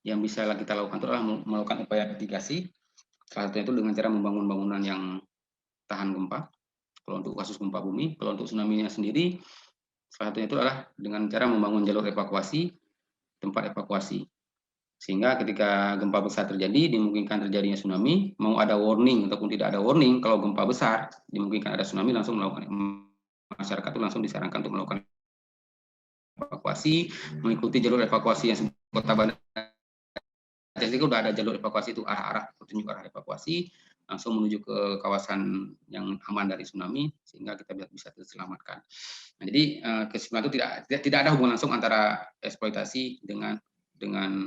Yang bisa kita lakukan itu adalah melakukan upaya mitigasi, salah satunya itu dengan cara membangun bangunan yang tahan gempa. Kalau untuk kasus gempa bumi, kalau untuk tsunami-nya sendiri, salah satunya itu adalah dengan cara membangun jalur evakuasi, tempat evakuasi. Sehingga ketika gempa besar terjadi, dimungkinkan terjadinya tsunami, mau ada warning ataupun tidak ada warning, kalau gempa besar, dimungkinkan ada tsunami, langsung melakukan, masyarakat itu langsung disarankan untuk melakukan evakuasi, mengikuti jalur evakuasi yang Kota Banda Aceh itu sudah ada jalur evakuasi itu, petunjuk arah evakuasi, langsung menuju ke kawasan yang aman dari tsunami, sehingga kita bisa terselamatkan. Nah, jadi kesimpulan itu tidak ada hubungan langsung antara eksploitasi dengan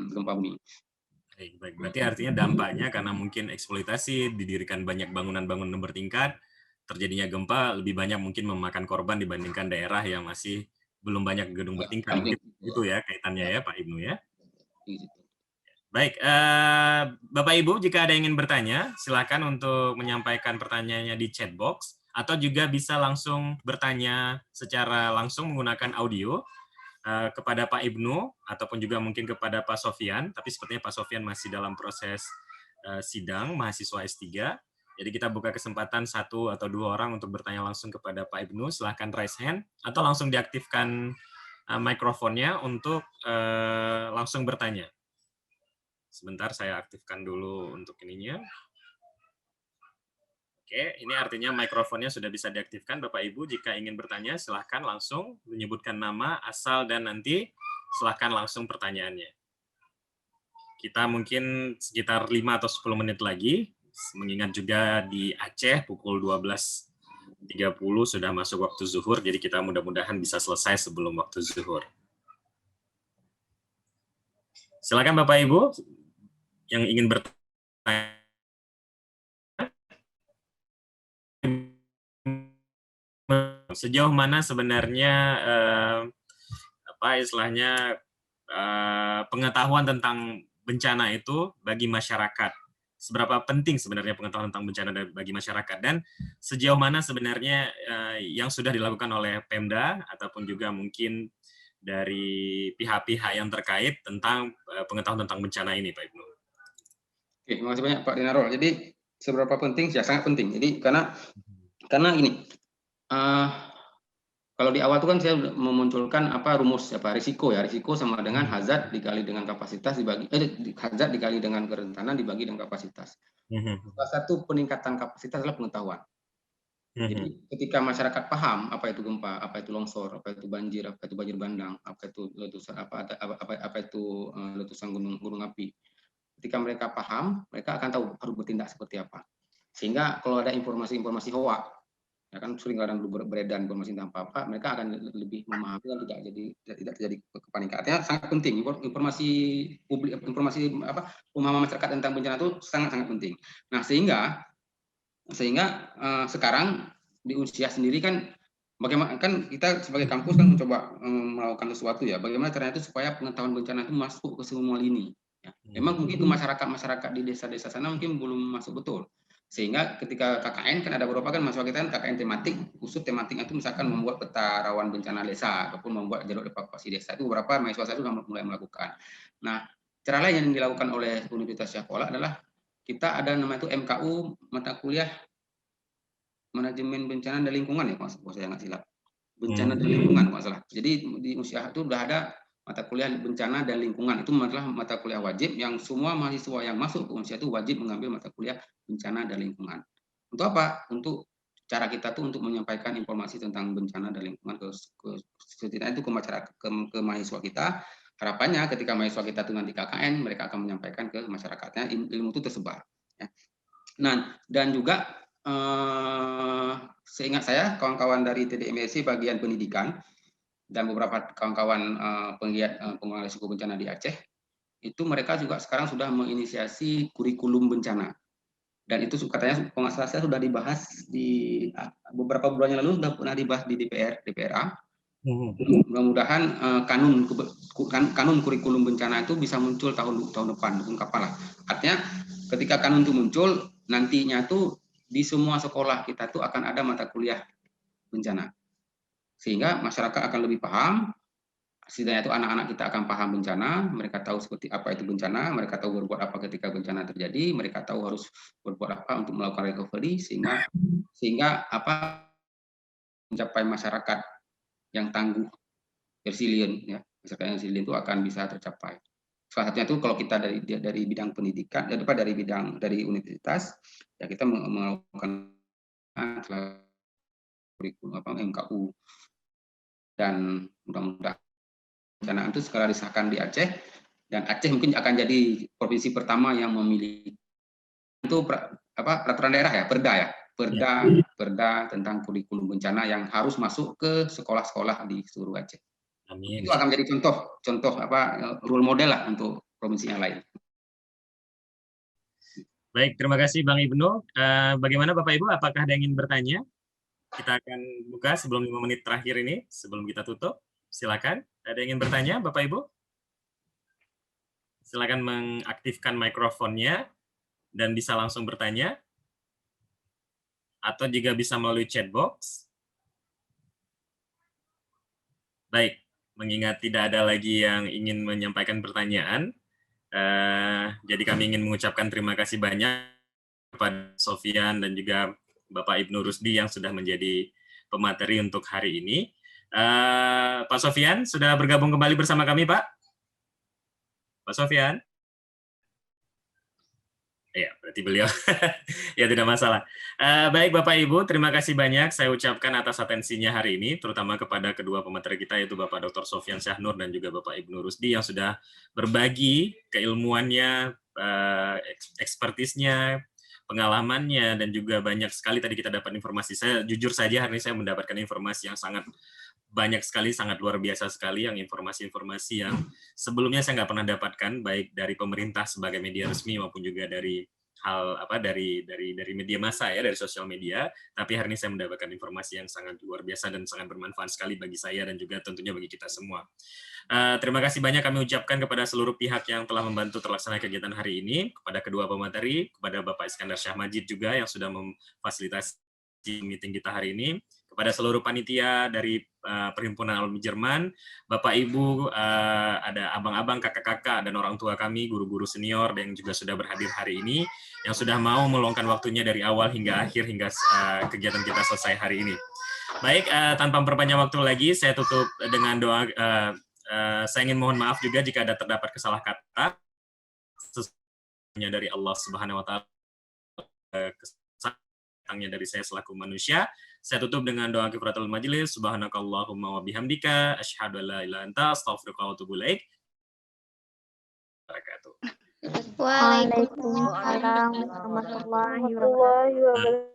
gempa bumi. Baik. Berarti artinya dampaknya karena mungkin eksploitasi, didirikan banyak bangunan-bangunan bertingkat, terjadinya gempa lebih banyak mungkin memakan korban dibandingkan daerah yang masih belum banyak gedung bertingkat. Mungkin itu ya kaitannya ya Pak Ibnu ya. Baik, Bapak Ibu jika ada yang ingin bertanya, silakan untuk menyampaikan pertanyaannya di chat box atau juga bisa langsung bertanya secara langsung menggunakan audio kepada Pak Ibnu ataupun juga mungkin kepada Pak Sofyan, tapi sepertinya Pak Sofyan masih dalam proses sidang mahasiswa S3. Jadi kita buka kesempatan 1 atau 2 orang untuk bertanya langsung kepada Pak Ibnu, silahkan raise hand atau langsung diaktifkan mikrofonnya untuk langsung bertanya. Sebentar saya aktifkan dulu untuk ininya. Oke, ini artinya mikrofonnya sudah bisa diaktifkan. Bapak Ibu jika ingin bertanya silahkan langsung menyebutkan nama, asal, dan nanti silahkan langsung pertanyaannya. Kita mungkin sekitar 5 atau 10 menit lagi, mengingat juga di Aceh pukul 12.30 sudah masuk waktu zuhur, jadi kita mudah-mudahan bisa selesai sebelum waktu zuhur. Silakan Bapak Ibu yang ingin bertanya. Sejauh mana sebenarnya apa istilahnya pengetahuan tentang bencana itu bagi masyarakat? Seberapa penting sebenarnya pengetahuan tentang bencana bagi masyarakat, dan sejauh mana sebenarnya yang sudah dilakukan oleh Pemda ataupun juga mungkin dari pihak-pihak yang terkait tentang pengetahuan tentang bencana ini, Pak Ibnu? Oke, terima kasih banyak Pak Dinarol. Jadi seberapa penting? Ya sangat penting. Jadi karena ini kalau di awal itu kan saya memunculkan rumus risiko ya. Risiko sama dengan hazard dikali dengan kapasitas dibagi hazard dikali dengan kerentanan dibagi dengan kapasitas. Salah satu peningkatan kapasitas adalah pengetahuan. Jadi ketika masyarakat paham apa itu gempa, apa itu longsor, apa itu banjir, apa itu banjir bandang, apa itu letusan letusan gunung api. Ketika mereka paham, mereka akan tahu harus bertindak seperti apa. Sehingga kalau ada informasi hoax, ya kan sering kadang beredar informasi tentang apa, mereka akan lebih memahami dan tidak terjadi kepanikan. Artinya sangat penting informasi publik, pemahaman masyarakat tentang bencana itu sangat penting. Nah, sehingga sekarang di Unsyiah sendiri kan bagaimana kan kita sebagai kampus kan mencoba melakukan sesuatu ya. Bagaimana caranya itu supaya pengetahuan bencana itu masuk ke semua lini. Ya. Memang mungkin ke masyarakat di desa-desa sana mungkin belum masuk betul. Sehingga ketika KKN kan ada beberapa kan mahasiswa kita kan KKN tematik, khusus tematiknya itu misalkan membuat peta rawan bencana desa ataupun membuat jalur evakuasi desa, itu beberapa mahasiswa saya sudah mulai melakukan. Nah, cara lain yang dilakukan oleh Universitas Syakola adalah kita ada namanya itu MKU, mata kuliah manajemen bencana dan lingkungan ya, kalau saya nggak silap. Bencana dan lingkungan kalau salah. Jadi di Unsyiah itu sudah ada mata kuliah bencana dan lingkungan. Itu adalah mata kuliah wajib yang semua mahasiswa yang masuk ke Unsyiah itu wajib mengambil mata kuliah bencana dan lingkungan. Untuk apa? Untuk cara kita tuh untuk menyampaikan informasi tentang bencana dan lingkungan setidaknya itu ke masyarakat, ke mahasiswa kita. Harapannya ketika mahasiswa kita itu nanti KKN, mereka akan menyampaikan ke masyarakatnya, ilmu itu tersebar. Ya. Nah, dan juga seingat saya kawan-kawan dari TDMSI bagian pendidikan dan beberapa kawan-kawan penggiat pengelola risiko bencana di Aceh, itu mereka juga sekarang sudah menginisiasi kurikulum bencana. Dan itu katanya pengasahan saya sudah dibahas di beberapa bulan yang lalu, sudah pernah dibahas di DPRA. Mudah-mudahan kanun kurikulum bencana itu bisa muncul tahun depan, kapan lah. Artinya ketika kanun itu muncul, nantinya tuh di semua sekolah kita tuh akan ada mata kuliah bencana. Sehingga masyarakat akan lebih paham, setidaknya itu anak-anak kita akan paham bencana, mereka tahu seperti apa itu bencana, mereka tahu berbuat apa ketika bencana terjadi, mereka tahu harus berbuat apa untuk melakukan recovery, sehingga mencapai masyarakat yang tangguh, resilient ya. Masyarakat yang resilient itu akan bisa tercapai. Salah satunya itu kalau kita dari bidang pendidikan, dari universitas, ya kita melakukan kurikulum MKU, dan mudah-mudahan bencana itu segera disahkan di Aceh, dan Aceh mungkin akan jadi provinsi pertama yang memiliki itu peraturan daerah ya, perda tentang kurikulum bencana yang harus masuk ke sekolah-sekolah di seluruh Aceh. Amin. Itu akan menjadi contoh role model lah untuk provinsi yang lain. Baik, terima kasih Bang Ibnu. Bagaimana Bapak Ibu, apakah ada yang ingin bertanya? Kita akan buka sebelum 5 menit terakhir ini, sebelum kita tutup. Silakan, ada yang ingin bertanya Bapak Ibu? Silakan mengaktifkan mikrofonnya dan bisa langsung bertanya. Atau juga bisa melalui chat box. Baik, mengingat tidak ada lagi yang ingin menyampaikan pertanyaan, jadi kami ingin mengucapkan terima kasih banyak kepada Sofyan dan juga Bapak Ibnu Rusdi yang sudah menjadi pemateri untuk hari ini. Pak Sofyan sudah bergabung kembali bersama kami, Pak? Pak Sofyan? Ya, berarti beliau. Ya, tidak masalah. Baik, Bapak Ibu, terima kasih banyak saya ucapkan atas atensinya hari ini, terutama kepada kedua pemateri kita, yaitu Bapak Dr. Sofyan Syahnur dan juga Bapak Ibnu Rusdi yang sudah berbagi keilmuannya, ekspertisnya, pengalamannya, dan juga banyak sekali tadi kita dapat informasi. Saya jujur saja hari ini saya mendapatkan informasi yang sangat banyak sekali, sangat luar biasa sekali yang informasi-informasi yang sebelumnya saya nggak pernah dapatkan, baik dari pemerintah sebagai media resmi maupun juga dari dari media massa ya, dari sosial media. Tapi hari ini saya mendapatkan informasi yang sangat luar biasa dan sangat bermanfaat sekali bagi saya dan juga tentunya bagi kita semua. Terima kasih banyak kami ucapkan kepada seluruh pihak yang telah membantu terlaksana kegiatan hari ini, kepada kedua pemateri, kepada Bapak Iskandar Syah Majid juga yang sudah memfasilitasi meeting kita hari ini, kepada seluruh panitia dari Perhimpunan Alumni Jerman, Bapak Ibu, ada abang-abang, kakak-kakak, dan orang tua kami, guru-guru senior yang juga sudah berhadir hari ini, yang sudah mau meluangkan waktunya dari awal hingga akhir, hingga kegiatan kita selesai hari ini. Baik, tanpa memperpanjang waktu lagi, saya tutup dengan doa. Saya ingin mohon maaf juga jika ada terdapat kesalah kata dari Allah Subhanahu wa taala, kesalahannya dari saya selaku manusia. Saya tutup dengan doa kifaratul majelis. Subhanakallahumma wa bihamdika asyhadu an la ilaha illa anta astaghfiruka wa atubu ilaik. Waalaikumsalam warahmatullahi wabarakatuh.